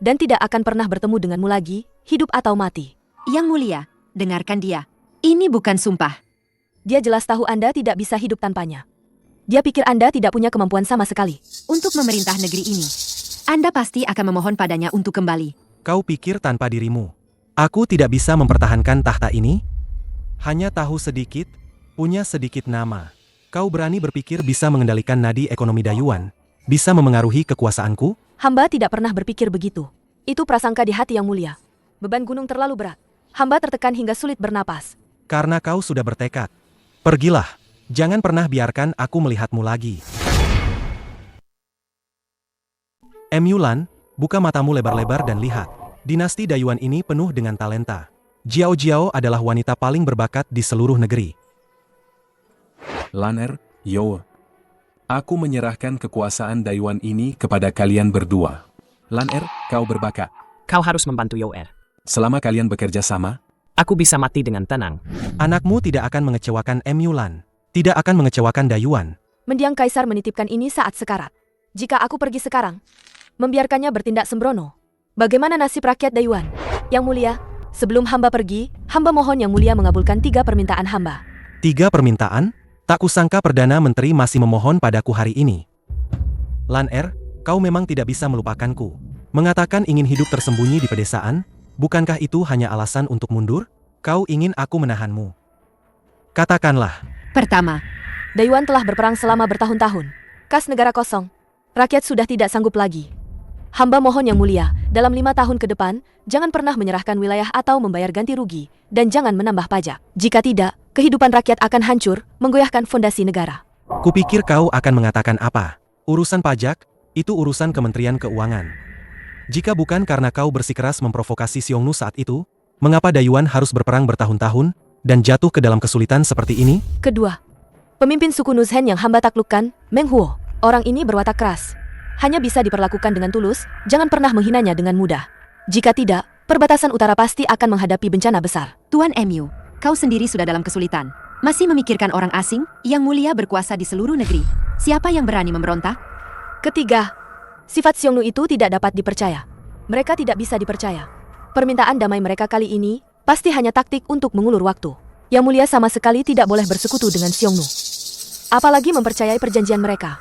Dan tidak akan pernah bertemu denganmu lagi, hidup atau mati. Yang Mulia, dengarkan dia. Ini bukan sumpah. Dia jelas tahu Anda tidak bisa hidup tanpanya. Dia pikir Anda tidak punya kemampuan sama sekali. Untuk memerintah negeri ini, Anda pasti akan memohon padanya untuk kembali. Kau pikir tanpa dirimu, aku tidak bisa mempertahankan tahta ini? Hanya tahu sedikit, punya sedikit nama. Kau berani berpikir bisa mengendalikan nadi ekonomi Dayuan? Bisa memengaruhi kekuasaanku? Hamba tidak pernah berpikir begitu. Itu prasangka di hati Yang Mulia. Beban gunung terlalu berat. Hamba tertekan hingga sulit bernapas. Karena kau sudah bertekad. Pergilah. Jangan pernah biarkan aku melihatmu lagi. Mulan, buka matamu lebar-lebar dan lihat. Dinasti Dayuan ini penuh dengan talenta. Jiao Jiao adalah wanita paling berbakat di seluruh negeri. Lan Yo. Aku menyerahkan kekuasaan Dayuan ini kepada kalian berdua. Lan kau berbakat. Kau harus membantu Yoer. Selama kalian bekerja sama, Aku bisa mati dengan tenang. Anakmu tidak akan mengecewakan Mulan. Tidak akan mengecewakan Dayuan. Mendiang kaisar menitipkan ini saat sekarat. Jika aku pergi sekarang, membiarkannya bertindak sembrono. Bagaimana nasib rakyat Dayuan? Yang mulia, sebelum hamba pergi, hamba mohon yang mulia mengabulkan 3 permintaan hamba. 3 permintaan? Tak kusangka Perdana Menteri masih memohon padaku hari ini. Lan kau memang tidak bisa melupakanku. Mengatakan ingin hidup tersembunyi di pedesaan, bukankah itu hanya alasan untuk mundur? Kau ingin aku menahanmu. Katakanlah. Pertama, Dayuan telah berperang selama bertahun-tahun. Kas negara kosong. Rakyat sudah tidak sanggup lagi. Hamba mohon yang mulia, dalam 5 tahun ke depan, jangan pernah menyerahkan wilayah atau membayar ganti rugi, dan jangan menambah pajak. Jika tidak, kehidupan rakyat akan hancur, menggoyahkan fondasi negara. Kupikir kau akan mengatakan apa? Urusan pajak, itu urusan Kementerian Keuangan. Jika bukan karena kau bersikeras memprovokasi Xiongnu saat itu, mengapa Dayuan harus berperang bertahun-tahun, dan jatuh ke dalam kesulitan seperti ini? Kedua, pemimpin suku Nuzhen yang hamba taklukkan, Meng Huo. Orang ini berwatak keras. Hanya bisa diperlakukan dengan tulus, jangan pernah menghinanya dengan mudah. Jika tidak, perbatasan utara pasti akan menghadapi bencana besar. Tuan Mu, kau sendiri sudah dalam kesulitan. Masih memikirkan orang asing yang mulia berkuasa di seluruh negeri. Siapa yang berani memberontak? Ketiga, sifat Xiongnu itu tidak dapat dipercaya. Mereka tidak bisa dipercaya. Permintaan damai mereka kali ini pasti hanya taktik untuk mengulur waktu. Yang mulia sama sekali tidak boleh bersekutu dengan Xiongnu. Apalagi mempercayai perjanjian mereka.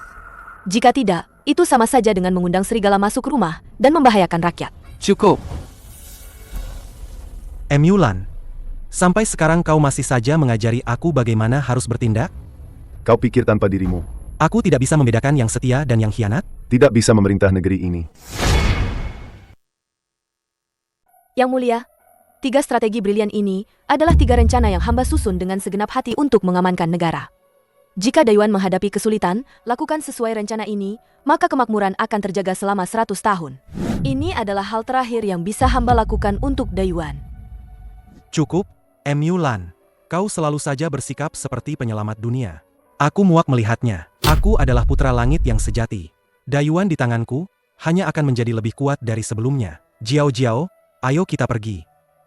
Jika tidak, itu sama saja dengan mengundang serigala masuk rumah dan membahayakan rakyat. Cukup. Mulan, sampai sekarang kau masih saja mengajari aku bagaimana harus bertindak? Kau pikir tanpa dirimu, Aku tidak bisa membedakan yang setia dan yang khianat? tidak bisa memerintah negeri ini. Yang mulia, 3 strategi brilian ini adalah 3 rencana yang hamba susun dengan segenap hati untuk mengamankan negara. Jika Dayuan menghadapi kesulitan, lakukan sesuai rencana ini, maka kemakmuran akan terjaga selama 100 tahun. Ini adalah hal terakhir yang bisa hamba lakukan untuk Dayuan. Cukup, Mulan. Kau selalu saja bersikap seperti penyelamat dunia. Aku muak melihatnya. Aku adalah putra langit yang sejati. Dayuan di tanganku hanya akan menjadi lebih kuat dari sebelumnya. Jiao Jiao, ayo kita pergi.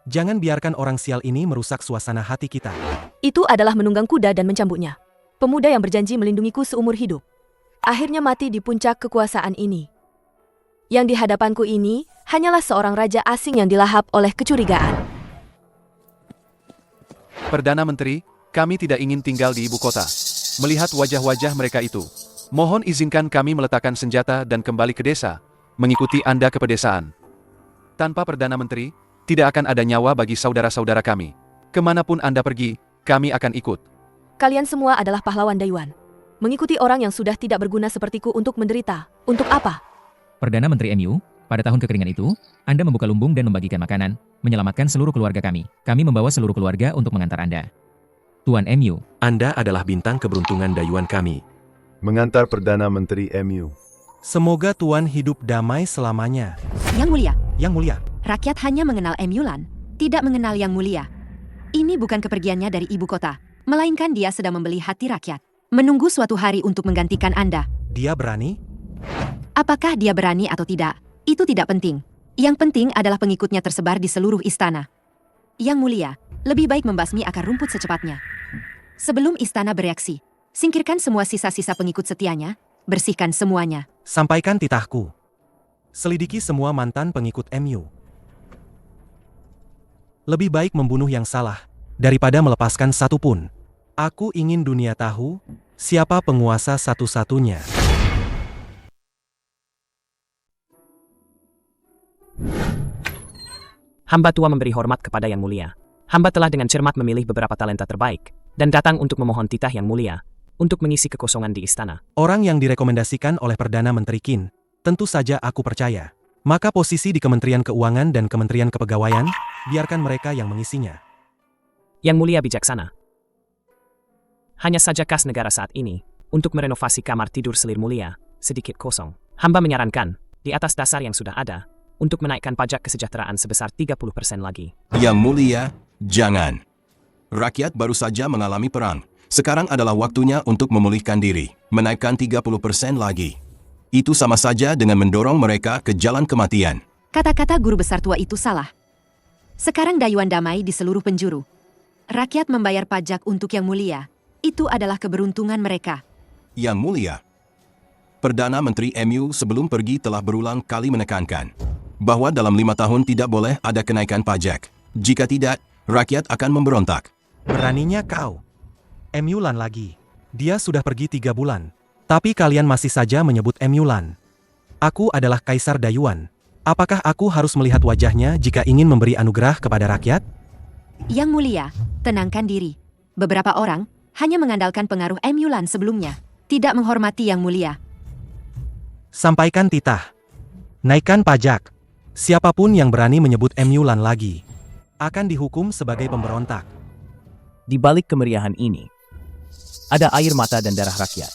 Jangan biarkan orang sial ini merusak suasana hati kita. Itu adalah menunggang kuda dan mencambuknya. Pemuda yang berjanji melindungiku seumur hidup. Akhirnya mati di puncak kekuasaan ini. Yang di hadapanku ini hanyalah seorang raja asing yang dilahap oleh kecurigaan. Perdana Menteri, kami tidak ingin tinggal di ibu kota. Melihat wajah-wajah mereka itu, mohon izinkan kami meletakkan senjata dan kembali ke desa, mengikuti Anda ke pedesaan. Tanpa Perdana Menteri, tidak akan ada nyawa bagi saudara-saudara kami. Kemanapun Anda pergi, kami akan ikut. Kalian semua adalah pahlawan Dayuan. Mengikuti orang yang sudah tidak berguna sepertiku untuk menderita. Untuk apa? Perdana Menteri MU, pada tahun kekeringan itu, Anda membuka lumbung dan membagikan makanan, menyelamatkan seluruh keluarga kami. Kami membawa seluruh keluarga untuk mengantar Anda. Tuan MU, Anda adalah bintang keberuntungan Dayuan kami. Mengantar Perdana Menteri MU. Semoga Tuan hidup damai selamanya. Yang mulia, Yang mulia, rakyat hanya mengenal Mulan, tidak mengenal Yang mulia. Ini bukan kepergiannya dari ibu kota, melainkan dia sedang membeli hati rakyat. Menunggu suatu hari untuk menggantikan Anda. dia berani? Apakah dia berani atau tidak, itu tidak penting. Yang penting adalah pengikutnya tersebar di seluruh istana. Yang mulia, lebih baik membasmi akar rumput secepatnya. Sebelum istana bereaksi, singkirkan semua sisa-sisa pengikut setianya, bersihkan semuanya. Sampaikan titahku. Selidiki semua mantan pengikut MU. Lebih baik membunuh yang salah, daripada melepaskan satu pun. Aku ingin dunia tahu, siapa penguasa satu-satunya. Hamba tua memberi hormat kepada Yang Mulia. Hamba telah dengan cermat memilih beberapa talenta terbaik, dan datang untuk memohon titah Yang Mulia, untuk mengisi kekosongan di istana. Orang yang direkomendasikan oleh Perdana Menteri Qin, tentu saja aku percaya. Maka posisi di Kementerian Keuangan dan Kementerian Kepegawaian, biarkan mereka yang mengisinya. Yang Mulia bijaksana. Hanya saja kas negara saat ini, untuk merenovasi kamar tidur selir mulia, sedikit kosong. Hamba menyarankan, di atas dasar yang sudah ada, untuk menaikkan pajak kesejahteraan sebesar 30% lagi. Yang Mulia, jangan. Rakyat baru saja mengalami perang. Sekarang adalah waktunya untuk memulihkan diri, menaikkan 30% lagi. Itu sama saja dengan mendorong mereka ke jalan kematian. Kata-kata guru besar tua itu salah. Sekarang dayuan damai di seluruh penjuru. Rakyat membayar pajak untuk Yang Mulia. Itu adalah keberuntungan mereka. Yang Mulia, Perdana Menteri MU sebelum pergi telah berulang kali menekankan bahwa dalam 5 tahun tidak boleh ada kenaikan pajak. Jika tidak, rakyat akan memberontak. Beraninya kau. Emulan lagi. Dia sudah pergi 3 bulan. Tapi kalian masih saja menyebut Emulan. Aku adalah Kaisar Dayuan. Apakah aku harus melihat wajahnya jika ingin memberi anugerah kepada rakyat? Yang Mulia, tenangkan diri. Beberapa orang hanya mengandalkan pengaruh Emulan sebelumnya. Tidak menghormati Yang Mulia. Sampaikan titah. Naikkan pajak. Siapapun yang berani menyebut Emulan lagi akan dihukum sebagai pemberontak. Di balik kemeriahan ini, ada air mata dan darah rakyat.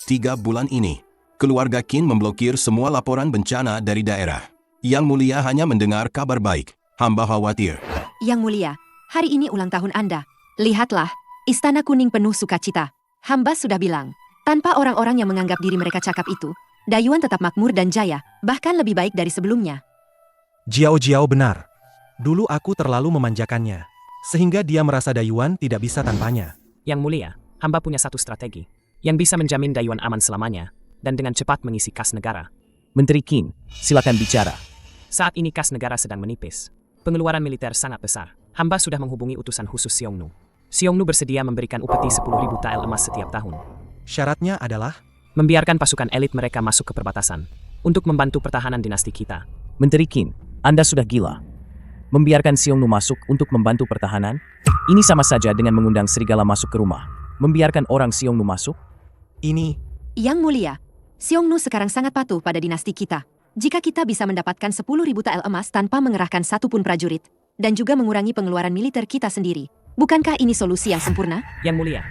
3 bulan ini, keluarga Qin memblokir semua laporan bencana dari daerah. Yang Mulia hanya mendengar kabar baik. Hamba khawatir. Yang Mulia, hari ini ulang tahun Anda. Lihatlah, Istana Kuning penuh sukacita. Hamba sudah bilang, tanpa orang-orang yang menganggap diri mereka cakap itu, Dayuan tetap makmur dan jaya, bahkan lebih baik dari sebelumnya. Jiao benar. Dulu aku terlalu memanjakannya, sehingga dia merasa Dayuan tidak bisa tanpanya. Yang Mulia, hamba punya satu strategi yang bisa menjamin Dayuan aman selamanya dan dengan cepat mengisi kas negara. Menteri Qin, silakan bicara. Saat ini kas negara sedang menipis. Pengeluaran militer sangat besar. Hamba sudah menghubungi utusan khusus Xiongnu. Xiongnu bersedia memberikan upeti 10.000 tael emas setiap tahun. Syaratnya adalah membiarkan pasukan elit mereka masuk ke perbatasan untuk membantu pertahanan dinasti kita. Menteri Qin, Anda sudah gila. Membiarkan Xiongnu masuk untuk membantu pertahanan? Ini sama saja dengan mengundang serigala masuk ke rumah. Membiarkan orang Xiongnu masuk? Ini. Yang Mulia, Xiongnu sekarang sangat patuh pada dinasti kita. Jika kita bisa mendapatkan 10.000 tael emas tanpa mengerahkan satupun prajurit, dan juga mengurangi pengeluaran militer kita sendiri, bukankah ini solusi yang sempurna? Yang Mulia,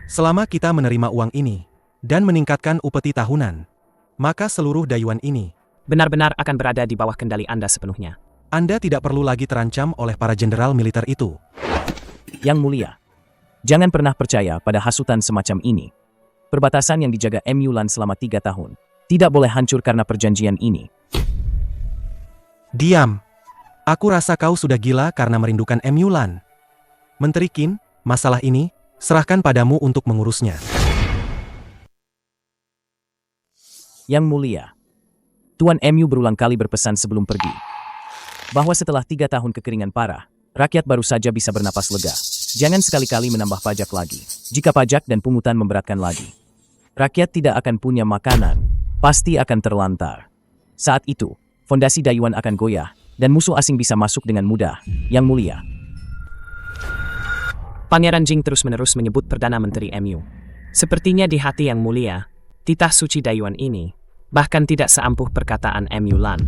selama kita menerima uang ini, dan meningkatkan upeti tahunan, maka seluruh Dayuan ini benar-benar akan berada di bawah kendali Anda sepenuhnya. Anda tidak perlu lagi terancam oleh para jenderal militer itu. Yang Mulia, jangan pernah percaya pada hasutan semacam ini. Perbatasan yang dijaga Emulan selama 3 tahun tidak boleh hancur karena perjanjian ini. Diam. Aku rasa kau sudah gila karena merindukan Emulan. Menteri Qin, masalah ini serahkan padamu untuk mengurusnya. Yang Mulia, Tuan MU berulang kali berpesan sebelum pergi bahwa setelah 3 tahun kekeringan parah, rakyat baru saja bisa bernapas lega. Jangan sekali-kali menambah pajak lagi. Jika pajak dan pungutan memberatkan lagi, rakyat tidak akan punya makanan, pasti akan terlantar. Saat itu, fondasi Dayuan akan goyah, dan musuh asing bisa masuk dengan mudah. Yang Mulia, Pangeran Jing terus-menerus menyebut Perdana Menteri MU. Sepertinya di hati Yang Mulia, titah suci Dayuan ini bahkan tidak seampuh perkataan Emulan.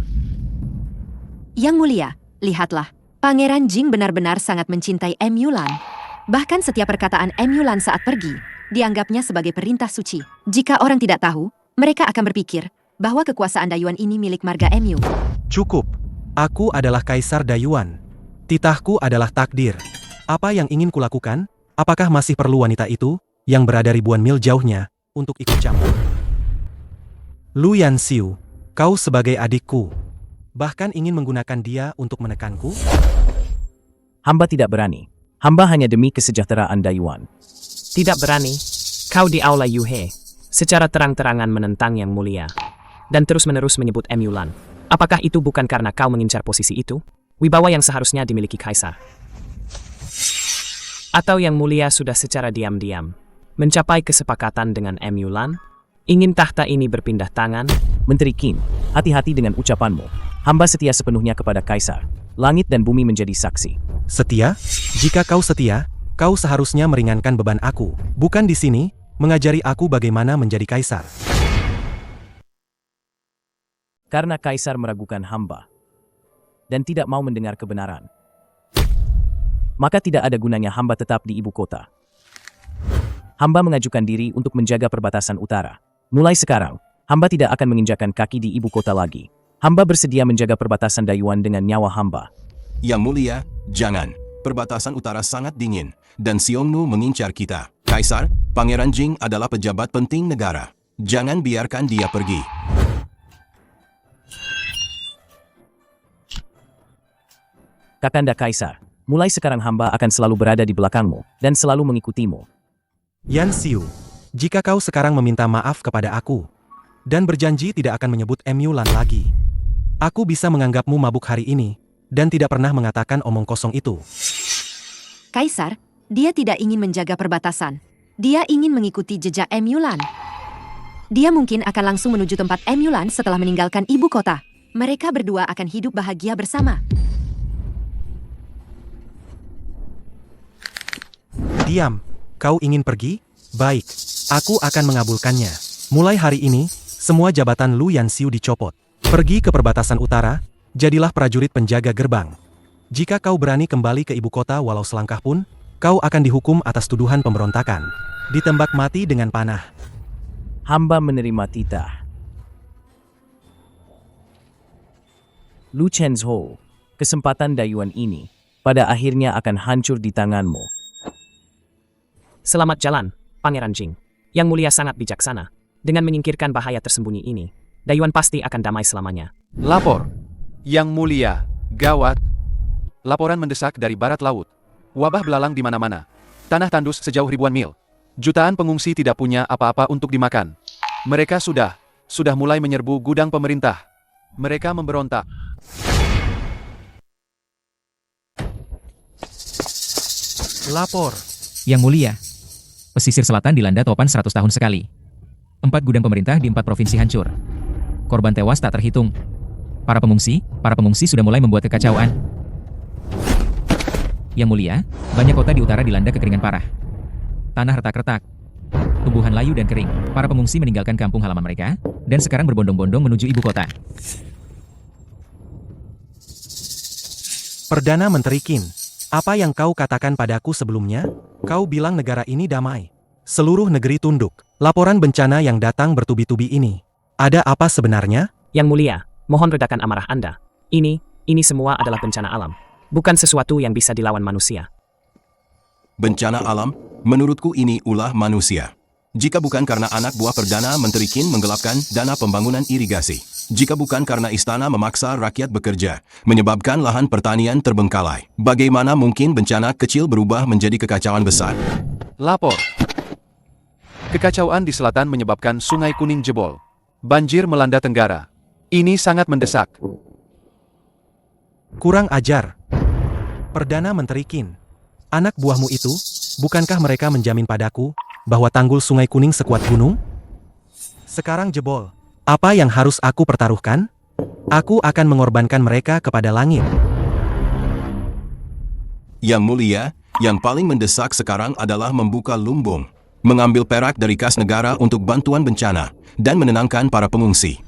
Yang Mulia, lihatlah, Pangeran Jing benar-benar sangat mencintai Emulan. Bahkan setiap perkataan Emulan saat pergi, dianggapnya sebagai perintah suci. Jika orang tidak tahu, mereka akan berpikir bahwa kekuasaan Dayuan ini milik marga MU. Cukup. Aku adalah Kaisar Dayuan. Titahku adalah takdir. Apa yang ingin kulakukan? Apakah masih perlu wanita itu, yang berada ribuan mil jauhnya, untuk ikut campur? Lu Yanxiu, kau sebagai adikku, bahkan ingin menggunakan dia untuk menekanku? Hamba tidak berani. Hamba hanya demi kesejahteraan Dayuan. Tidak berani? Kau di Aula Yuhe, secara terang-terangan menentang Yang Mulia, dan terus-menerus menyebut Emulan. Apakah itu bukan karena kau mengincar posisi itu? Wibawa yang seharusnya dimiliki Kaisar. Atau Yang Mulia sudah secara diam-diam mencapai kesepakatan dengan Emulan? Ingin tahta ini berpindah tangan? Menteri Qin, hati-hati dengan ucapanmu. Hamba setia sepenuhnya kepada Kaisar. Langit dan bumi menjadi saksi. Setia? Jika kau setia, kau seharusnya meringankan beban aku, bukan di sini, mengajari aku bagaimana menjadi Kaisar. Karena Kaisar meragukan hamba dan tidak mau mendengar kebenaran, maka tidak ada gunanya hamba tetap di ibu kota. Hamba mengajukan diri untuk menjaga perbatasan utara. Mulai sekarang, Hamba tidak akan menginjakkan kaki di ibu kota lagi. Hamba bersedia menjaga perbatasan Dayuan dengan nyawa hamba. Yang mulia, jangan. Perbatasan utara sangat dingin, dan Xiongnu mengincar kita. Kaisar, Pangeran Jing adalah pejabat penting negara. Jangan biarkan dia pergi. Kakanda Kaisar, mulai sekarang hamba akan selalu berada di belakangmu dan selalu mengikutimu. Yan Xiu, jika kau sekarang meminta maaf kepada aku, dan berjanji tidak akan menyebut Emulan lagi, aku bisa menganggapmu mabuk hari ini, dan tidak pernah mengatakan omong kosong itu. Kaisar, dia tidak ingin menjaga perbatasan. Dia ingin mengikuti jejak Emulan. Dia mungkin akan langsung menuju tempat Emulan setelah meninggalkan ibu kota. Mereka berdua akan hidup bahagia bersama. Diam, kau ingin pergi? Baik, aku akan mengabulkannya. Mulai hari ini, semua jabatan Lu Yanxiu dicopot. Pergi ke perbatasan utara, jadilah prajurit penjaga gerbang. Jika kau berani kembali ke ibu kota walau selangkah pun, kau akan dihukum atas tuduhan pemberontakan. Ditembak mati dengan panah. Hamba menerima titah. Lu Chenzhou, kesempatan Dayuan ini pada akhirnya akan hancur di tanganmu. Selamat jalan, Pangeran Jing. Yang mulia sangat bijaksana. Dengan menyingkirkan bahaya tersembunyi ini, Dayuan pasti akan damai selamanya. Lapor. Yang mulia, gawat. Laporan mendesak dari barat laut. Wabah belalang di mana-mana. Tanah tandus sejauh ribuan mil. Jutaan pengungsi tidak punya apa-apa untuk dimakan. Mereka sudah mulai menyerbu gudang pemerintah. Mereka memberontak. Lapor. Yang mulia, pesisir selatan dilanda topan 100 tahun sekali. 4 gudang pemerintah di 4 provinsi hancur. Korban tewas tak terhitung. Para pengungsi sudah mulai membuat kekacauan. Yang mulia, banyak kota di utara dilanda kekeringan parah. Tanah retak-retak. Tumbuhan layu dan kering. Para pengungsi meninggalkan kampung halaman mereka, dan sekarang berbondong-bondong menuju ibu kota. Perdana Menteri Qin, apa yang kau katakan padaku sebelumnya? Kau bilang negara ini damai. Seluruh negeri tunduk. Laporan bencana yang datang bertubi-tubi ini. Ada apa sebenarnya? Yang mulia, mohon redakan amarah Anda. Ini semua adalah bencana alam. Bukan sesuatu yang bisa dilawan manusia. Bencana alam, menurutku ini ulah manusia. Jika bukan karena anak buah Perdana Menteri Qin menggelapkan dana pembangunan irigasi. Jika bukan karena istana memaksa rakyat bekerja, menyebabkan lahan pertanian terbengkalai. Bagaimana mungkin bencana kecil berubah menjadi kekacauan besar? Lapor. Kekacauan di selatan menyebabkan Sungai Kuning jebol. Banjir melanda Tenggara. Ini sangat mendesak. Kurang ajar. Perdana Menteri Qin, anak buahmu itu, bukankah mereka menjamin padaku bahwa tanggul Sungai Kuning sekuat gunung? Sekarang jebol. Apa yang harus aku pertaruhkan? Aku akan mengorbankan mereka kepada langit. Yang mulia, yang paling mendesak sekarang adalah membuka lumbung, mengambil perak dari kas negara untuk bantuan bencana, dan menenangkan para pengungsi.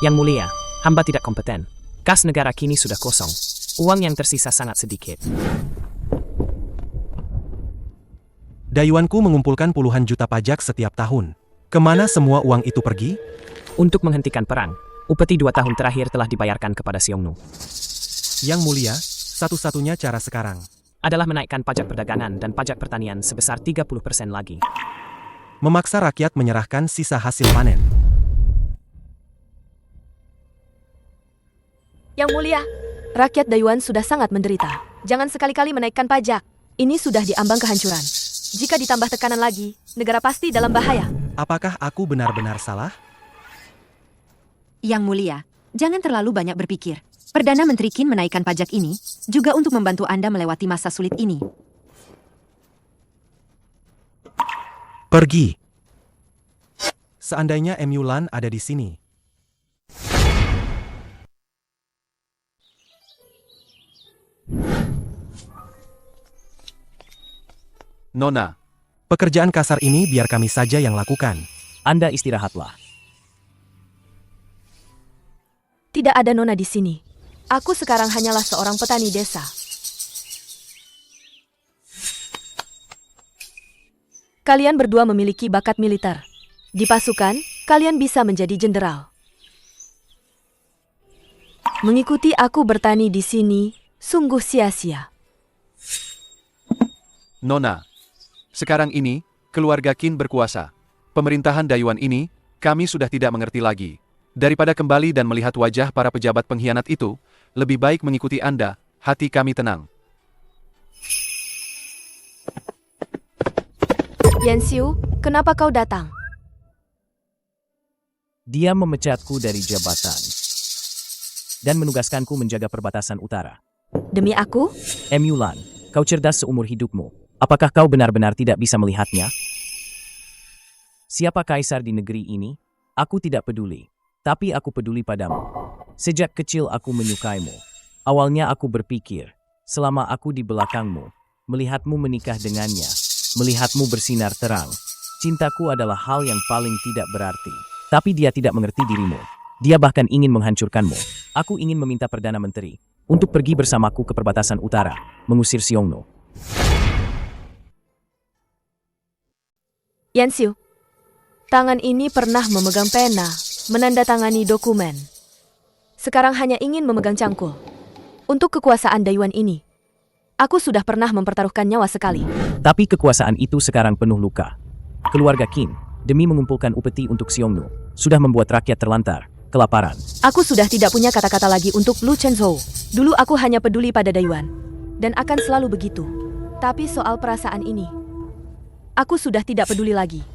Yang mulia, hamba tidak kompeten. Kas negara kini sudah kosong. Uang yang tersisa sangat sedikit. Dayuanku mengumpulkan puluhan juta pajak setiap tahun. Kemana semua uang itu pergi? Untuk menghentikan perang, upeti 2 tahun terakhir telah dibayarkan kepada Xiongnu. Yang mulia, satu-satunya cara sekarang adalah menaikkan pajak perdagangan dan pajak pertanian sebesar 30% lagi. Memaksa rakyat menyerahkan sisa hasil panen. Yang mulia, rakyat Dayuan sudah sangat menderita. Jangan sekali-kali menaikkan pajak. Ini sudah diambang kehancuran. Jika ditambah tekanan lagi, negara pasti dalam bahaya. Apakah aku benar-benar salah? Yang mulia, jangan terlalu banyak berpikir. Perdana Menteri Qin menaikkan pajak ini juga untuk membantu Anda melewati masa sulit ini. Pergi. Seandainya Emulan ada di sini. Nona, pekerjaan kasar ini biar kami saja yang lakukan. Anda istirahatlah. Tidak ada nona di sini. Aku sekarang hanyalah seorang petani desa. Kalian berdua memiliki bakat militer. Di pasukan, kalian bisa menjadi jenderal. Mengikuti aku bertani di sini sungguh sia-sia. Nona, sekarang ini, keluarga Qin berkuasa. Pemerintahan Dayuan ini, kami sudah tidak mengerti lagi. Daripada kembali dan melihat wajah para pejabat pengkhianat itu, lebih baik mengikuti Anda, hati kami tenang. Yanxiu, kenapa kau datang? Dia memecatku dari jabatan dan menugaskanku menjaga perbatasan utara. Demi aku? Mulan, kau cerdas seumur hidupmu. Apakah kau benar-benar tidak bisa melihatnya? Siapa kaisar di negeri ini? Aku tidak peduli. Tapi aku peduli padamu. Sejak kecil aku menyukaimu. Awalnya aku berpikir, selama aku di belakangmu, melihatmu menikah dengannya, melihatmu bersinar terang, cintaku adalah hal yang paling tidak berarti. Tapi dia tidak mengerti dirimu. Dia bahkan ingin menghancurkanmu. Aku ingin meminta Perdana Menteri untuk pergi bersamaku ke perbatasan utara, mengusir Xiongnu. Yanxiu, tangan ini pernah memegang pena, menandatangani dokumen. Sekarang hanya ingin memegang cangkul. Untuk kekuasaan Dayuan ini, aku sudah pernah mempertaruhkan nyawa sekali. Tapi kekuasaan itu sekarang penuh luka. Keluarga Qin, demi mengumpulkan upeti untuk Xiongnu, sudah membuat rakyat terlantar, kelaparan. Aku sudah tidak punya kata-kata lagi untuk Lu Chenzhou. Dulu aku hanya peduli pada Dayuan, dan akan selalu begitu. Tapi soal perasaan ini, aku sudah tidak peduli lagi.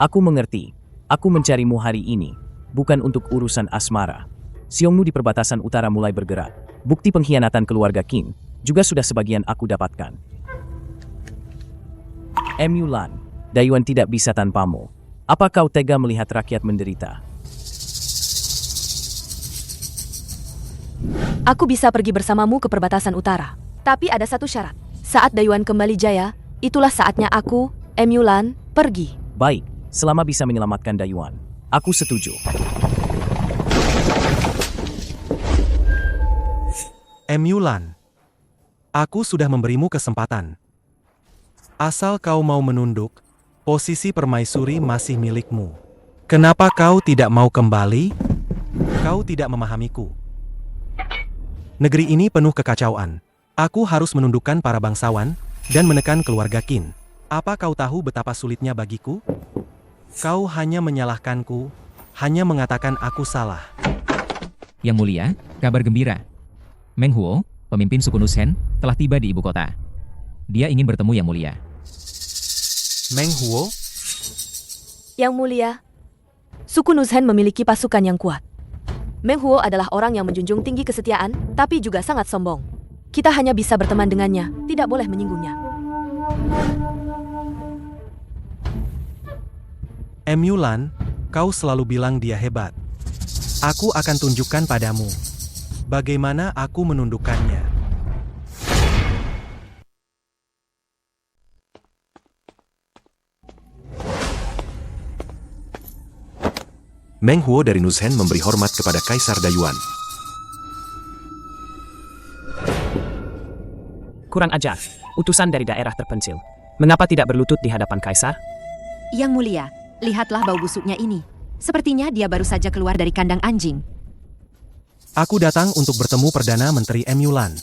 Aku mengerti. Aku mencarimu hari ini, bukan untuk urusan asmara. Xiongnu di perbatasan utara mulai bergerak. Bukti pengkhianatan keluarga Qin juga sudah sebagian aku dapatkan. Mulan, Dayuan tidak bisa tanpamu. Apa kau tega melihat rakyat menderita? Aku bisa pergi bersamamu ke perbatasan utara. Tapi ada satu syarat. Saat Dayuan kembali jaya, itulah saatnya aku, Mulan, pergi. Baik, selama bisa menyelamatkan Dayuan. Aku setuju. Mulan, aku sudah memberimu kesempatan. Asal kau mau menunduk, posisi permaisuri masih milikmu. Kenapa kau tidak mau kembali? Kau tidak memahamiku. Negeri ini penuh kekacauan. Aku harus menundukkan para bangsawan dan menekan keluarga Qin. Apa kau tahu betapa sulitnya bagiku? Kau hanya menyalahkanku, hanya mengatakan aku salah. Yang Mulia, kabar gembira. Meng Huo, pemimpin suku Nushen, telah tiba di ibu kota. Dia ingin bertemu Yang Mulia. Meng Huo? Yang Mulia, suku Nushen memiliki pasukan yang kuat. Meng Huo adalah orang yang menjunjung tinggi kesetiaan, tapi juga sangat sombong. Kita hanya bisa berteman dengannya, tidak boleh menyinggungnya. Mulan, kau selalu bilang dia hebat. Aku akan tunjukkan padamu bagaimana aku menundukkannya. Meng Huo dari Nushen memberi hormat kepada Kaisar Dayuan. Kurang ajar, utusan dari daerah terpencil. Mengapa tidak berlutut di hadapan Kaisar? Yang Mulia, lihatlah bau busuknya ini. Sepertinya dia baru saja keluar dari kandang anjing. Aku datang untuk bertemu Perdana Menteri Mulan.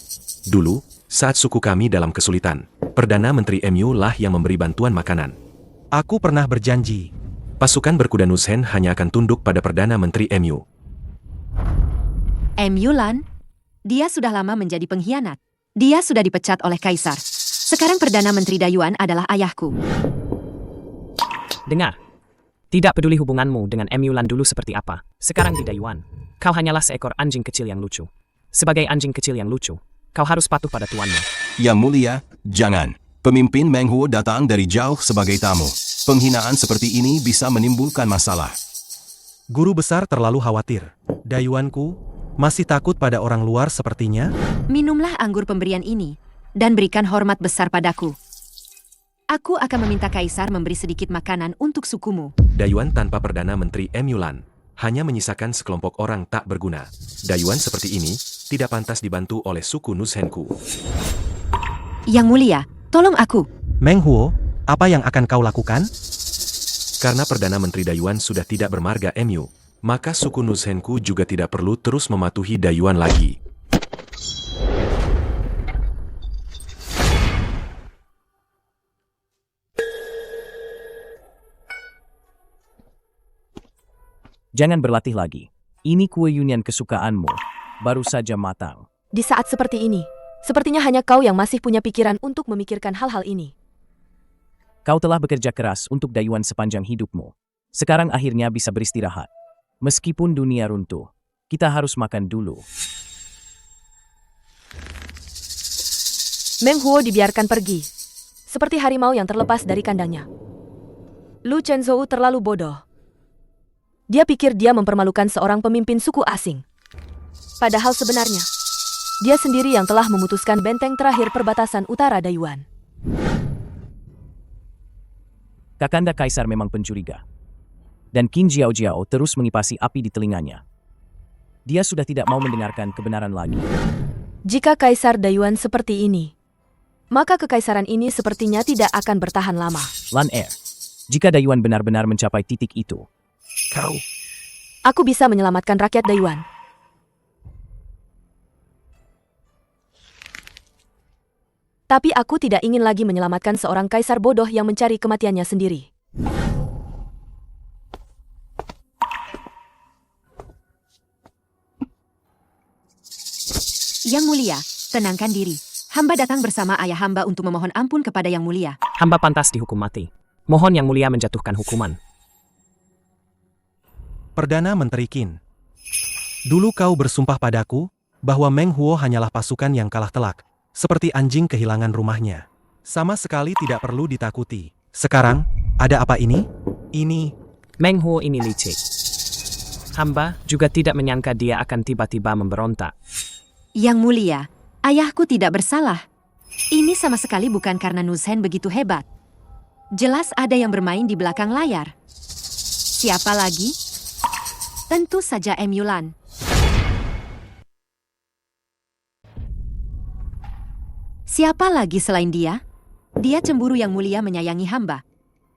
Dulu, saat suku kami dalam kesulitan, Perdana Menteri MU lah yang memberi bantuan makanan. Aku pernah berjanji. Pasukan berkuda Nushen hanya akan tunduk pada Perdana Menteri MU. Mulan, dia sudah lama menjadi pengkhianat. Dia sudah dipecat oleh Kaisar. Sekarang Perdana Menteri Dayuan adalah ayahku. Dengar, tidak peduli hubunganmu dengan Mulan dulu seperti apa. Sekarang di Dayuan, kau hanyalah seekor anjing kecil yang lucu. Sebagai anjing kecil yang lucu, kau harus patuh pada tuanmu. Yang Mulia, jangan. Pemimpin Meng Huo datang dari jauh sebagai tamu. Penghinaan seperti ini bisa menimbulkan masalah. Guru besar terlalu khawatir. Dayuanku masih takut pada orang luar sepertinya. Minumlah anggur pemberian ini, dan berikan hormat besar padaku. Aku akan meminta Kaisar memberi sedikit makanan untuk sukumu. Dayuan tanpa Perdana Menteri Mulan hanya menyisakan sekelompok orang tak berguna. Dayuan seperti ini tidak pantas dibantu oleh suku Nushenku. Yang Mulia, tolong aku. Meng Huo, apa yang akan kau lakukan? Karena Perdana Menteri Dayuan sudah tidak bermarga MU, maka suku Nuzhenku juga tidak perlu terus mematuhi Dayuan lagi. Jangan berlatih lagi. Ini kue Yunian kesukaanmu. Baru saja matang. Di saat seperti ini, sepertinya hanya kau yang masih punya pikiran untuk memikirkan hal-hal ini. Kau telah bekerja keras untuk Dayuan sepanjang hidupmu. Sekarang akhirnya bisa beristirahat. Meskipun dunia runtuh, kita harus makan dulu. Meng Huo dibiarkan pergi, seperti harimau yang terlepas dari kandangnya. Lu Chenzhou terlalu bodoh. Dia pikir dia mempermalukan seorang pemimpin suku asing. Padahal sebenarnya, dia sendiri yang telah memutuskan benteng terakhir perbatasan utara Dayuan. Kakanda Kaisar memang pencuriga. Dan Qin Jiao terus mengipasi api di telinganya. Dia sudah tidak mau mendengarkan kebenaran lagi. Jika Kaisar Dayuan seperti ini, maka kekaisaran ini sepertinya tidak akan bertahan lama. Lan Er, jika Dayuan benar-benar mencapai titik itu, Aku bisa menyelamatkan rakyat Dayuan. Tapi aku tidak ingin lagi menyelamatkan seorang kaisar bodoh yang mencari kematiannya sendiri. Yang Mulia, tenangkan diri. Hamba datang bersama ayah hamba untuk memohon ampun kepada Yang Mulia. hamba pantas dihukum mati. Mohon Yang Mulia menjatuhkan hukuman. Perdana Menteri Qin, dulu kau bersumpah padaku bahwa Meng Huo hanyalah pasukan yang kalah telak, seperti anjing kehilangan rumahnya. Sama sekali tidak perlu ditakuti. Sekarang, ada apa ini? Ini... Meng Huo ini licik. Hamba juga tidak menyangka dia akan tiba-tiba memberontak. Yang Mulia, ayahku tidak bersalah. Ini sama sekali bukan karena Nuzhen begitu hebat. Jelas ada yang bermain di belakang layar. Siapa lagi? Tentu saja Emulan. Siapa lagi selain dia? Dia cemburu Yang Mulia menyayangi hamba.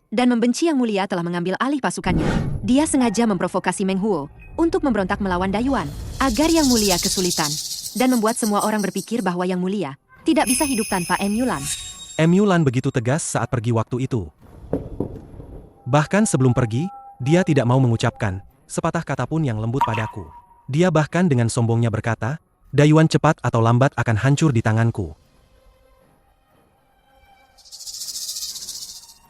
Dan membenci Yang Mulia telah mengambil alih pasukannya. Dia sengaja memprovokasi Meng Huo untuk memberontak melawan Dayuan, agar Yang Mulia kesulitan. Dan membuat semua orang berpikir bahwa Yang Mulia tidak bisa hidup tanpa Emulan. Emulan begitu tegas saat pergi waktu itu. Bahkan sebelum pergi, dia tidak mau mengucapkan sepatah kata pun yang lembut padaku. Dia bahkan dengan sombongnya berkata, Dayuan cepat atau lambat akan hancur di tanganku.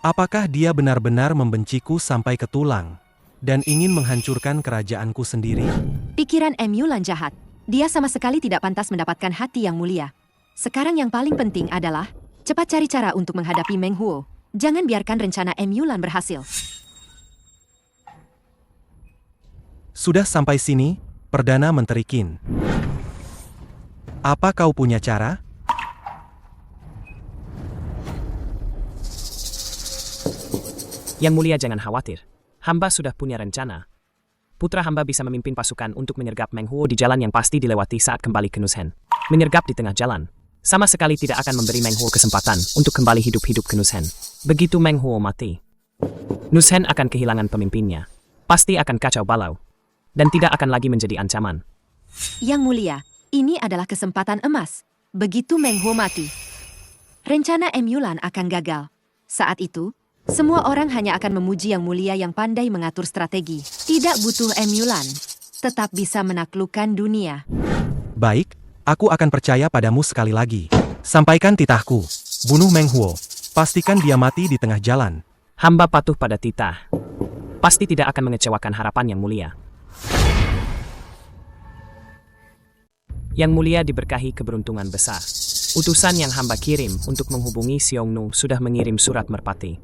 Apakah dia benar-benar membenciku sampai ke tulang dan ingin menghancurkan kerajaanku sendiri? Pikiran Emulan jahat. Dia sama sekali tidak pantas mendapatkan hati Yang Mulia. Sekarang yang paling penting adalah cepat cari cara untuk menghadapi Meng Huo. Jangan biarkan rencana Emulan berhasil. Sudah sampai sini, Perdana Menteri Qin. Apa kau punya cara? Yang Mulia jangan khawatir. Hamba sudah punya rencana. Putra hamba bisa memimpin pasukan untuk menyergap Meng Huo di jalan yang pasti dilewati saat kembali ke Nuzhen. Menyergap di tengah jalan sama sekali tidak akan memberi Meng Huo kesempatan untuk kembali hidup-hidup ke Nuzhen. Begitu Meng Huo mati, Nuzhen akan kehilangan pemimpinnya. Pasti akan kacau balau. Dan tidak akan lagi menjadi ancaman. Yang Mulia, ini adalah kesempatan emas. Begitu Meng Huo mati, rencana Emulan akan gagal. Saat itu, semua orang hanya akan memuji Yang Mulia yang pandai mengatur strategi. Tidak butuh Emulan, tetap bisa menaklukkan dunia. Baik, aku akan percaya padamu sekali lagi. Sampaikan titahku. Bunuh Meng Huo. Pastikan dia mati di tengah jalan. Hamba patuh pada titah. Pasti tidak akan mengecewakan harapan Yang Mulia. Yang Mulia diberkahi keberuntungan besar. Utusan yang hamba kirim untuk menghubungi Xiongnu sudah mengirim surat merpati.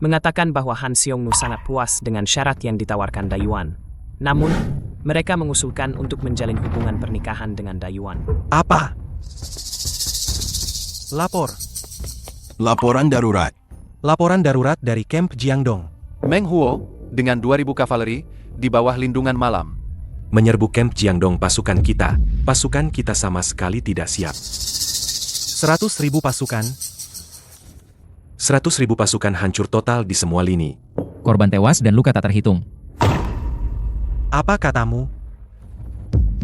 Mengatakan bahwa Han Xiongnu sangat puas dengan syarat yang ditawarkan Dayuan. Namun, mereka mengusulkan untuk menjalin hubungan pernikahan dengan Dayuan. Apa? Lapor. Laporan darurat. Laporan darurat dari Camp Jiangdong. Meng Huo, dengan 2.000 kavaleri, di bawah lindungan malam. Menyerbu Camp Jiangdong pasukan kita. Pasukan kita sama sekali tidak siap. 100.000 pasukan. 100.000 pasukan hancur total di semua lini. Korban tewas dan luka tak terhitung. Apa katamu?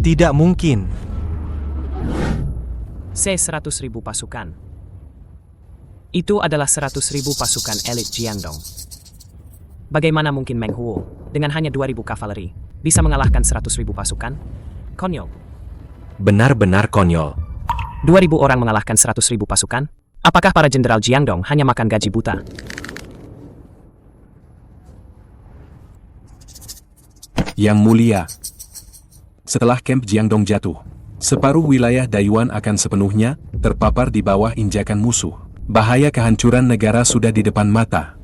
Tidak mungkin. C-100.000 pasukan. Itu adalah 100.000 pasukan elit Jiangdong. Bagaimana mungkin Meng Huo, dengan hanya 2.000 kavaleri, bisa mengalahkan 100.000 pasukan? Konyol. Benar-benar konyol. 2.000 orang mengalahkan 100.000 pasukan? Apakah para jenderal Jiangdong hanya makan gaji buta? Yang Mulia, setelah kamp Jiangdong jatuh, separuh wilayah Dayuan akan sepenuhnya terpapar di bawah injakan musuh. Bahaya kehancuran negara sudah di depan mata.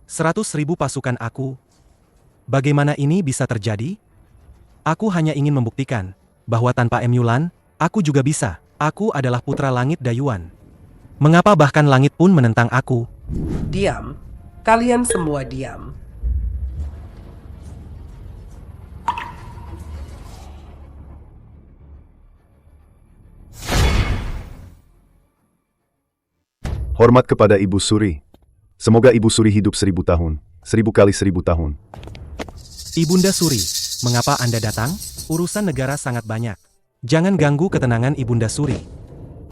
100.000 pasukan aku. Bagaimana ini bisa terjadi? Aku hanya ingin membuktikan bahwa tanpa Emulan, aku juga bisa. Aku adalah putra langit Dayuan. Mengapa bahkan langit pun menentang aku? Diam. Kalian semua diam. Hormat kepada Ibu Suri. Semoga Ibu Suri hidup 1000 tahun. 1000 kali 1000 tahun. Ibunda Suri, mengapa Anda datang? Urusan negara sangat banyak. Jangan ganggu ketenangan Ibunda Suri.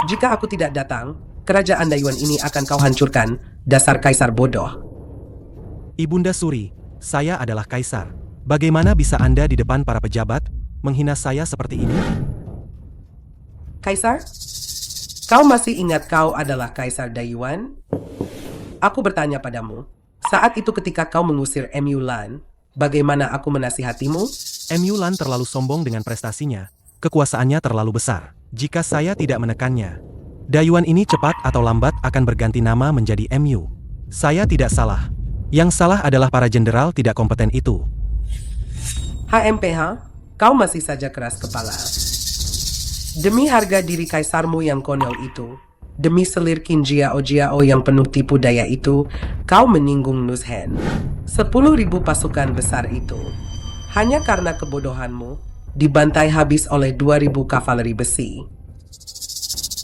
Jika aku tidak datang, kerajaan Dayuan ini akan kau hancurkan, dasar kaisar bodoh. Ibunda Suri, saya adalah kaisar. Bagaimana bisa Anda di depan para pejabat, menghina saya seperti ini? Kaisar? Kau masih ingat kau adalah Kaisar Dayuan? Aku bertanya padamu, saat itu ketika kau mengusir Emulan, bagaimana aku menasihatimu? Emulan terlalu sombong dengan prestasinya, kekuasaannya terlalu besar. Jika saya tidak menekannya, Dayuan ini cepat atau lambat akan berganti nama menjadi MU. Saya tidak salah. Yang salah adalah para jenderal tidak kompeten itu. HMPH, kau masih saja keras kepala. Demi harga diri kaisarmu yang konyol itu, demi selir Jiao yang penuh tipu daya itu, kau menyinggung Nuzhen. 10.000 pasukan besar itu, hanya karena kebodohanmu, dibantai habis oleh 2.000 kavaleri besi.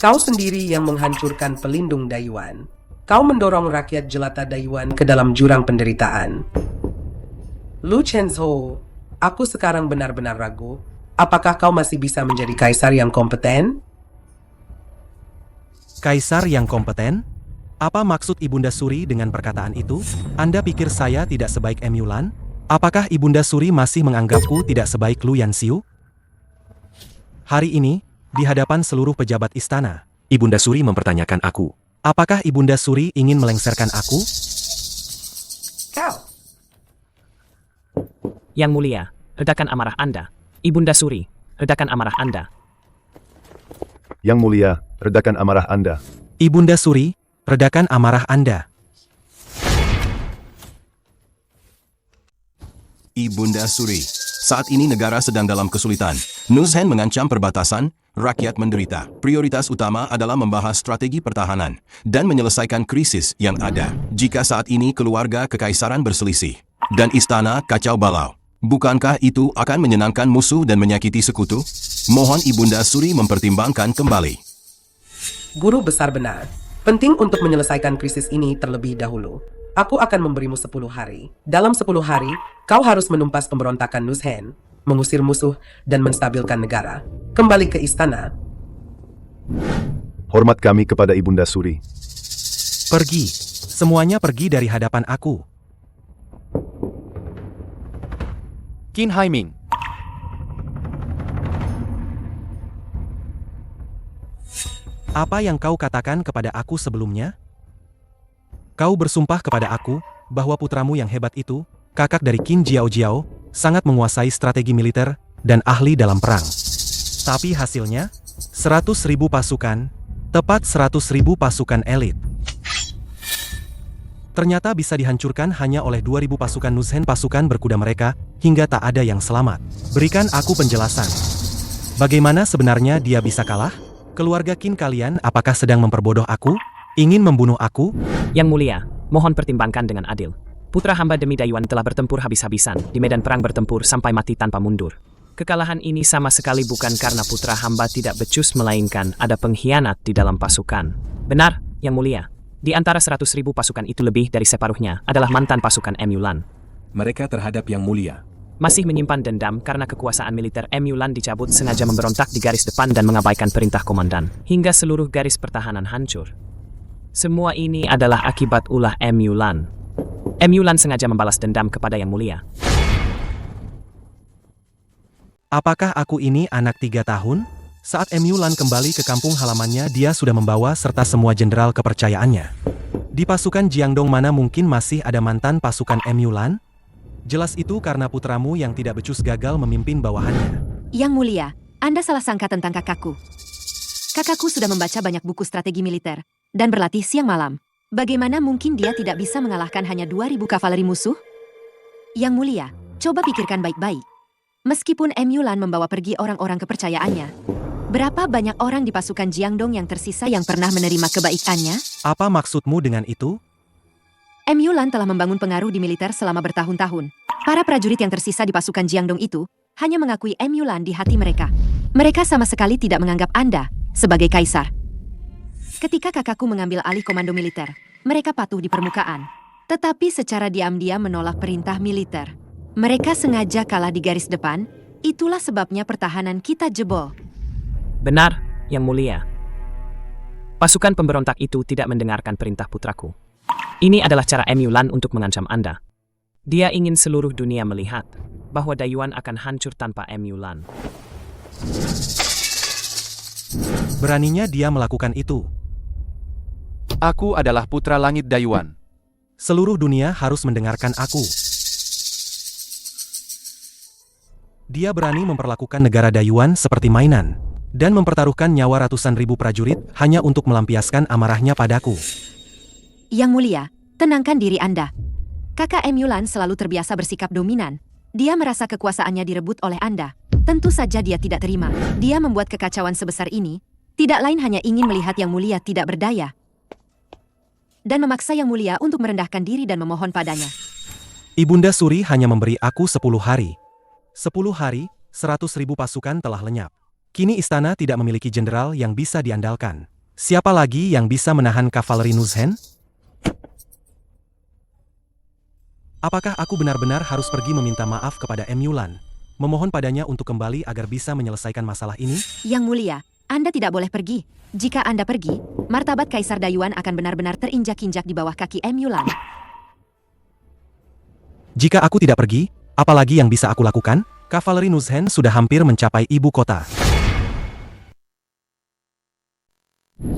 Kau sendiri yang menghancurkan pelindung Dayuan. Kau mendorong rakyat jelata Dayuan ke dalam jurang penderitaan. Lu Chenzo, aku sekarang benar-benar ragu. Apakah kau masih bisa menjadi kaisar yang kompeten? Kaisar yang kompeten? Apa maksud Ibunda Suri dengan perkataan itu? Anda pikir saya tidak sebaik Emulan? Apakah Ibunda Suri masih menganggapku tidak sebaik Lu Yanxiu? Hari ini, di hadapan seluruh pejabat istana, Ibunda Suri mempertanyakan aku. Apakah Ibunda Suri ingin melengsarkan aku? Kau. Yang Mulia, redakan amarah Anda. Ibunda Suri, redakan amarah Anda. Yang Mulia, redakan amarah Anda. Ibunda Suri, redakan amarah Anda. Ibunda Suri, saat ini negara sedang dalam kesulitan. Nuzhen mengancam perbatasan, rakyat menderita. Prioritas utama adalah membahas strategi pertahanan dan menyelesaikan krisis yang ada. Jika saat ini keluarga kekaisaran berselisih dan istana kacau balau, bukankah itu akan menyenangkan musuh dan menyakiti sekutu? Mohon Ibunda Suri mempertimbangkan kembali. Guru besar benar. Penting untuk menyelesaikan krisis ini terlebih dahulu. Aku akan memberimu 10 hari. Dalam 10 hari, kau harus menumpas pemberontakan Nuzhen, mengusir musuh, dan menstabilkan negara. Kembali ke istana. Hormat kami kepada Ibunda Suri. Pergi. Semuanya pergi dari hadapan aku. Qin Haiming. Apa yang kau katakan kepada aku sebelumnya? Kau bersumpah kepada aku bahwa putramu yang hebat itu, kakak dari Qin Jiao, sangat menguasai strategi militer dan ahli dalam perang. Tapi hasilnya, 100.000 pasukan, tepat 100.000 pasukan elit. Ternyata bisa dihancurkan hanya oleh 2.000 pasukan Nuzhen, pasukan berkuda mereka, hingga tak ada yang selamat. Berikan aku penjelasan. Bagaimana sebenarnya dia bisa kalah? Keluarga Qin kalian apakah sedang memperbodoh aku? Ingin membunuh aku? Yang Mulia, mohon pertimbangkan dengan adil. Putra hamba demi Dayuan telah bertempur habis-habisan, di medan perang bertempur sampai mati tanpa mundur. Kekalahan ini sama sekali bukan karena putra hamba tidak becus, melainkan ada pengkhianat di dalam pasukan. Benar, Yang Mulia. Di antara 100.000 pasukan itu lebih dari separuhnya adalah mantan pasukan Emulan. Mereka terhadap Yang Mulia. Masih menyimpan dendam karena kekuasaan militer Emulan dicabut sengaja memberontak di garis depan dan mengabaikan perintah komandan, hingga seluruh garis pertahanan hancur. Semua ini adalah akibat ulah Emulan. Emulan sengaja membalas dendam kepada Yang Mulia. Apakah aku ini anak 3 tahun? Saat Emulan kembali ke kampung halamannya, dia sudah membawa serta semua jenderal kepercayaannya. Di pasukan Jiangdong mana mungkin masih ada mantan pasukan Emulan? Jelas itu karena putramu yang tidak becus gagal memimpin bawahannya. Yang Mulia, Anda salah sangka tentang kakakku. Kakakku sudah membaca banyak buku strategi militer dan berlatih siang malam. Bagaimana mungkin dia tidak bisa mengalahkan hanya 2.000 kavaleri musuh? Yang Mulia, coba pikirkan baik-baik. Meskipun Emulan membawa pergi orang-orang kepercayaannya, berapa banyak orang di pasukan Jiangdong yang tersisa yang pernah menerima kebaikannya? Apa maksudmu dengan itu? Emulan telah membangun pengaruh di militer selama bertahun-tahun. Para prajurit yang tersisa di pasukan Jiangdong itu hanya mengakui Emulan di hati mereka. Mereka sama sekali tidak menganggap Anda sebagai kaisar. Ketika kakakku mengambil alih komando militer, mereka patuh di permukaan. Tetapi secara diam-diam menolak perintah militer. Mereka sengaja kalah di garis depan, itulah sebabnya pertahanan kita jebol. Benar, Yang Mulia. Pasukan pemberontak itu tidak mendengarkan perintah putraku. Ini adalah cara Emulan untuk mengancam Anda. Dia ingin seluruh dunia melihat bahwa Dayuan akan hancur tanpa Emulan. Beraninya dia melakukan itu. Aku adalah putra langit Dayuan. Seluruh dunia harus mendengarkan aku. Dia berani memperlakukan negara Dayuan seperti mainan dan mempertaruhkan nyawa ratusan ribu prajurit hanya untuk melampiaskan amarahnya padaku. Yang Mulia, tenangkan diri Anda. Kakak Emulan selalu terbiasa bersikap dominan. Dia merasa kekuasaannya direbut oleh Anda. Tentu saja dia tidak terima. Dia membuat kekacauan sebesar ini, tidak lain hanya ingin melihat Yang Mulia tidak berdaya. Dan memaksa Yang Mulia untuk merendahkan diri dan memohon padanya. Ibunda Suri hanya memberi aku 10 hari. 10 hari, 100.000 pasukan telah lenyap. Kini istana tidak memiliki jenderal yang bisa diandalkan. Siapa lagi yang bisa menahan kavaleri Nuzhen? Apakah aku benar-benar harus pergi meminta maaf kepada Emulan? Memohon padanya untuk kembali agar bisa menyelesaikan masalah ini? Yang Mulia, Anda tidak boleh pergi. Jika Anda pergi, martabat Kaisar Dayuan akan benar-benar terinjak-injak di bawah kaki Emulan. Jika aku tidak pergi, apalagi yang bisa aku lakukan? Kavaleri Nuzhen sudah hampir mencapai ibu kota.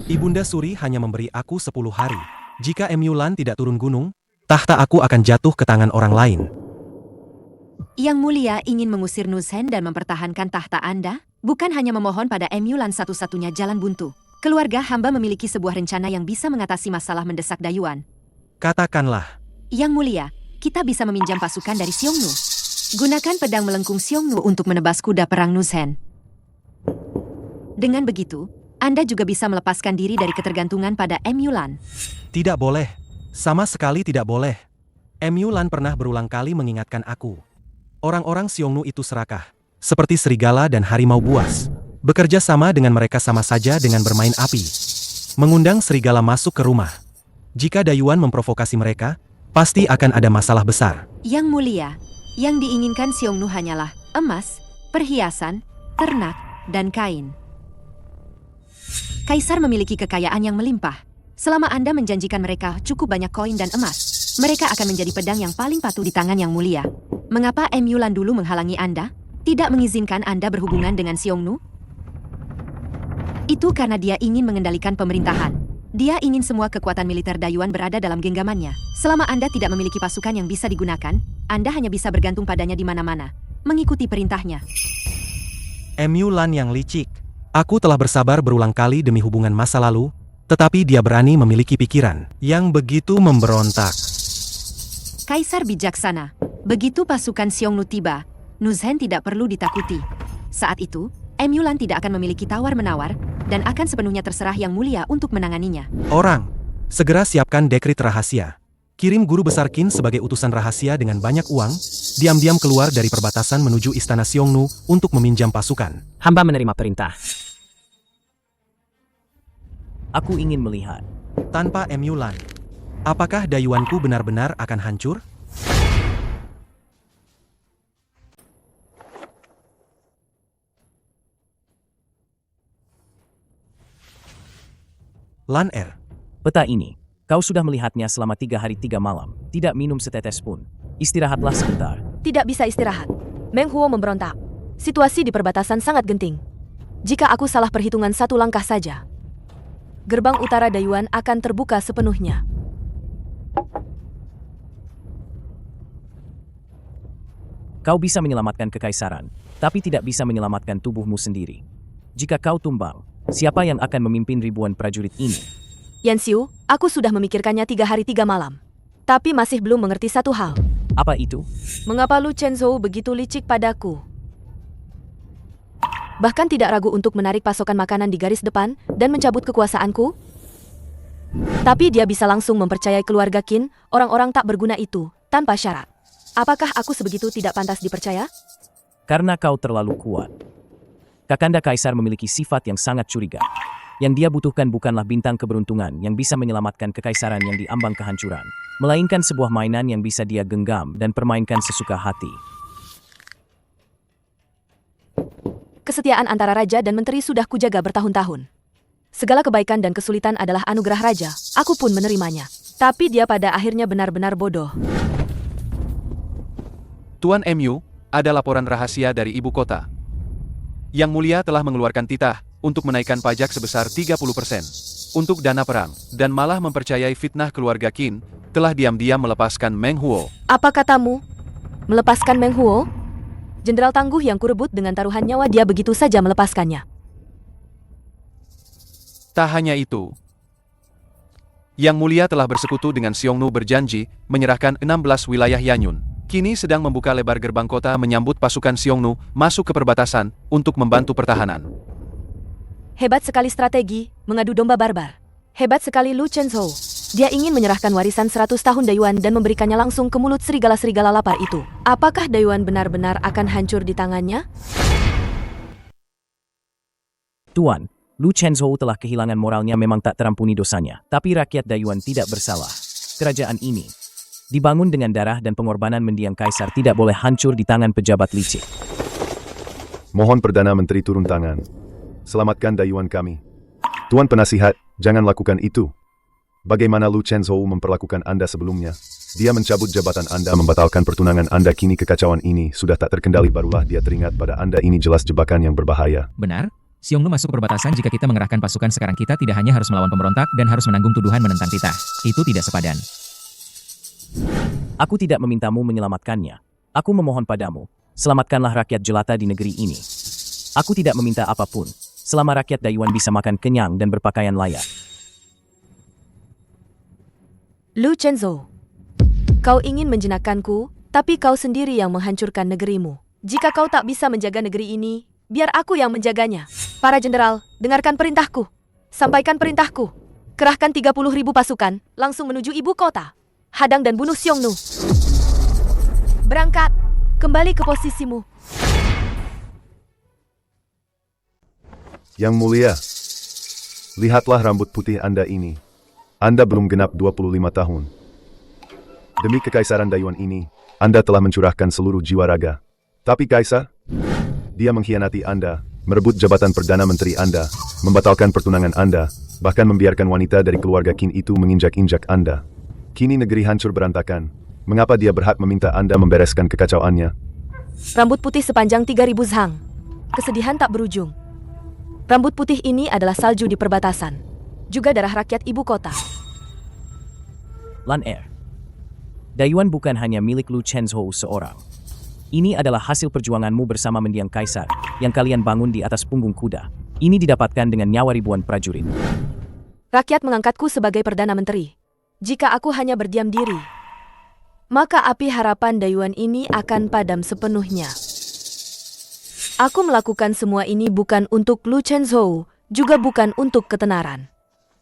Ibunda Suri hanya memberi aku 10 hari. Jika Emulan tidak turun gunung, tahta aku akan jatuh ke tangan orang lain. Yang Mulia ingin mengusir Nuzhen dan mempertahankan tahta Anda? Bukan hanya memohon pada Emulan satu-satunya jalan buntu. Keluarga hamba memiliki sebuah rencana yang bisa mengatasi masalah mendesak Dayuan. Katakanlah. Yang Mulia, kita bisa meminjam pasukan dari Xiongnu. Gunakan pedang melengkung Xiongnu untuk menebas kuda perang Nuzhen. Dengan begitu, Anda juga bisa melepaskan diri dari ketergantungan pada Emulan. Tidak boleh. Sama sekali tidak boleh. Emulan pernah berulang kali mengingatkan aku. Orang-orang Xiongnu itu serakah, seperti serigala dan harimau buas. Bekerja sama dengan mereka sama saja dengan bermain api. Mengundang serigala masuk ke rumah. Jika Dayuan memprovokasi mereka, pasti akan ada masalah besar. Yang Mulia, yang diinginkan Xiongnu hanyalah emas, perhiasan, ternak, dan kain. Kaisar memiliki kekayaan yang melimpah. Selama Anda menjanjikan mereka cukup banyak koin dan emas, mereka akan menjadi pedang yang paling patuh di tangan Yang Mulia. Mengapa Emulan dulu menghalangi Anda? Tidak mengizinkan Anda berhubungan dengan Xiongnu? Itu karena dia ingin mengendalikan pemerintahan. Dia ingin semua kekuatan militer Dayuan berada dalam genggamannya. Selama Anda tidak memiliki pasukan yang bisa digunakan, Anda hanya bisa bergantung padanya di mana-mana, mengikuti perintahnya. Emulan yang licik. Aku telah bersabar berulang kali demi hubungan masa lalu, tetapi dia berani memiliki pikiran yang begitu memberontak. Kaisar bijaksana. Begitu pasukan Xiongnu tiba, Nuzhen tidak perlu ditakuti. Saat itu, Emulan tidak akan memiliki tawar-menawar dan akan sepenuhnya terserah Yang Mulia untuk menanganinya. Orang, segera siapkan dekrit rahasia. Kirim guru besar Qin sebagai utusan rahasia dengan banyak uang, diam-diam keluar dari perbatasan menuju istana Xiongnu untuk meminjam pasukan. Hamba menerima perintah. Aku ingin melihat Tanpa Emulan, apakah Dayuanku benar-benar akan hancur? Lan Er, Peta ini, kau sudah melihatnya selama 3 hari 3 malam, tidak minum setetes pun. Istirahatlah sebentar. Tidak bisa istirahat. Meng Huo memberontak. Situasi di perbatasan sangat genting. Jika aku salah perhitungan 1 langkah saja, gerbang utara Dayuan akan terbuka sepenuhnya. Kau bisa menyelamatkan kekaisaran, tapi tidak bisa menyelamatkan tubuhmu sendiri. Jika kau tumbang, siapa yang akan memimpin ribuan prajurit ini? Yan Xiu, aku sudah memikirkannya 3 hari 3 malam. Tapi masih belum mengerti satu hal. Apa itu? Mengapa Lu Chenzhou begitu licik padaku? Bahkan tidak ragu untuk menarik pasokan makanan di garis depan dan mencabut kekuasaanku? Tapi dia bisa langsung mempercayai keluarga Qin, orang-orang tak berguna itu, tanpa syarat. Apakah aku sebegitu tidak pantas dipercaya? Karena kau terlalu kuat. Kakanda Kaisar memiliki sifat yang sangat curiga. Yang dia butuhkan bukanlah bintang keberuntungan yang bisa menyelamatkan kekaisaran yang diambang kehancuran, melainkan sebuah mainan yang bisa dia genggam dan permainkan sesuka hati. Kesetiaan antara raja dan menteri sudah kujaga bertahun-tahun. Segala kebaikan dan kesulitan adalah anugerah raja, aku pun menerimanya. Tapi dia pada akhirnya benar-benar bodoh. Tuan MU, ada laporan rahasia dari ibu kota. Yang Mulia telah mengeluarkan titah untuk menaikkan pajak sebesar 30% untuk dana perang, dan malah mempercayai fitnah keluarga Qin telah diam-diam melepaskan Meng Huo. Apa katamu? Melepaskan Meng Huo? Jenderal tangguh yang kurebut dengan taruhan nyawa dia begitu saja melepaskannya. Tak hanya itu, Yang Mulia telah bersekutu dengan Xiongnu berjanji menyerahkan 16 wilayah Yanyun. Kini sedang membuka lebar gerbang kota menyambut pasukan Xiongnu masuk ke perbatasan untuk membantu pertahanan. Hebat sekali strategi, mengadu domba barbar. Hebat sekali Lu Chenzhou. Dia ingin menyerahkan warisan 100 tahun Dayuan dan memberikannya langsung ke mulut serigala-serigala lapar itu. Apakah Dayuan benar-benar akan hancur di tangannya? Tuan, Lu Chenzhou telah kehilangan moralnya, memang tak terampuni dosanya. Tapi rakyat Dayuan tidak bersalah. Kerajaan ini dibangun dengan darah dan pengorbanan mendiang kaisar, tidak boleh hancur di tangan pejabat licik. Mohon Perdana Menteri turun tangan. Selamatkan Dayuan kami. Tuan Penasihat, jangan lakukan itu. Bagaimana Lu Chenzhou memperlakukan Anda sebelumnya? Dia mencabut jabatan Anda, membatalkan pertunangan Anda. Kini kekacauan ini sudah tak terkendali, barulah dia teringat pada Anda. Ini jelas jebakan yang berbahaya. Benar? Xiongnu masuk perbatasan. Jika kita mengerahkan pasukan sekarang, kita tidak hanya harus melawan pemberontak dan harus menanggung tuduhan menentang kita. Itu tidak sepadan. Aku tidak memintamu menyelamatkannya. Aku memohon padamu, selamatkanlah rakyat jelata di negeri ini. Aku tidak meminta apapun, selama rakyat Dayuan bisa makan kenyang dan berpakaian layak. Lu Chenzhou, kau ingin menjinakkanku, tapi kau sendiri yang menghancurkan negerimu. Jika kau tak bisa menjaga negeri ini, biar aku yang menjaganya. Para jenderal, dengarkan perintahku. Sampaikan perintahku. Kerahkan 30.000 pasukan, langsung menuju ibu kota. Hadang dan bunuh Xiongnu. Berangkat, kembali ke posisimu. Yang Mulia, lihatlah rambut putih Anda ini. Anda belum genap 25 tahun. Demi kekaisaran Dayuan ini, Anda telah mencurahkan seluruh jiwa raga. Tapi Kaisar, dia mengkhianati Anda, merebut jabatan Perdana Menteri Anda, membatalkan pertunangan Anda, bahkan membiarkan wanita dari keluarga Qin itu menginjak-injak Anda. Kini negeri hancur berantakan. Mengapa dia berhak meminta Anda membereskan kekacauannya? Rambut putih sepanjang 3.000 zhang. Kesedihan tak berujung. Rambut putih ini adalah salju di perbatasan. Juga darah rakyat ibu kota. Lan Er, Dayuan bukan hanya milik Lu Chenzhou seorang. Ini adalah hasil perjuanganmu bersama mendiang kaisar yang kalian bangun di atas punggung kuda. Ini didapatkan dengan nyawa ribuan prajurit. Rakyat mengangkatku sebagai Perdana Menteri. Jika aku hanya berdiam diri, maka api harapan Dayuan ini akan padam sepenuhnya. Aku melakukan semua ini bukan untuk Lu Chenzhou, juga bukan untuk ketenaran.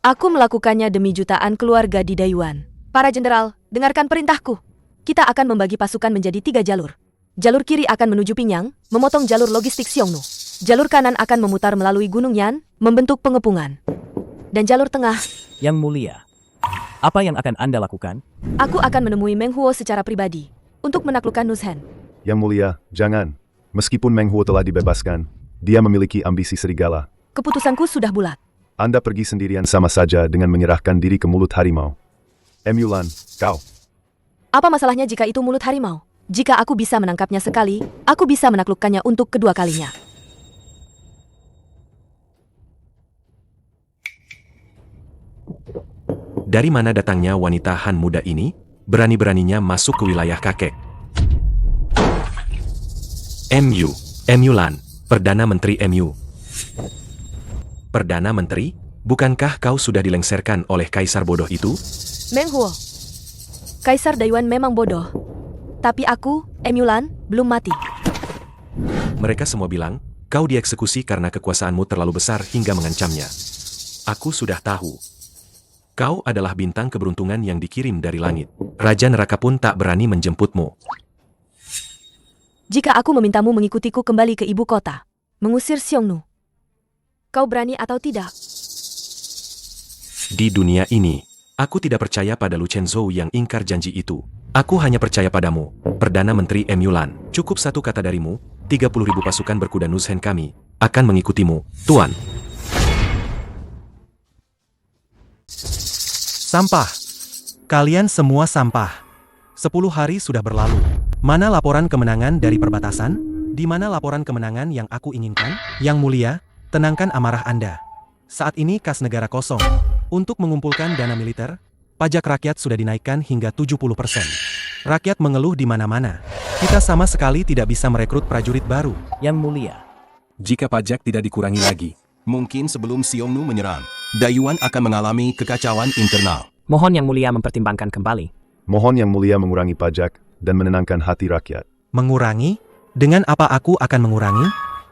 Aku melakukannya demi jutaan keluarga di Dayuan. Para jenderal, dengarkan perintahku. Kita akan membagi pasukan menjadi 3 jalur. Jalur kiri akan menuju Pingyang, memotong jalur logistik Xiongnu. Jalur kanan akan memutar melalui Gunung Yan, membentuk pengepungan. Dan jalur tengah Yang Mulia, apa yang akan Anda lakukan? Aku akan menemui Meng Huo secara pribadi untuk menaklukkan Nuzhen. Yang mulia, jangan. Meskipun Meng Huo telah dibebaskan, dia memiliki ambisi serigala. Keputusanku sudah bulat. Anda pergi sendirian sama saja dengan menyerahkan diri ke mulut harimau. Yulan, kau. Apa masalahnya jika itu mulut harimau? Jika aku bisa menangkapnya sekali, aku bisa menaklukkannya untuk kedua kalinya. Dari mana datangnya wanita Han muda ini? Berani-beraninya masuk ke wilayah kakek. Yulan, Perdana Menteri MU. Perdana Menteri, bukankah kau sudah dilengserkan oleh kaisar bodoh itu? Meng Huo, Kaisar Dayuan memang bodoh. Tapi aku, Yulan, belum mati. Mereka semua bilang, kau dieksekusi karena kekuasaanmu terlalu besar hingga mengancamnya. Aku sudah tahu. Kau adalah bintang keberuntungan yang dikirim dari langit. Raja neraka pun tak berani menjemputmu. Jika aku memintamu mengikutiku kembali ke ibu kota, mengusir Xiongnu, kau berani atau tidak? Di dunia ini, aku tidak percaya pada Lu Chenzhou yang ingkar janji itu. Aku hanya percaya padamu, Perdana Menteri Yulan. Cukup satu kata darimu, 30.000 pasukan berkuda Nuzhen kami akan mengikutimu, Tuan. Sampah. Kalian semua sampah. 10 hari sudah berlalu. Mana laporan kemenangan dari perbatasan? Di mana laporan kemenangan yang aku inginkan? Yang mulia, tenangkan amarah Anda. Saat ini kas negara kosong. Untuk mengumpulkan dana militer, pajak rakyat sudah dinaikkan hingga 70%. Rakyat mengeluh di mana-mana. Kita sama sekali tidak bisa merekrut prajurit baru. Yang Mulia, Jika pajak tidak dikurangi lagi, Mungkin sebelum Xiongnu menyerang, Dayuan akan mengalami kekacauan internal. mohon Yang Mulia mempertimbangkan kembali. Mohon Yang Mulia mengurangi pajak dan menenangkan hati rakyat. Mengurangi? Dengan apa aku akan mengurangi?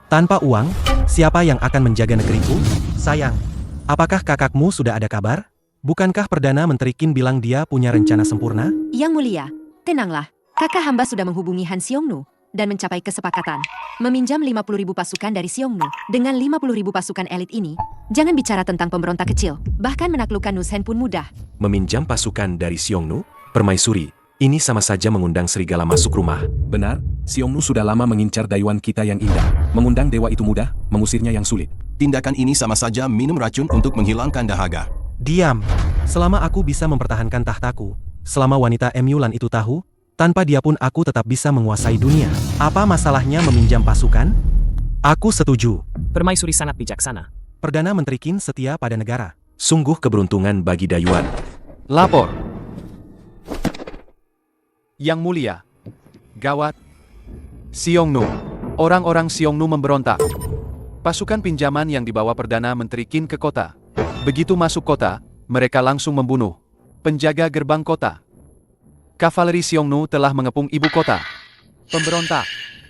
Tanpa uang, siapa yang akan menjaga negeriku? Sayang, apakah kakakmu sudah ada kabar? Bukankah Perdana Menteri Qin bilang dia punya rencana sempurna? Yang Mulia, tenanglah. Kakak hamba sudah menghubungi Han Xiongnu dan mencapai kesepakatan. Meminjam 50.000 pasukan dari Xiongnu. Dengan 50.000 pasukan elit ini, jangan bicara tentang pemberontak kecil. Bahkan menaklukkan Nuzhen pun mudah. Meminjam pasukan dari Xiongnu? Permaisuri, ini sama saja mengundang serigala masuk rumah. benar, Xiongnu sudah lama mengincar Dayuan kita yang indah. Mengundang dewa itu mudah, mengusirnya yang sulit. Tindakan ini sama saja minum racun untuk menghilangkan dahaga. Diam. Selama aku bisa mempertahankan tahtaku, selama wanita Yulan itu tahu, tanpa dia pun aku tetap bisa menguasai dunia. Apa masalahnya meminjam pasukan? Aku setuju. Permaisuri sangat bijaksana. Perdana Menteri Qin setia pada negara. Sungguh keberuntungan bagi Dayuan. Lapor. Yang Mulia, gawat. Xiongnu, orang-orang Xiongnu memberontak. Pasukan pinjaman yang dibawa Perdana Menteri Qin ke kota. Begitu masuk kota, mereka langsung membunuh penjaga gerbang kota. Kavaleri Xiongnu telah mengepung ibu kota.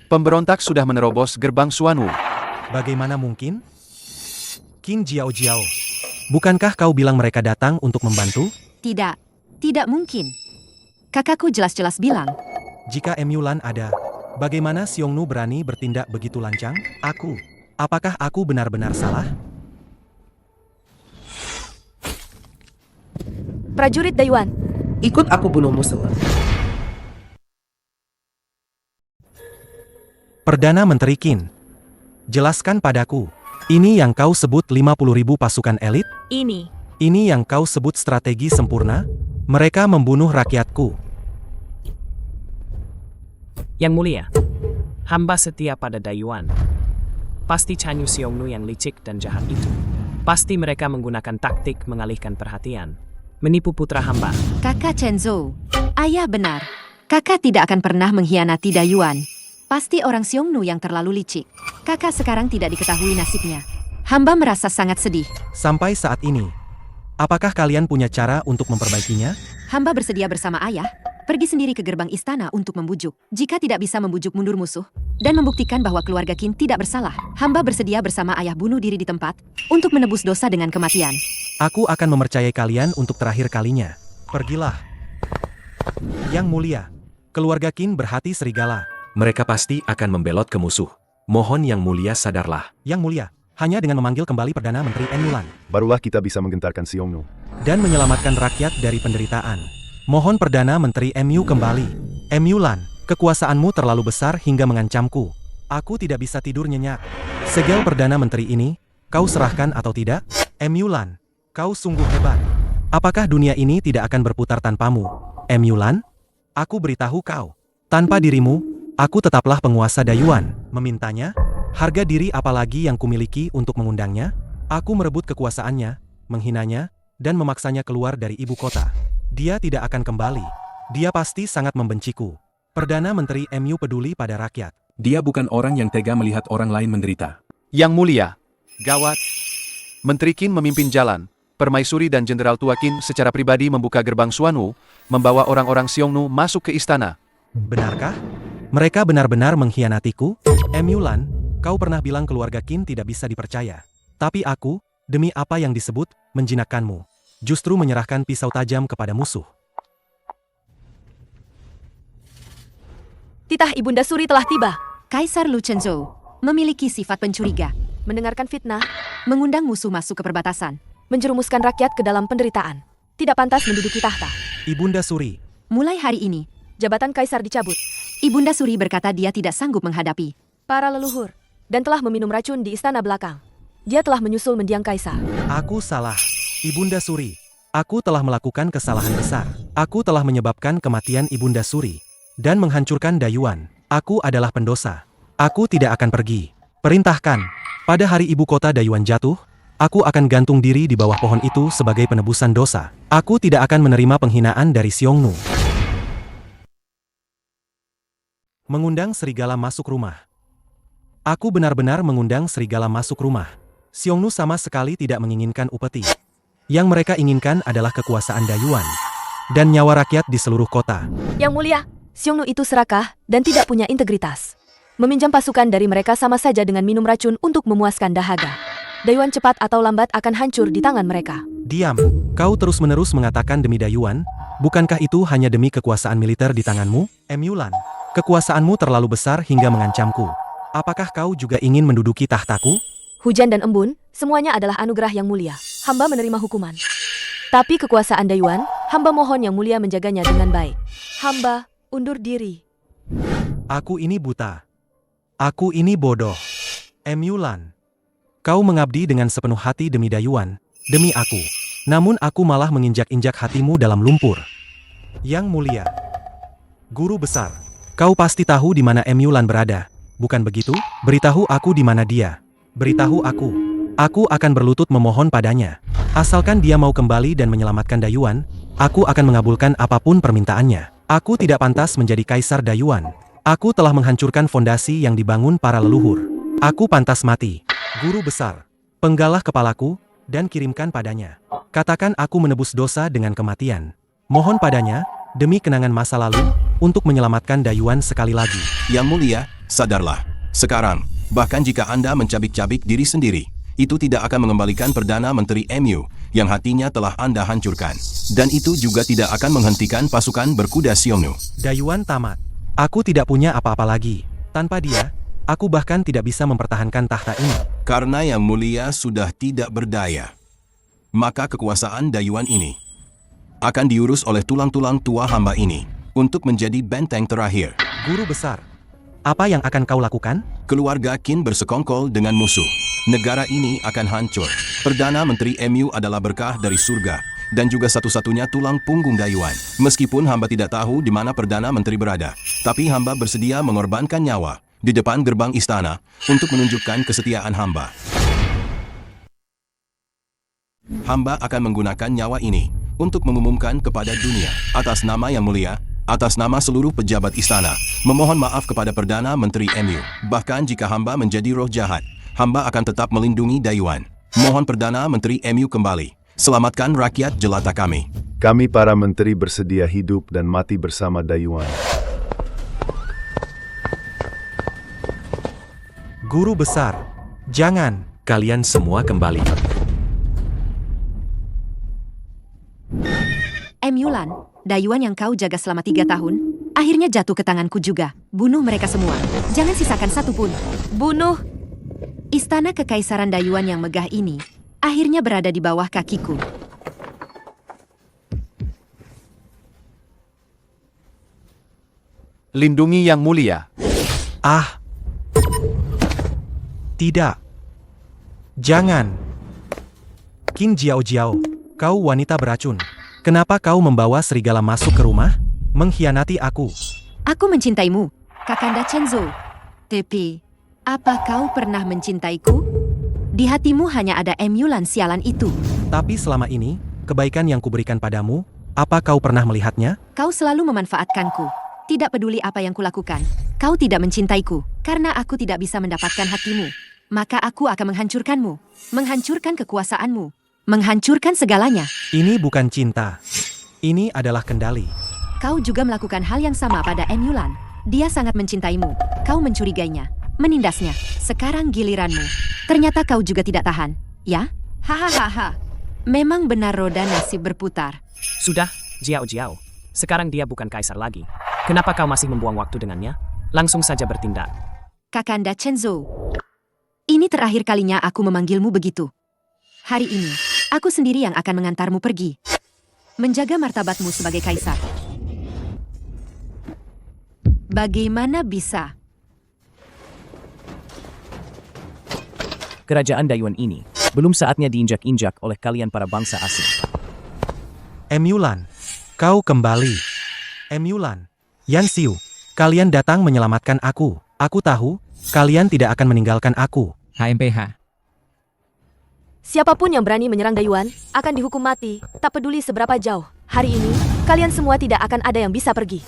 Pemberontak sudah menerobos gerbang Xuanwu. Bagaimana mungkin? Qin Jiao, bukankah kau bilang mereka datang untuk membantu? Tidak, tidak mungkin. Kakakku jelas-jelas bilang, Jika Yulan ada, bagaimana Xiongnu berani bertindak begitu lancang? Apakah aku benar-benar salah? Prajurit Dayuan, Ikut aku bunuh musuh. Perdana Menteri Qin, jelaskan padaku, ini yang kau sebut 50.000 pasukan elit? Ini yang kau sebut strategi sempurna? Mereka membunuh rakyatku. Yang Mulia, hamba setia pada Dayuan. Pasti Chanyu Xiongnu yang licik dan jahat itu. Pasti mereka menggunakan taktik mengalihkan perhatian. Menipu putra hamba. Kakak Chenzhou, ayah benar. Kakak tidak akan pernah mengkhianati Dayuan. Pasti orang Xiongnu yang terlalu licik. Kakak sekarang tidak diketahui nasibnya. Hamba merasa sangat sedih. Sampai saat ini, apakah kalian punya cara untuk memperbaikinya? Hamba bersedia bersama ayah, pergi sendiri ke gerbang istana untuk membujuk. Jika tidak bisa membujuk mundur musuh, dan membuktikan bahwa keluarga Qin tidak bersalah, hamba bersedia bersama ayah bunuh diri di tempat, untuk menebus dosa dengan kematian. Aku akan mempercayai kalian untuk terakhir kalinya. Pergilah. Yang Mulia, keluarga Qin berhati serigala. Mereka pasti akan membelot ke musuh. Mohon Yang Mulia sadarlah. Yang Mulia, hanya dengan memanggil kembali Perdana Menteri Yulan, Barulah kita bisa menggentarkan Xiongnu. dan menyelamatkan rakyat dari penderitaan. Mohon Perdana Menteri MU kembali. MU Lan, kekuasaanmu terlalu besar hingga mengancamku. Aku tidak bisa tidur nyenyak. Segel Perdana Menteri ini, kau serahkan atau tidak? MU Lan, kau sungguh hebat. Apakah dunia ini tidak akan berputar tanpamu? MU Lan, aku beritahu kau. Tanpa dirimu, aku tetaplah penguasa Dayuan. Memintanya? Harga diri apalagi yang kumiliki untuk mengundangnya? Aku merebut kekuasaannya, menghinanya, dan memaksanya keluar dari ibu kota. Dia tidak akan kembali. Dia pasti sangat membenciku. Perdana Menteri MU peduli pada rakyat. Dia bukan orang yang tega melihat orang lain menderita. Yang mulia, gawat. Menteri Qin memimpin jalan. Permaisuri dan Jenderal Tua Qin secara pribadi membuka gerbang Xuanwu, membawa orang-orang Xiongnu masuk ke istana. Benarkah? Mereka benar-benar mengkhianatiku? MU Lan, kau pernah bilang keluarga Qin tidak bisa dipercaya. Tapi aku, demi apa yang disebut, menjinakkanmu. Justru menyerahkan pisau tajam kepada musuh. Titah Ibunda Suri telah tiba. Kaisar Lu Chenzhou memiliki sifat pencuriga, Mendengarkan fitnah, mengundang musuh masuk ke perbatasan. menjerumuskan rakyat ke dalam penderitaan. Tidak pantas menduduki tahta. Ibunda Suri, Mulai hari ini, Jabatan Kaisar dicabut. Ibunda Suri berkata dia tidak sanggup menghadapi. Para leluhur. Dan telah meminum racun di istana belakang. Dia telah menyusul mendiang Kaisar. aku salah. Ibunda Suri, aku telah melakukan kesalahan besar. Aku telah menyebabkan kematian Ibunda Suri dan menghancurkan Dayuan. Aku adalah pendosa. Aku tidak akan pergi. Perintahkan, pada hari ibu kota Dayuan jatuh, aku akan gantung diri di bawah pohon itu sebagai penebusan dosa. Aku tidak akan menerima penghinaan dari Xiongnu. Mengundang serigala masuk rumah. Aku benar-benar mengundang serigala masuk rumah. Xiongnu sama sekali tidak menginginkan upeti. Yang mereka inginkan adalah kekuasaan Dayuan dan nyawa rakyat di seluruh kota. Yang mulia, Xiongnu itu serakah dan tidak punya integritas. Meminjam pasukan dari mereka sama saja dengan minum racun untuk memuaskan dahaga. Dayuan cepat atau lambat akan hancur di tangan mereka. Diam, kau terus-menerus mengatakan demi Dayuan, bukankah itu hanya demi kekuasaan militer di tanganmu? MU Lan, kekuasaanmu terlalu besar hingga mengancamku. Apakah kau juga ingin menduduki tahtaku? Hujan dan embun, semuanya adalah anugerah yang mulia. Hamba menerima hukuman. Tapi kekuasaan Dayuan, hamba mohon yang mulia menjaganya dengan baik. Hamba undur diri. Aku ini buta. Aku ini bodoh. MU Lan, kau mengabdi dengan sepenuh hati demi Dayuan, demi aku. Namun aku malah menginjak-injak hatimu dalam lumpur. Yang mulia, Guru besar, kau pasti tahu di mana MU Lan berada, bukan begitu? Beritahu aku di mana dia. Beritahu aku. Aku akan berlutut memohon padanya. Asalkan dia mau kembali dan menyelamatkan Dayuan, aku akan mengabulkan apapun permintaannya. Aku tidak pantas menjadi Kaisar Dayuan. Aku telah menghancurkan fondasi yang dibangun para leluhur. Aku pantas mati. Guru besar, penggalah kepalaku, dan kirimkan padanya. Katakan aku menebus dosa dengan kematian. Mohon padanya, demi kenangan masa lalu, untuk menyelamatkan Dayuan sekali lagi. Yang mulia, sadarlah. Sekarang, bahkan jika Anda mencabik-cabik diri sendiri, itu tidak akan mengembalikan Perdana Menteri MU yang hatinya telah Anda hancurkan. Dan itu juga tidak akan menghentikan pasukan berkuda Xiongnu. Dayuan tamat. Aku tidak punya apa-apa lagi. Tanpa dia, aku bahkan tidak bisa mempertahankan tahta ini. Karena Yang Mulia sudah tidak berdaya, maka kekuasaan Dayuan ini akan diurus oleh tulang-tulang tua hamba ini untuk menjadi benteng terakhir. Guru besar, apa yang akan kau lakukan? Keluarga Qin bersekongkol dengan musuh. Negara ini akan hancur. Perdana Menteri MU adalah berkah dari surga dan juga satu-satunya tulang punggung Dayuan. Meskipun hamba tidak tahu di mana Perdana Menteri berada, tapi hamba bersedia mengorbankan nyawa di depan gerbang istana untuk menunjukkan kesetiaan hamba. Hamba akan menggunakan nyawa ini untuk mengumumkan kepada dunia, atas nama Yang Mulia, atas nama seluruh pejabat istana, memohon maaf kepada Perdana Menteri MU. Bahkan jika hamba menjadi roh jahat, hamba akan tetap melindungi Dayuan. Mohon Perdana Menteri MU kembali. Selamatkan rakyat jelata kami. Kami para menteri bersedia hidup dan mati bersama Dayuan. Guru besar, jangan. Kalian semua kembali. MU Lan, Dayuan yang kau jaga selama 3 tahun, akhirnya jatuh ke tanganku juga. Bunuh mereka semua. Jangan sisakan satu pun. Bunuh. Istana Kekaisaran Dayuan yang megah ini akhirnya berada di bawah kakiku. Lindungi Yang Mulia. Ah. Tidak. Jangan. Qin Jiao Jiao, kau wanita beracun. Kenapa kau membawa serigala masuk ke rumah? Mengkhianati aku. Aku mencintaimu, Kakanda Chenzo. Tapi, apa kau pernah mencintaiku? Di hatimu hanya ada Emulan sialan itu. Tapi selama ini, kebaikan yang kuberikan padamu, apa kau pernah melihatnya? Kau selalu memanfaatkanku. Tidak peduli apa yang kulakukan. Kau tidak mencintaiku, karena aku tidak bisa mendapatkan hatimu. Maka aku akan menghancurkanmu, menghancurkan kekuasaanmu, menghancurkan segalanya. Ini bukan cinta. Ini adalah kendali. Kau juga melakukan hal yang sama pada Emulan. Dia sangat mencintaimu. Kau mencurigainya, menindasnya. Sekarang giliranmu. Ternyata kau juga tidak tahan, ya? Hahaha. Memang benar roda nasib berputar. Sudah, Jiao Jiao. Sekarang dia bukan kaisar lagi. Kenapa kau masih membuang waktu dengannya? Langsung saja bertindak. Kakanda Chenzo, ini terakhir kalinya aku memanggilmu begitu. Hari ini, aku sendiri yang akan mengantarmu pergi. Menjaga martabatmu sebagai kaisar. Bagaimana bisa? Kerajaan Dayuan ini belum saatnya diinjak-injak oleh kalian para bangsa asing. Emulan, kau kembali. Emulan, Yan Xiu, kalian datang menyelamatkan aku. Aku tahu, kalian tidak akan meninggalkan aku. HMPH. Siapapun yang berani menyerang Dayuan akan dihukum mati, tak peduli seberapa jauh. Hari ini, kalian semua tidak akan ada yang bisa pergi.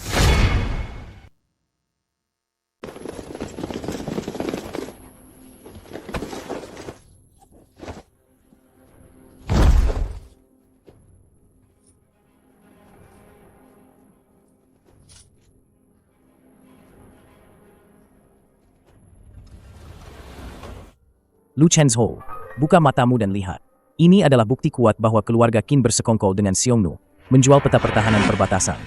Lu Chenzo, buka matamu dan lihat. Ini adalah bukti kuat bahwa keluarga Qin bersekongkol dengan Xiongnu, menjual peta pertahanan perbatasan.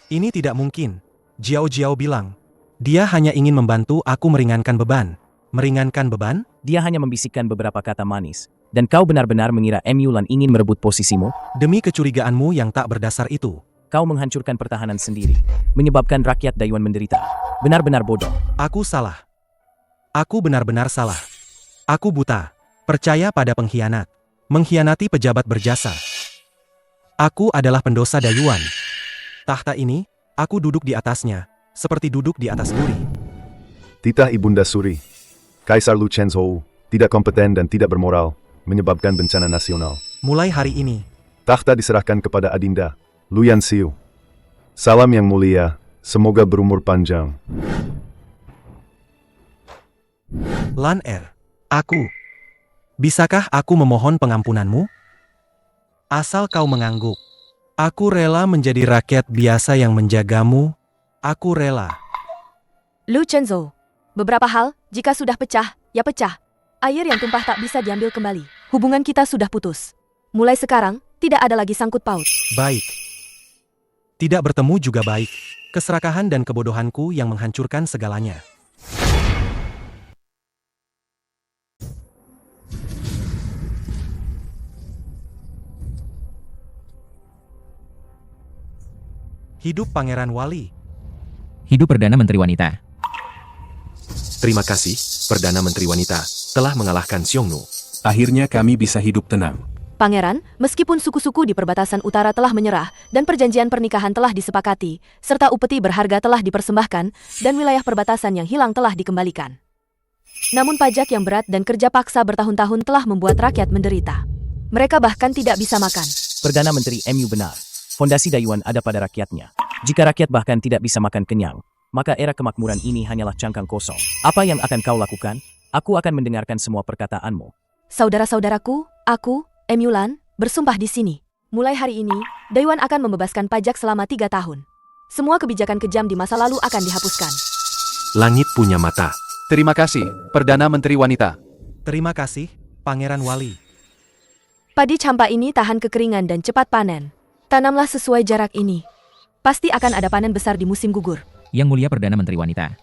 Ini tidak mungkin. Jiao Jiao bilang, dia hanya ingin membantu aku meringankan beban. Meringankan beban? Dia hanya membisikkan beberapa kata manis. Dan kau benar-benar mengira Emulan ingin merebut posisimu? Demi kecurigaanmu yang tak berdasar itu. Kau menghancurkan pertahanan sendiri, menyebabkan rakyat Dayuan menderita. Benar-benar bodoh. Aku salah. Aku benar-benar salah. Aku buta. Percaya pada pengkhianat. Mengkhianati pejabat berjasa. Aku adalah pendosa Dayuan. Tahta ini, aku duduk di atasnya, seperti duduk di atas duri. Titah Ibunda Suri. Kaisar Lu Chenzo tidak kompeten dan tidak bermoral, menyebabkan bencana nasional. Mulai hari ini, tahta diserahkan kepada Adinda, Lu Yan Xiu. Salam yang mulia, semoga berumur panjang. Lan Er, aku. Bisakah aku memohon pengampunanmu? Asal kau mengangguk. Aku rela menjadi rakyat biasa yang menjagamu. Aku rela. Lu Chenzo, beberapa hal, jika sudah pecah, ya pecah. Air yang tumpah tak bisa diambil kembali. Hubungan kita sudah putus. Mulai sekarang, tidak ada lagi sangkut paut. Baik. Tidak bertemu juga baik. Keserakahan dan kebodohanku yang menghancurkan segalanya. Hidup Pangeran Wali. Hidup Perdana Menteri Wanita. Terima kasih, Perdana Menteri Wanita, telah mengalahkan Xiongnu. Akhirnya kami bisa hidup tenang. Pangeran, meskipun suku-suku di perbatasan utara telah menyerah dan perjanjian pernikahan telah disepakati, serta upeti berharga telah dipersembahkan, dan wilayah perbatasan yang hilang telah dikembalikan. Namun pajak yang berat dan kerja paksa bertahun-tahun telah membuat rakyat menderita. Mereka bahkan tidak bisa makan. Perdana Menteri MU benar. Fondasi Dayuan ada pada rakyatnya. Jika rakyat bahkan tidak bisa makan kenyang, maka era kemakmuran ini hanyalah cangkang kosong. Apa yang akan kau lakukan? Aku akan mendengarkan semua perkataanmu. Saudara-saudaraku, aku, Emulan, bersumpah di sini. Mulai hari ini, Dayuan akan membebaskan pajak selama 3 tahun. Semua kebijakan kejam di masa lalu akan dihapuskan. Langit punya mata. Terima kasih, Perdana Menteri Wanita. Terima kasih, Pangeran Wali. Padi campa ini tahan kekeringan dan cepat panen. Tanamlah sesuai jarak ini. Pasti akan ada panen besar di musim gugur. Yang Mulia Perdana Menteri Wanita.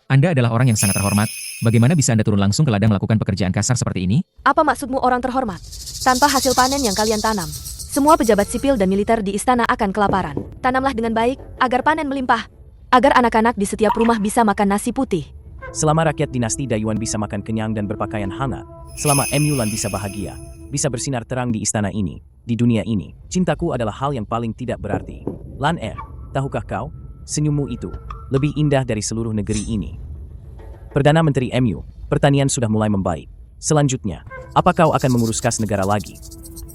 Anda adalah orang yang sangat terhormat. Bagaimana bisa Anda turun langsung ke ladang melakukan pekerjaan kasar seperti ini? Apa maksudmu orang terhormat? Tanpa hasil panen yang kalian tanam, semua pejabat sipil dan militer di istana akan kelaparan. Tanamlah dengan baik, agar panen melimpah. Agar anak-anak di setiap rumah bisa makan nasi putih. Selama rakyat dinasti Dayuan bisa makan kenyang dan berpakaian hangat, selama Mulan bisa bahagia, bisa bersinar terang di istana ini, di dunia ini, cintaku adalah hal yang paling tidak berarti. Lan tahukah kau, senyummu itu lebih indah dari seluruh negeri ini. Perdana Menteri MU, pertanian sudah mulai membaik. Selanjutnya, apa kau akan mengurus kas negara lagi?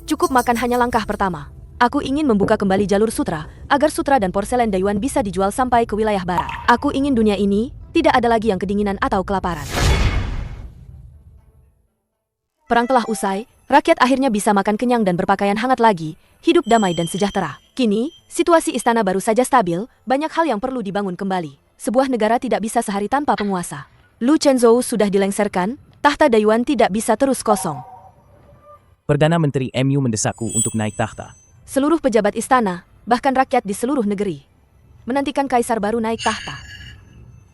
Cukup makan hanya langkah pertama. Aku ingin membuka kembali jalur sutra, agar sutra dan porselen Dayuan bisa dijual sampai ke wilayah barat. Aku ingin dunia ini tidak ada lagi yang kedinginan atau kelaparan. Perang telah usai, rakyat akhirnya bisa makan kenyang dan berpakaian hangat lagi, hidup damai dan sejahtera. Kini, situasi istana baru saja stabil, banyak hal yang perlu dibangun kembali. Sebuah negara tidak bisa sehari tanpa penguasa. Lu Chenzhou sudah dilengserkan, tahta Dayuan tidak bisa terus kosong. Perdana Menteri MU mendesakku untuk naik tahta. Seluruh pejabat istana, bahkan rakyat di seluruh negeri, menantikan kaisar baru naik tahta.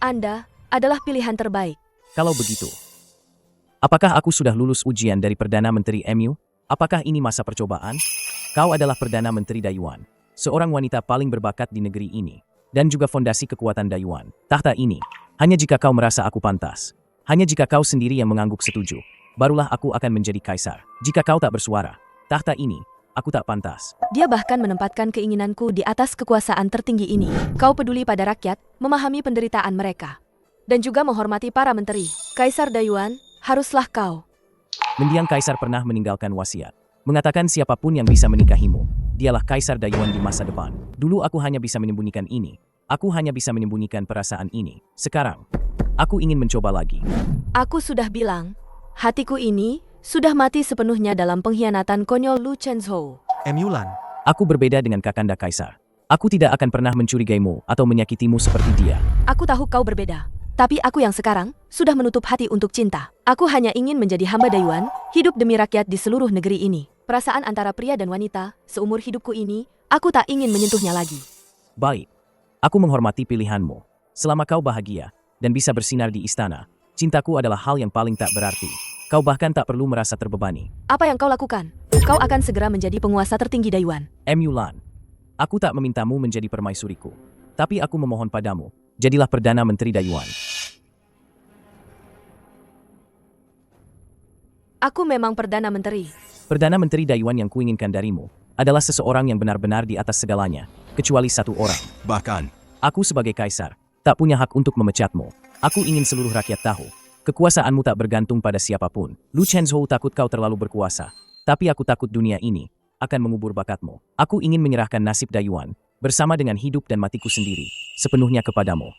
Anda adalah pilihan terbaik. Kalau begitu, apakah aku sudah lulus ujian dari Perdana Menteri MU? Apakah ini masa percobaan? Kau adalah Perdana Menteri Dayuan, seorang wanita paling berbakat di negeri ini, dan juga fondasi kekuatan Dayuan. Tahta ini, hanya jika kau merasa aku pantas, hanya jika kau sendiri yang mengangguk setuju, barulah aku akan menjadi kaisar. Jika kau tak bersuara, tahta ini, aku tak pantas. Dia bahkan menempatkan keinginanku di atas kekuasaan tertinggi ini. Kau peduli pada rakyat, memahami penderitaan mereka, dan juga menghormati para menteri. Kaisar Dayuan, haruslah kau. Mendiang kaisar pernah meninggalkan wasiat, mengatakan siapapun yang bisa menikahimu, dialah kaisar Dayuan di masa depan. Dulu aku hanya bisa menyembunyikan ini. Aku hanya bisa menyembunyikan perasaan ini. Sekarang, aku ingin mencoba lagi. Aku sudah bilang, hatiku ini sudah mati sepenuhnya dalam pengkhianatan konyol Lu Chenzhou. Mulan, Aku berbeda dengan Kakanda Kaisar. Aku tidak akan pernah mencurigaimu atau menyakitimu seperti dia. Aku tahu kau berbeda, tapi aku yang sekarang sudah menutup hati untuk cinta. Aku hanya ingin menjadi hamba Dayuan, hidup demi rakyat di seluruh negeri ini. Perasaan antara pria dan wanita, seumur hidupku ini, aku tak ingin menyentuhnya lagi. Baik, aku menghormati pilihanmu. Selama kau bahagia dan bisa bersinar di istana, cintaku adalah hal yang paling tak berarti. Kau bahkan tak perlu merasa terbebani. Apa yang kau lakukan? Kau akan segera menjadi penguasa tertinggi Dayuan. Mulan, aku tak memintamu menjadi permaisuriku, tapi aku memohon padamu, jadilah Perdana Menteri Dayuan. Aku memang Perdana Menteri. Perdana Menteri Dayuan yang kuinginkan darimu adalah seseorang yang benar-benar di atas segalanya, kecuali satu orang. Bahkan, Aku sebagai kaisar, tak punya hak untuk memecatmu. Aku ingin seluruh rakyat tahu, kekuasaanmu tak bergantung pada siapapun. Lu Chenzhou takut kau terlalu berkuasa, tapi aku takut dunia ini akan mengubur bakatmu. Aku ingin menyerahkan nasib Dayuan, bersama dengan hidup dan matiku sendiri, sepenuhnya kepadamu.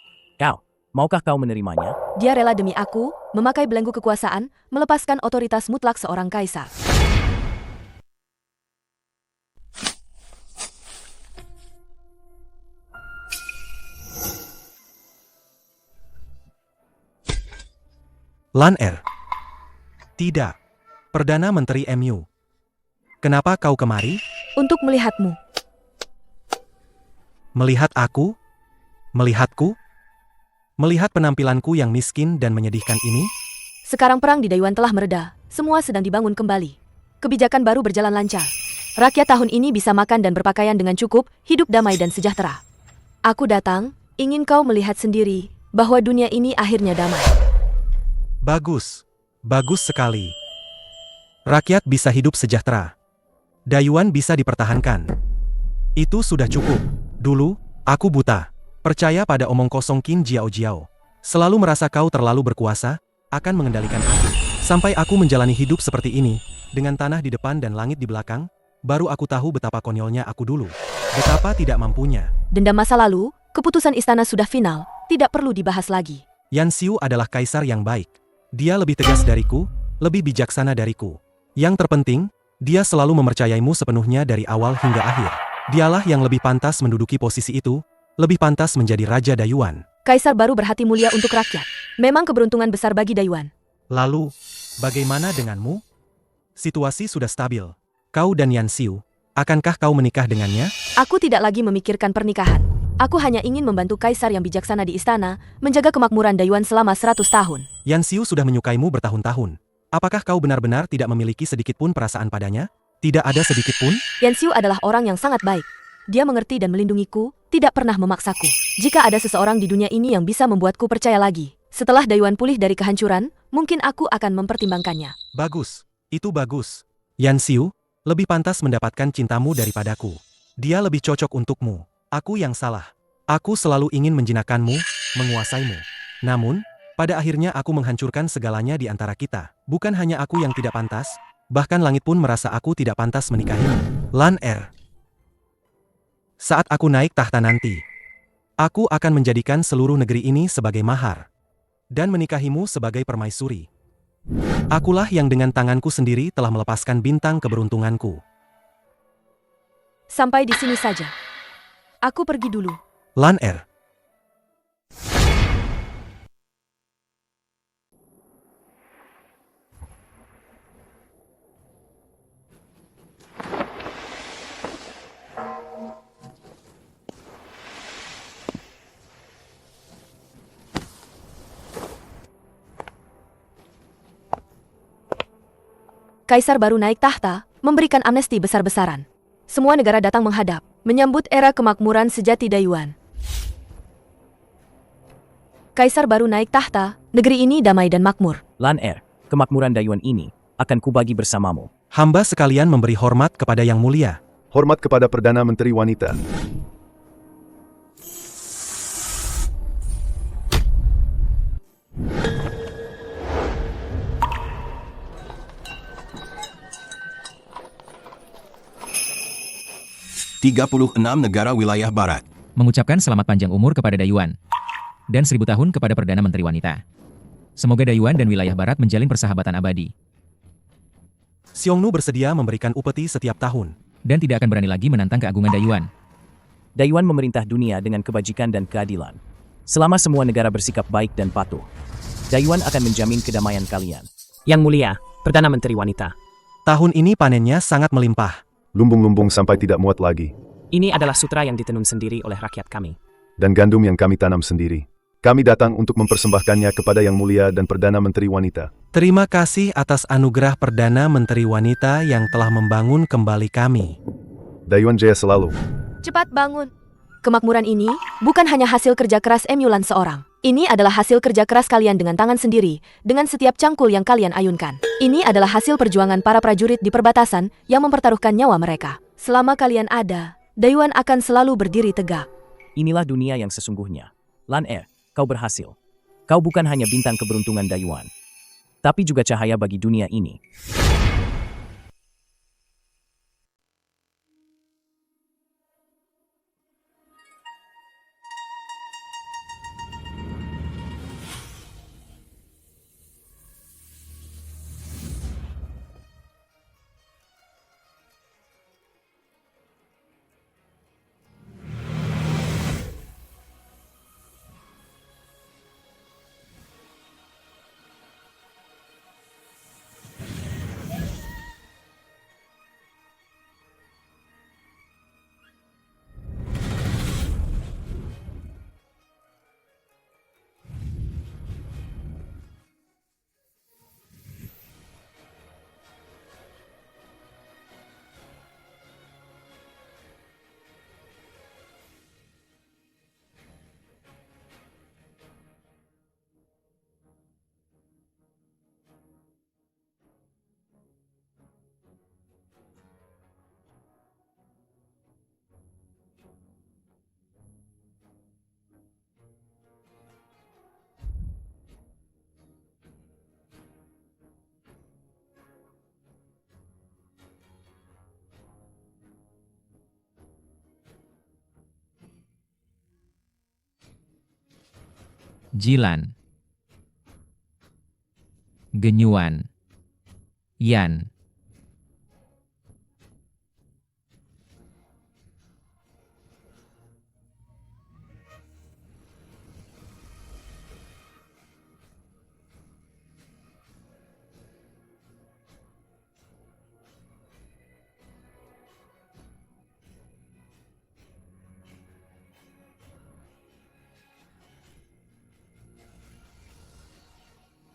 Maukah kau menerimanya? Dia rela demi aku, memakai belenggu kekuasaan, melepaskan otoritas mutlak seorang kaisar. Lan Tidak. Perdana Menteri MU. Kenapa kau kemari? Untuk melihatmu. Melihat aku? Melihatku? Melihat penampilanku yang miskin dan menyedihkan ini? Sekarang perang di Dayuan telah mereda, semua sedang dibangun kembali. Kebijakan baru berjalan lancar. Rakyat tahun ini bisa makan dan berpakaian dengan cukup, hidup damai dan sejahtera. Aku datang, ingin kau melihat sendiri, bahwa dunia ini akhirnya damai. Bagus. Bagus sekali. Rakyat bisa hidup sejahtera. Dayuan bisa dipertahankan. Itu sudah cukup. Dulu, aku buta. Percaya pada omong kosong Qin Jiao. Selalu merasa kau terlalu berkuasa, akan mengendalikan aku. Sampai aku menjalani hidup seperti ini, dengan tanah di depan dan langit di belakang, baru aku tahu betapa konyolnya aku dulu. Betapa tidak mampunya. Dendam masa lalu, keputusan istana sudah final, tidak perlu dibahas lagi. Yan Xiu adalah kaisar yang baik. Dia lebih tegas dariku, lebih bijaksana dariku. Yang terpenting, dia selalu mempercayaimu sepenuhnya dari awal hingga akhir. Dialah yang lebih pantas menduduki posisi itu, lebih pantas menjadi Raja Dayuan. Kaisar baru berhati mulia untuk rakyat. Memang keberuntungan besar bagi Dayuan. Lalu, bagaimana denganmu? Situasi sudah stabil. Kau dan Yan Xiu, akankah kau menikah dengannya? Aku tidak lagi memikirkan pernikahan. Aku hanya ingin membantu kaisar yang bijaksana di istana, menjaga kemakmuran Dayuan selama 100 tahun. Yan Xiu sudah menyukaimu bertahun-tahun. Apakah kau benar-benar tidak memiliki sedikit pun perasaan padanya? Tidak ada sedikit pun? Yan Xiu adalah orang yang sangat baik. dia mengerti dan melindungiku, tidak pernah memaksaku. Jika ada seseorang di dunia ini yang bisa membuatku percaya lagi, setelah Dayuan pulih dari kehancuran, mungkin aku akan mempertimbangkannya. Bagus, itu bagus. Yan Xiu, lebih pantas mendapatkan cintamu daripadaku. Dia lebih cocok untukmu. Aku yang salah. Aku selalu ingin menjinakkanmu, menguasaimu. Namun, pada akhirnya aku menghancurkan segalanya di antara kita. Bukan hanya aku yang tidak pantas, bahkan langit pun merasa aku tidak pantas menikahimu. Lan Er. Saat aku naik tahta nanti, aku akan menjadikan seluruh negeri ini sebagai mahar. Dan menikahimu sebagai permaisuri. Akulah yang dengan tanganku sendiri telah melepaskan bintang keberuntunganku. Sampai di sini saja. Aku pergi dulu. Lan Er. Kaisar baru naik tahta, memberikan amnesti besar-besaran. Semua negara datang menghadap, menyambut era kemakmuran sejati Dayuan. Kaisar baru naik tahta, negeri ini damai dan makmur. Lan Er, kemakmuran Dayuan ini akan kubagi bersamamu. Hamba sekalian memberi hormat kepada Yang Mulia. Hormat kepada Perdana Menteri Wanita. Negara wilayah barat. Mengucapkan selamat panjang umur kepada Dayuan. Dan 1000 tahun kepada Perdana Menteri Wanita. Semoga Dayuan dan wilayah barat menjalin persahabatan abadi. Xiongnu bersedia memberikan upeti setiap tahun. Dan tidak akan berani lagi menantang keagungan Dayuan. Dayuan memerintah dunia dengan kebajikan dan keadilan. Selama semua negara bersikap baik dan patuh, Dayuan akan menjamin kedamaian kalian. Yang Mulia, Perdana Menteri Wanita. Tahun ini panennya sangat melimpah. Lumbung-lumbung sampai tidak muat lagi. Ini adalah sutra yang ditenun sendiri oleh rakyat kami. Dan gandum yang kami tanam sendiri. Kami datang untuk mempersembahkannya kepada Yang Mulia dan Perdana Menteri Wanita. Terima kasih atas anugerah Perdana Menteri Wanita yang telah membangun kembali kami. Dayuan Jaya selalu. Cepat bangun. Kemakmuran ini bukan hanya hasil kerja keras Emyulan seorang. Ini adalah hasil kerja keras kalian dengan tangan sendiri, dengan setiap cangkul yang kalian ayunkan. Ini adalah hasil perjuangan para prajurit di perbatasan yang mempertaruhkan nyawa mereka. Selama kalian ada, Dayuan akan selalu berdiri tegak. Inilah dunia yang sesungguhnya. Lan Er, kau berhasil. Kau bukan hanya bintang keberuntungan Dayuan, tapi juga cahaya bagi dunia ini. Jilan, Genyuan, Yan.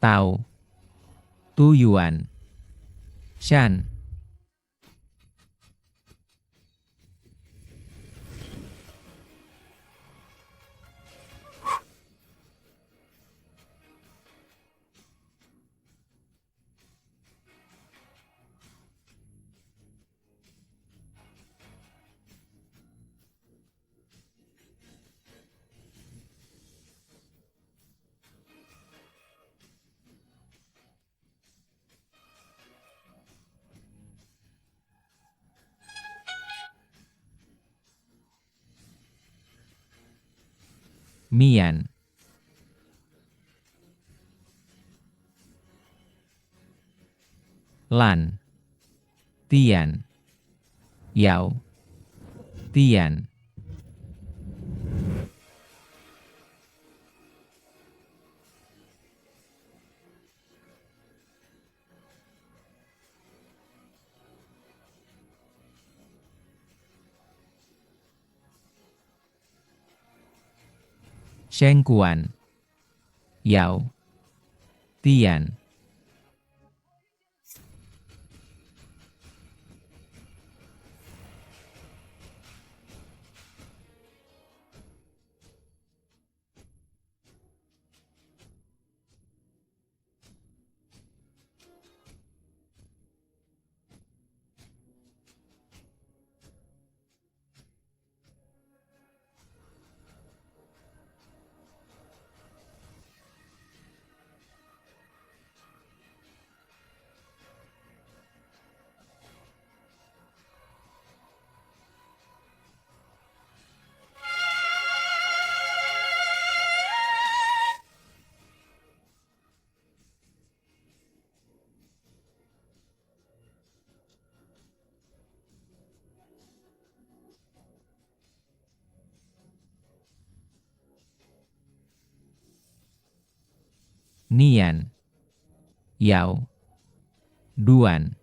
Tao, Tuyuan, Shan. Mian, Lan, Tian, Yao, Tian, Sheng Kuan, Yao, Tian, Nian, Yao, Duan,